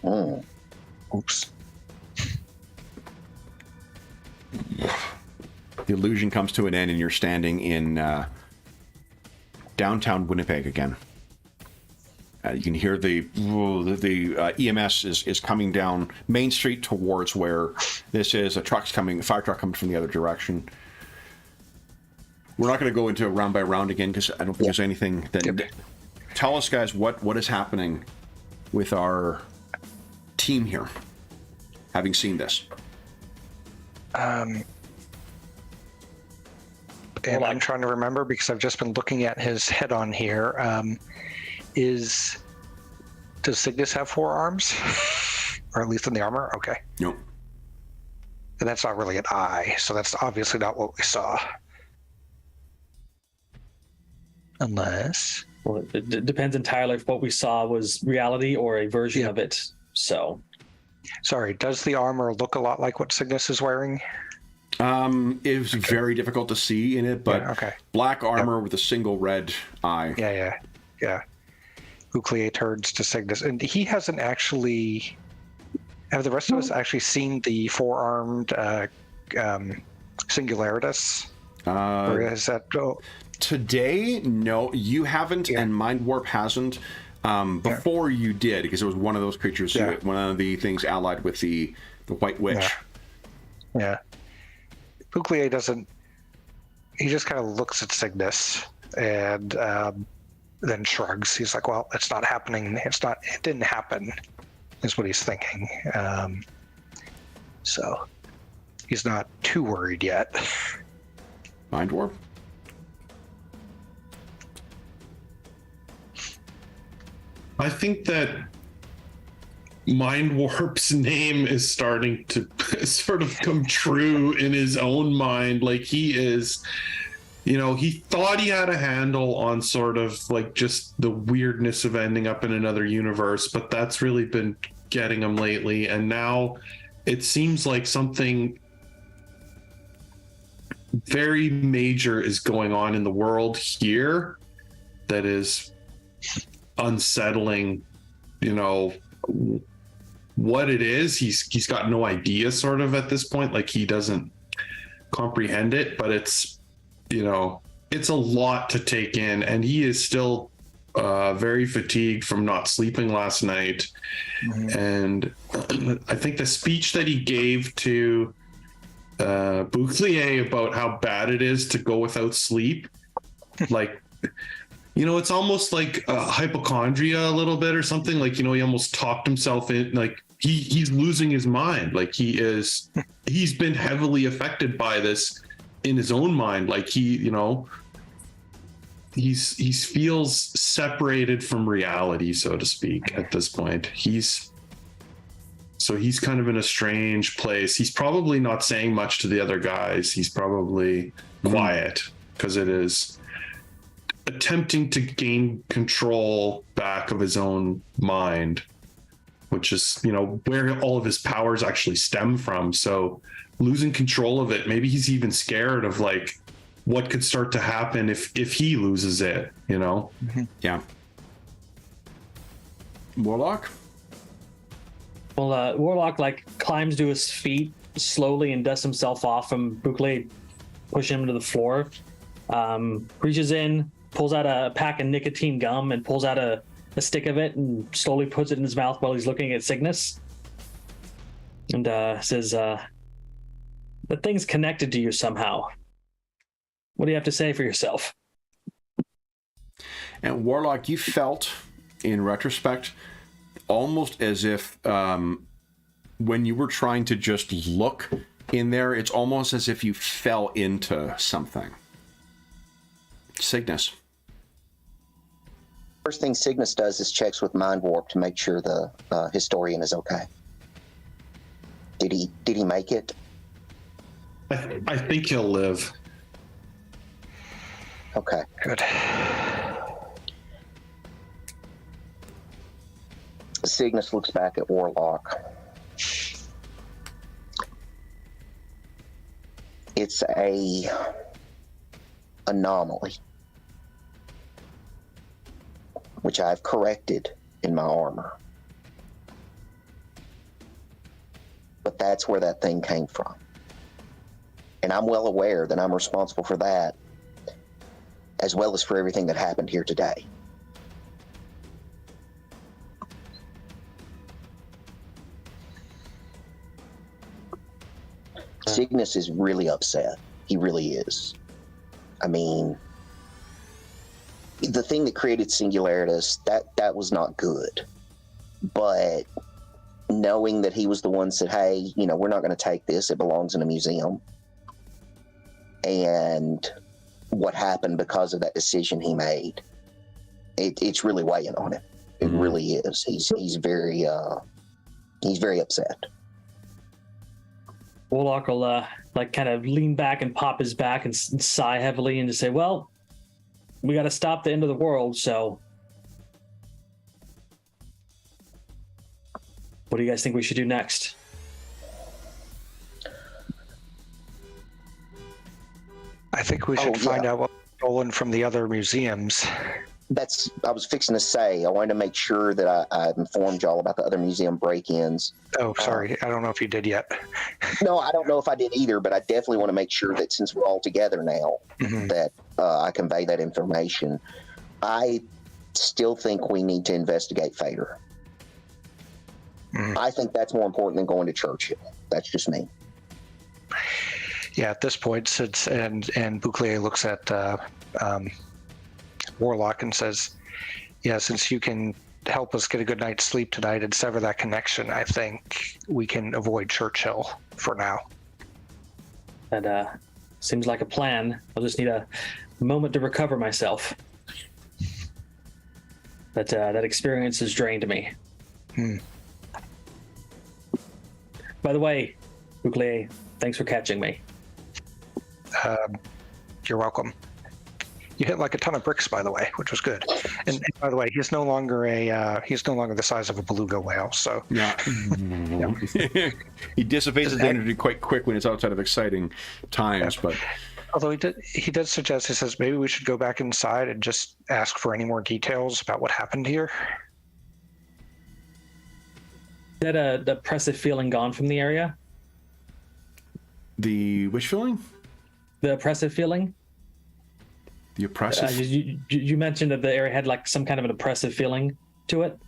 Oops. The illusion comes to an end, and you're standing in downtown Winnipeg again. You can hear the EMS is coming down Main Street towards where this is. A fire truck coming from the other direction. We're not going to go into round by round again because I don't think there's anything that... Tell us, guys, what is happening with our team here, having seen this. And I'm trying to remember because I've just been looking at his head on here. Does Cygnus have 4 arms? Or at least in the armor? Okay. Nope. And that's not really an eye, so that's obviously not what we saw. Unless... Well, it depends entirely if what we saw was reality or a version of it. So... Sorry, does the armor look a lot like what Cygnus is wearing? It was very difficult to see in it, but black armor with a single red eye. Yeah. Bouclier turns to Cygnus, and he hasn't actually... Have the rest of us actually seen the 4-armed Singularitas? Or is that... Today, no, you haven't, and Mind Warp hasn't. Before you did, because it was one of those creatures, one of the things allied with the White Witch. Yeah. Bouclier doesn't... He just kind of looks at Cygnus and then shrugs. He's like, well, it's not happening. It didn't happen, is what he's thinking. so he's not too worried yet. Mind warp. I think that Mind Warp's name is starting to sort of come true in his own mind. Like he is, he thought he had a handle on sort of like just the weirdness of ending up in another universe, but that's really been getting him lately. And now it seems like something very major is going on in the world here that is unsettling. What it is, he's got no idea sort of at this point. Like he doesn't comprehend it, but it's it's a lot to take in, and he is still very fatigued from not sleeping last night. And I think the speech that he gave to Bouclier about how bad it is to go without sleep, like it's almost like hypochondria a little bit or something. Like he almost talked himself in. Like he's losing his mind. Like he's been heavily affected by this in his own mind. Like he feels separated from reality, so to speak, at this point. He's kind of in a strange place. He's probably not saying much to the other guys. He's probably quiet because it is attempting to gain control back of his own mind, which is, where all of his powers actually stem from. So losing control of it, maybe he's even scared of like what could start to happen if he loses it, Yeah. Warlock. Well, Warlock climbs to his feet slowly and dusts himself off from Bouclier, pushing him to the floor. Reaches in, pulls out a pack of nicotine gum and pulls out a stick of it and slowly puts it in his mouth while he's looking at Cygnus. And says, the thing's connected to you somehow. What do you have to say for yourself? And Warlock, you felt, in retrospect, almost as if when you were trying to just look in there, it's almost as if you fell into something. Cygnus. First thing Cygnus does is checks with Mind Warp to make sure the historian is okay. Did he make it? I think he'll live. Okay. Good. Cygnus looks back at Warlock. It's a anomaly, which I've corrected in my armor. But that's where that thing came from. And I'm well aware that I'm responsible for that, as well as for everything that happened here today. Cygnus is really upset. He really is. I mean, the thing that created Singularitas, that was not good. But knowing that he was the one that said, hey, we're not going to take this, it belongs in a museum. And what happened because of that decision he made, it's really weighing on him. It really is. He's very upset. Warlock will kind of lean back and pop his back and sigh heavily and just say, well, we got to stop the end of the world, so what do you guys think we should do next? I think we should find out what's stolen from the other museums. I was fixing to say, I wanted to make sure that I informed y'all about the other museum break-ins. Oh, sorry. I don't know if you did yet. No, I don't know if I did either, but I definitely want to make sure that since we're all together now, that I convey that information. I still think we need to investigate Fader. I think that's more important than going to Churchill. That's just me. Yeah, at this point, since and Bouclier looks at Warlock and says, yeah, since you can help us get a good night's sleep tonight and sever that connection, I think we can avoid Churchill for now. That seems like a plan. I'll just need a moment to recover myself. That experience has drained me. By the way, Bouclier, thanks for catching me. You're welcome. You hit like a ton of bricks, by the way, which was good. And by the way, he's no longer the size of a beluga whale. So Yeah. He dissipates his energy quite quick when it's outside of exciting times, but although he did suggest, he says maybe we should go back inside and just ask for any more details about what happened here. Is that the oppressive feeling gone from the area? the which feeling? The oppressive feeling. The oppressive. You mentioned that the area had like some kind of an oppressive feeling to it,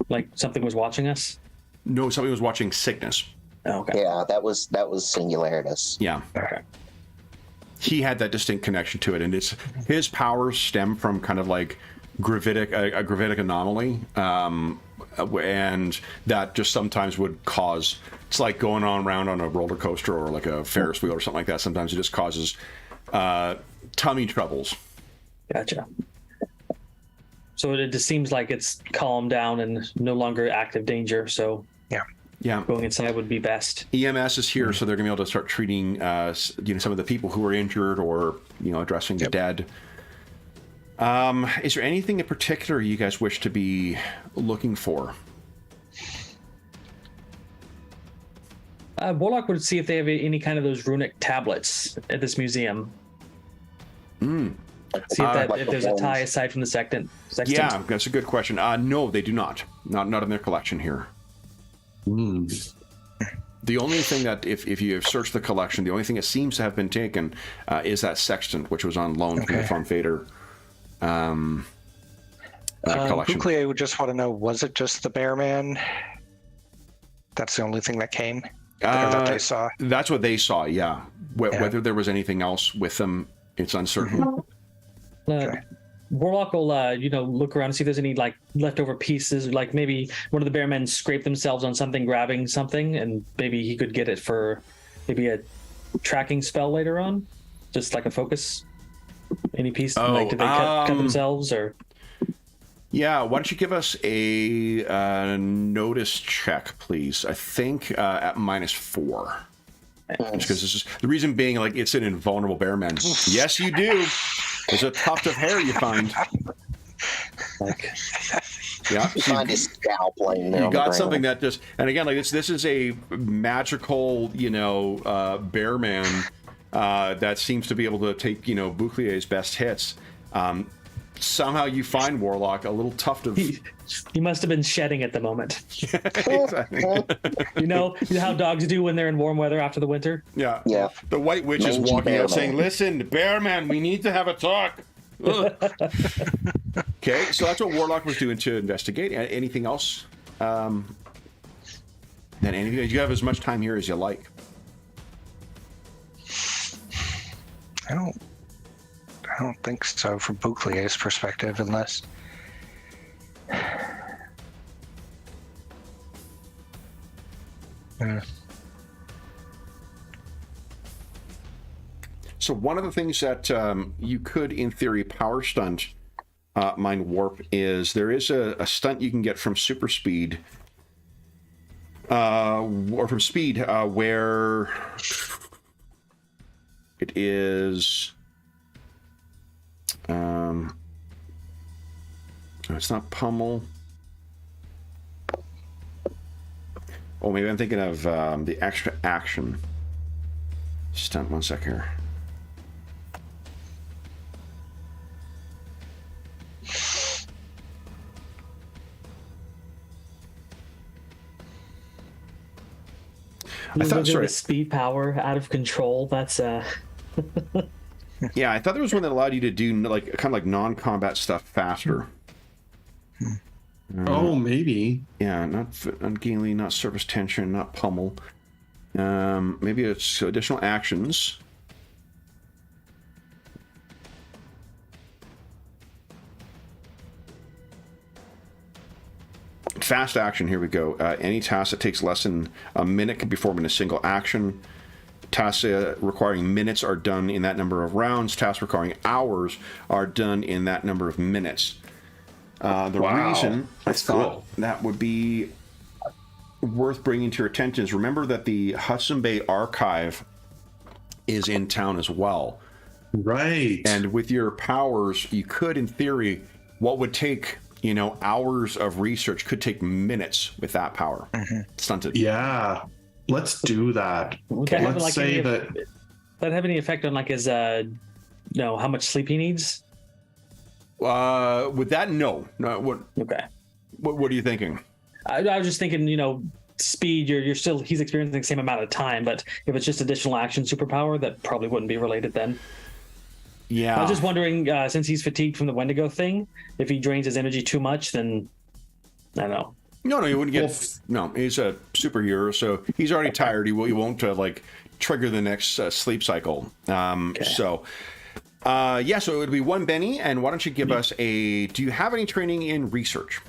like something was watching us. No, somebody was watching Cygnus. Oh, okay. Yeah, that was Singularidus. Yeah. Okay. He had that distinct connection to it, and his powers stem from kind of like a gravitic anomaly, and that just sometimes would cause. It's like going around on a roller coaster or like a Ferris wheel or something like that. Sometimes it just causes tummy troubles. Gotcha. So it just seems like it's calmed down and no longer active danger. So Yeah. going inside would be best. EMS is here, so they're going to be able to start treating, some of the people who are injured, or addressing the dead. Is there anything in particular you guys wish to be looking for? Warlock would see if they have any kind of those runic tablets at this museum. See if there's a tie aside from the sextant. Yeah, that's a good question. No, they do not. Not in their collection here. The only thing that, if you have searched the collection, the only thing that seems to have been taken is that sextant, which was on loan from the Von Fader collection. Bouclier would just want to know, was it just the bear man? That's the only thing that came? That they saw? That's what they saw, yeah. Whether there was anything else with them, it's uncertain. Warlock will, look around and see if there's any like leftover pieces, like maybe one of the bear men scraped themselves on something, grabbing something, and maybe he could get it for maybe a tracking spell later on, just like a focus. Any piece, like did they cut themselves or? Yeah, why don't you give us a notice check, please? I think at -4. Because this is the reason being, like, it's an invulnerable bear man. Yes, you do. There's a tuft of hair you find. You find his scalp laying there. You got something that just, and again, like this is a magical, bear man that seems to be able to take, Bouclier's best hits. Somehow you find Warlock a little tuft of. He must have been shedding at the moment. Exactly. You know how dogs do when they're in warm weather after the winter? Yeah. The White Witch is walking out saying, "Listen, Bear Man, we need to have a talk." Okay, so that's what Warlock was doing to investigate. Anything else? You have as much time here as you like. I don't think so from Bouclier's perspective, unless. So one of the things that you could, in theory, power stunt Mind Warp is there is a stunt you can get from Super Speed, or from Speed, where it is. It's not pummel. Oh, maybe I'm thinking of the extra action stunt. 1 sec here. I thought the speed power out of control. That's Yeah, I thought there was one that allowed you to do like kind of like non-combat stuff faster. Maybe. Yeah, not ungainly, not surface tension, not pummel. Maybe it's additional actions. fast action. Here we go. Any task that takes less than a minute can be performed in a single action. Tasks requiring minutes are done in that number of rounds. Tasks requiring hours are done in that number of minutes. The reason I thought that would be worth bringing to your attention is remember that the Hudson Bay Archive is in town as well. Right. And with your powers, you could, in theory, what would take, hours of research could take minutes with that power. Stunted. Yeah. Let's do that. Okay. Let's say that. Does that have any effect on his, how much sleep he needs? With that, no. Okay. What are you thinking? I was just thinking, speed. He's experiencing the same amount of time, but if it's just additional action superpower, that probably wouldn't be related then. Yeah. I was just wondering, since he's fatigued from the Wendigo thing, if he drains his energy too much, then I don't know. No, you wouldn't get. No, he's a superhero, so he's already tired. He won't trigger the next sleep cycle. Okay. So it would be one Benny. And why don't you give us a? Do you have any training in research?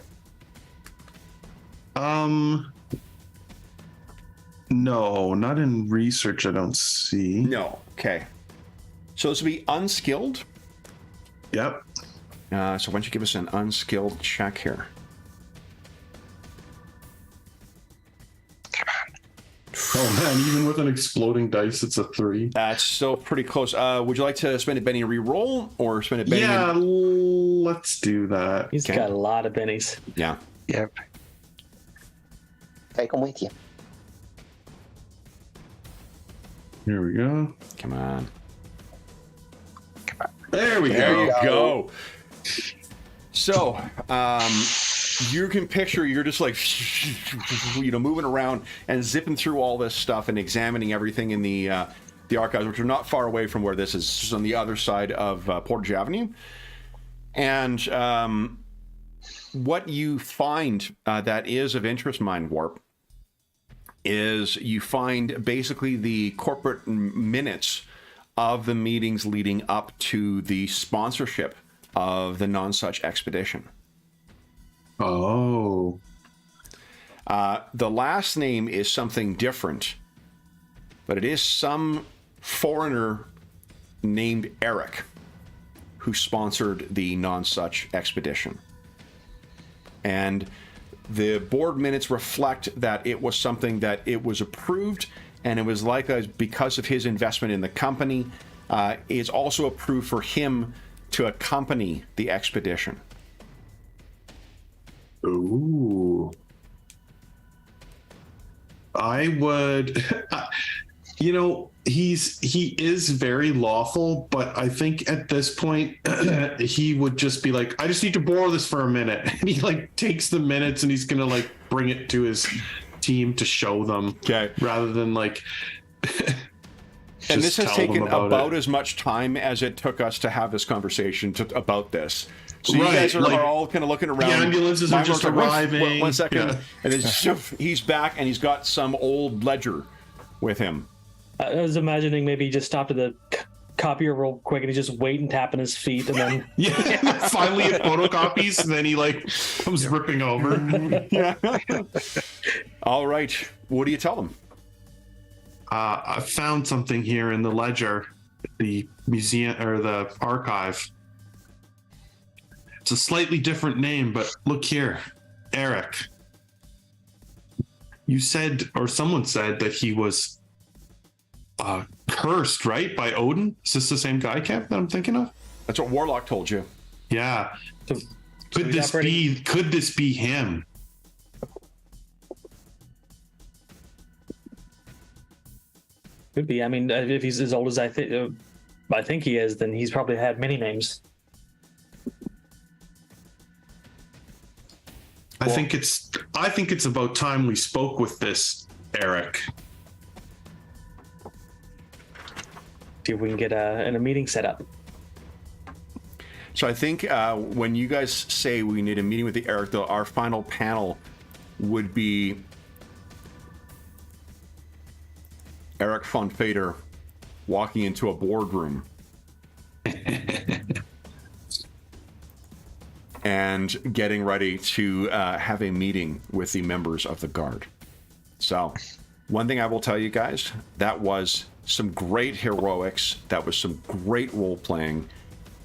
No, not in research. I don't see. No. Okay. So this would be unskilled. Yep. So why don't you give us an unskilled check here? Oh man, even with an exploding dice, it's a 3. That's still pretty close. Would you like to spend a Benny and re-roll, or spend a Benny? Yeah, let's do that. He's got a lot of bennies. Yeah. Yep. Take them with you. Here we go. Come on. There we There go. you go. So, you can picture you're just moving around and zipping through all this stuff and examining everything in the archives, which are not far away from where this is, just on the other side of Portage Avenue. And what you find that is of interest, Mind Warp, is you find basically the corporate minutes of the meetings leading up to the sponsorship of the Non-Such expedition. Oh. The last name is something different, but it is some foreigner named Eric who sponsored the Non-Such expedition. And the board minutes reflect that it was something that it was approved, and it was because of his investment in the company, it's also approved for him to accompany the expedition. Ooh. I would, he is very lawful, but I think at this point he would just be like, I just need to borrow this for a minute. And he takes the minutes and he's going to bring it to his team to show them. Okay. Rather than and this has taken about as much time as it took us to have this conversation about this. So you guys are all kind of looking around. The ambulances are just arriving. One second. Yeah. And then he's back and he's got some old ledger with him. I was imagining maybe he just stopped at the copier real quick and he's just waiting, tapping his feet, and then finally it photocopies, and then he comes ripping over. Yeah. All right. What do you tell them? I found something here in the ledger, the museum or the archive. It's a slightly different name, but look here, Eric. You said, or someone said, that he was cursed, right, by Odin? Is this the same guy, Kev, that I'm thinking of? That's what Warlock told you. Yeah. So Could this be him? could be. I mean, if he's as old as I think he is, then he's probably had many names. I think it's about time we spoke with this Eric. See if we can get a meeting set up. So I think when you guys say we need a meeting with the Eric, though, our final panel would be Eric von Fader walking into a boardroom. and getting ready to have a meeting with the members of the Guard. So, one thing I will tell you guys, that was some great heroics. That was some great role-playing.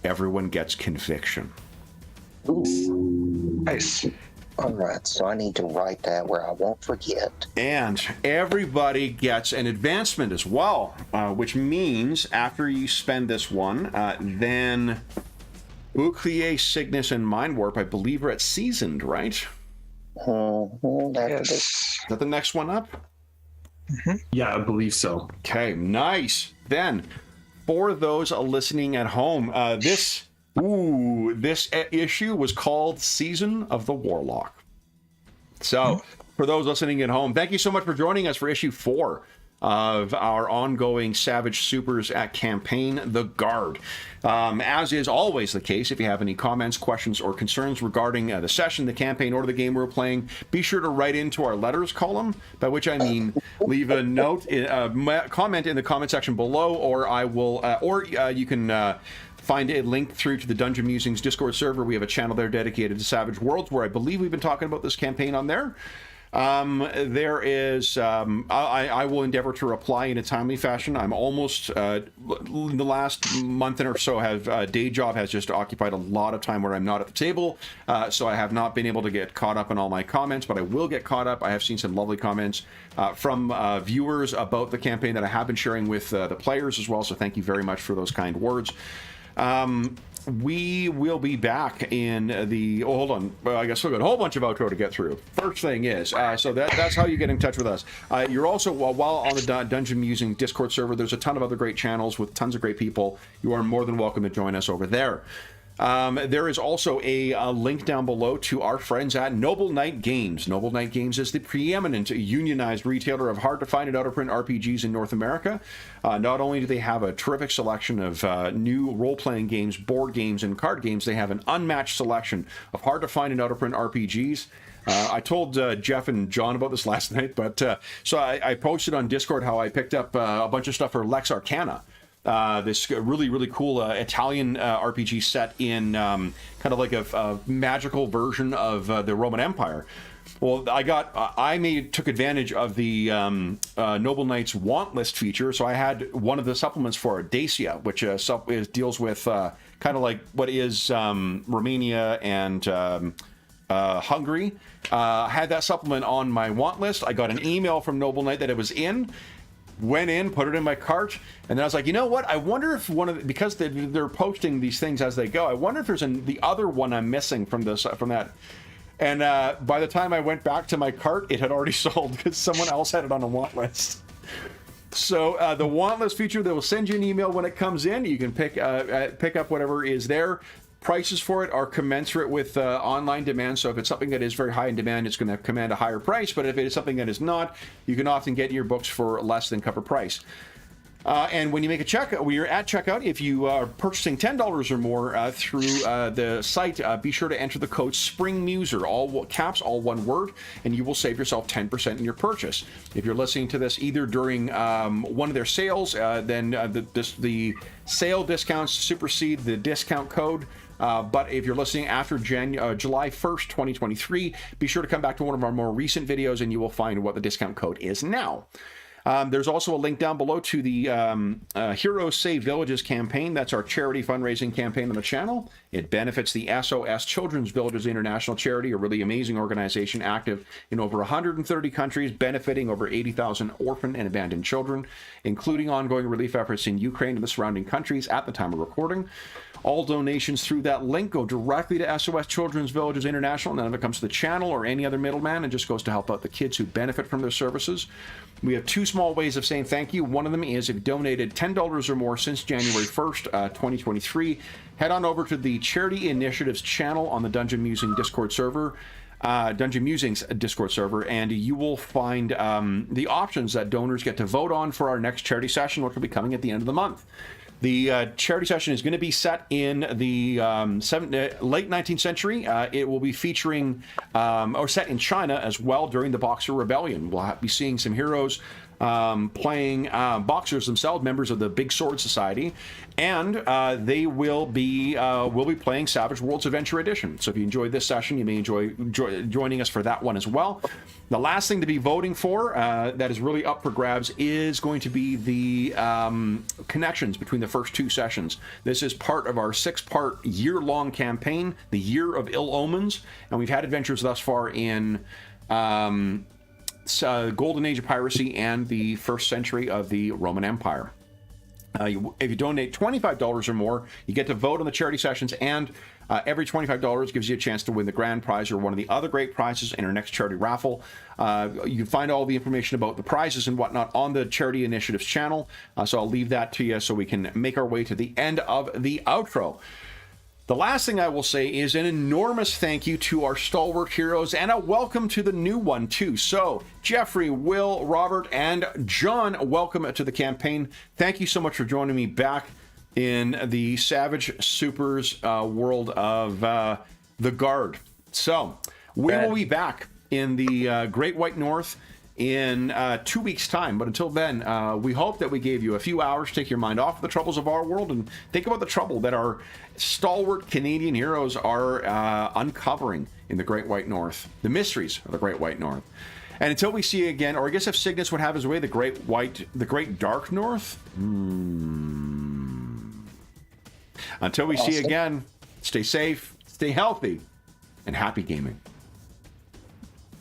Everyone gets conviction. Nice. All right, so I need to write that where I won't forget. And everybody gets an advancement as well, which means after you spend this one, then Bouclier, Cygnus, and Mind Warp, I believe, are at Seasoned, right? Yes. Is that the next one up? Yeah, I believe so. Okay, nice. Then, for those listening at home, this issue was called Season of the Warlock. So, for those listening at home, thank you so much for joining us for issue 4 of our ongoing Savage Supers at campaign, The Guard. As is always the case, if you have any comments, questions, or concerns regarding the session, the campaign, or the game we're playing, be sure to write into our letters column, by which I mean leave a note, comment in the comment section below, or I will, you can find a link through to the Dungeon Musings Discord server. We have a channel there dedicated to Savage Worlds, where I believe we've been talking about this campaign on there. There is, I will endeavor to reply in a timely fashion. I'm almost, in the last month or so, have day job has just occupied a lot of time where I'm not at the table, so I have not been able to get caught up in all my comments, but I will get caught up. I have seen some lovely comments from viewers about the campaign that I have been sharing with the players as well, so thank you very much for those kind words. We will be back in the... Oh, hold on. Well, I guess we've got a whole bunch of outro to get through. First thing is, so that's how you get in touch with us. You're also, while on the Dungeon Musing Discord server, there's a ton of other great channels with tons of great people. You are more than welcome to join us over there. There is also a link down below to our friends at Noble Knight Games. Noble Knight Games is the preeminent unionized retailer of hard-to-find and out-of-print RPGs in North America. Not only do they have a terrific selection of new role-playing games, board games, and card games, they have an unmatched selection of hard-to-find and out-of-print RPGs. I told Jeff and John about this last night, but so I posted on Discord how I picked up a bunch of stuff for Lex Arcana. This really, really cool Italian RPG set in kind of like a magical version of the Roman Empire. Well, took advantage of the Noble Knights want list feature, so I had one of the supplements for Dacia, which deals with kind of like what is Romania and Hungary. I had that supplement on my want list. I got an email from Noble Knight that it was in. Went in, put it in my cart, and then I was like, you know what? I wonder if because they're posting these things as they go, I wonder if there's the other one I'm missing from that. And by the time I went back to my cart, it had already sold because someone else had it on a want list. So the want list feature, they will send you an email when it comes in. You can pick up whatever is there. Prices for it are commensurate with online demand, so if it's something that is very high in demand, it's going to command a higher price, but if it is something that is not, you can often get your books for less than cover price. And when you make a checkout, when you're at checkout, if you are purchasing $10 or more through the site, be sure to enter the code SPRINGMUSER, all caps, all one word, and you will save yourself 10% in your purchase. If you're listening to this either during one of their sales, then the sale discounts supersede the discount code. But if you're listening after July 1st, 2023, be sure to come back to one of our more recent videos and you will find what the discount code is now. There's also a link down below to the Heroes Save Villages campaign. That's our charity fundraising campaign on the channel. It benefits the SOS Children's Villages International Charity, a really amazing organization active in over 130 countries, benefiting over 80,000 orphan and abandoned children, including ongoing relief efforts in Ukraine and the surrounding countries at the time of recording. All donations through that link go directly to SOS Children's Villages International. None of it comes to the channel or any other middleman. It just goes to help out the kids who benefit from their services. We have two small ways of saying thank you. One of them is if you donated $10 or more since January 1st, 2023, head on over to the Charity Initiatives channel on the Dungeon Musing Discord server. Dungeon Musings Discord server, and you will find the options that donors get to vote on for our next charity session, which will be coming at the end of the month. The charity session is going to be set in the late 19th century. It will be featuring, or set in China as well during the Boxer Rebellion. We'll be seeing some heroes playing boxers themselves, members of the Big Sword Society, and they will be playing Savage Worlds Adventure Edition. So if you enjoyed this session, you may enjoy joining us for that one as well. The last thing to be voting for that is really up for grabs is going to be the connections between the first two sessions. This is part of our 6-part year-long campaign, the Year of Ill Omens, and we've had adventures thus far in Golden Age of Piracy and the first century of the Roman Empire. If you donate $25 or more, you get to vote on the charity sessions, and every $25 gives you a chance to win the grand prize or one of the other great prizes in our next charity raffle. You can find all the information about the prizes and whatnot on the Charity Initiatives channel, so I'll leave that to you so we can make our way to the end of the outro. The last thing I will say is an enormous thank you to our stalwart heroes and a welcome to the new one, too. So, Jeffrey, Will, Robert, and John, welcome to the campaign. Thank you so much for joining me back in the Savage Supers world of the Guard. So, we will be back in the Great White North in 2 weeks' time. But until then, we hope that we gave you a few hours to take your mind off of the troubles of our world and think about the trouble that our stalwart Canadian heroes are uncovering in the Great White North, the mysteries of the Great White North. And until we see you again, or I guess if Cygnus would have his way, the Great Dark North? Until we see you again, stay safe, stay healthy, and happy gaming.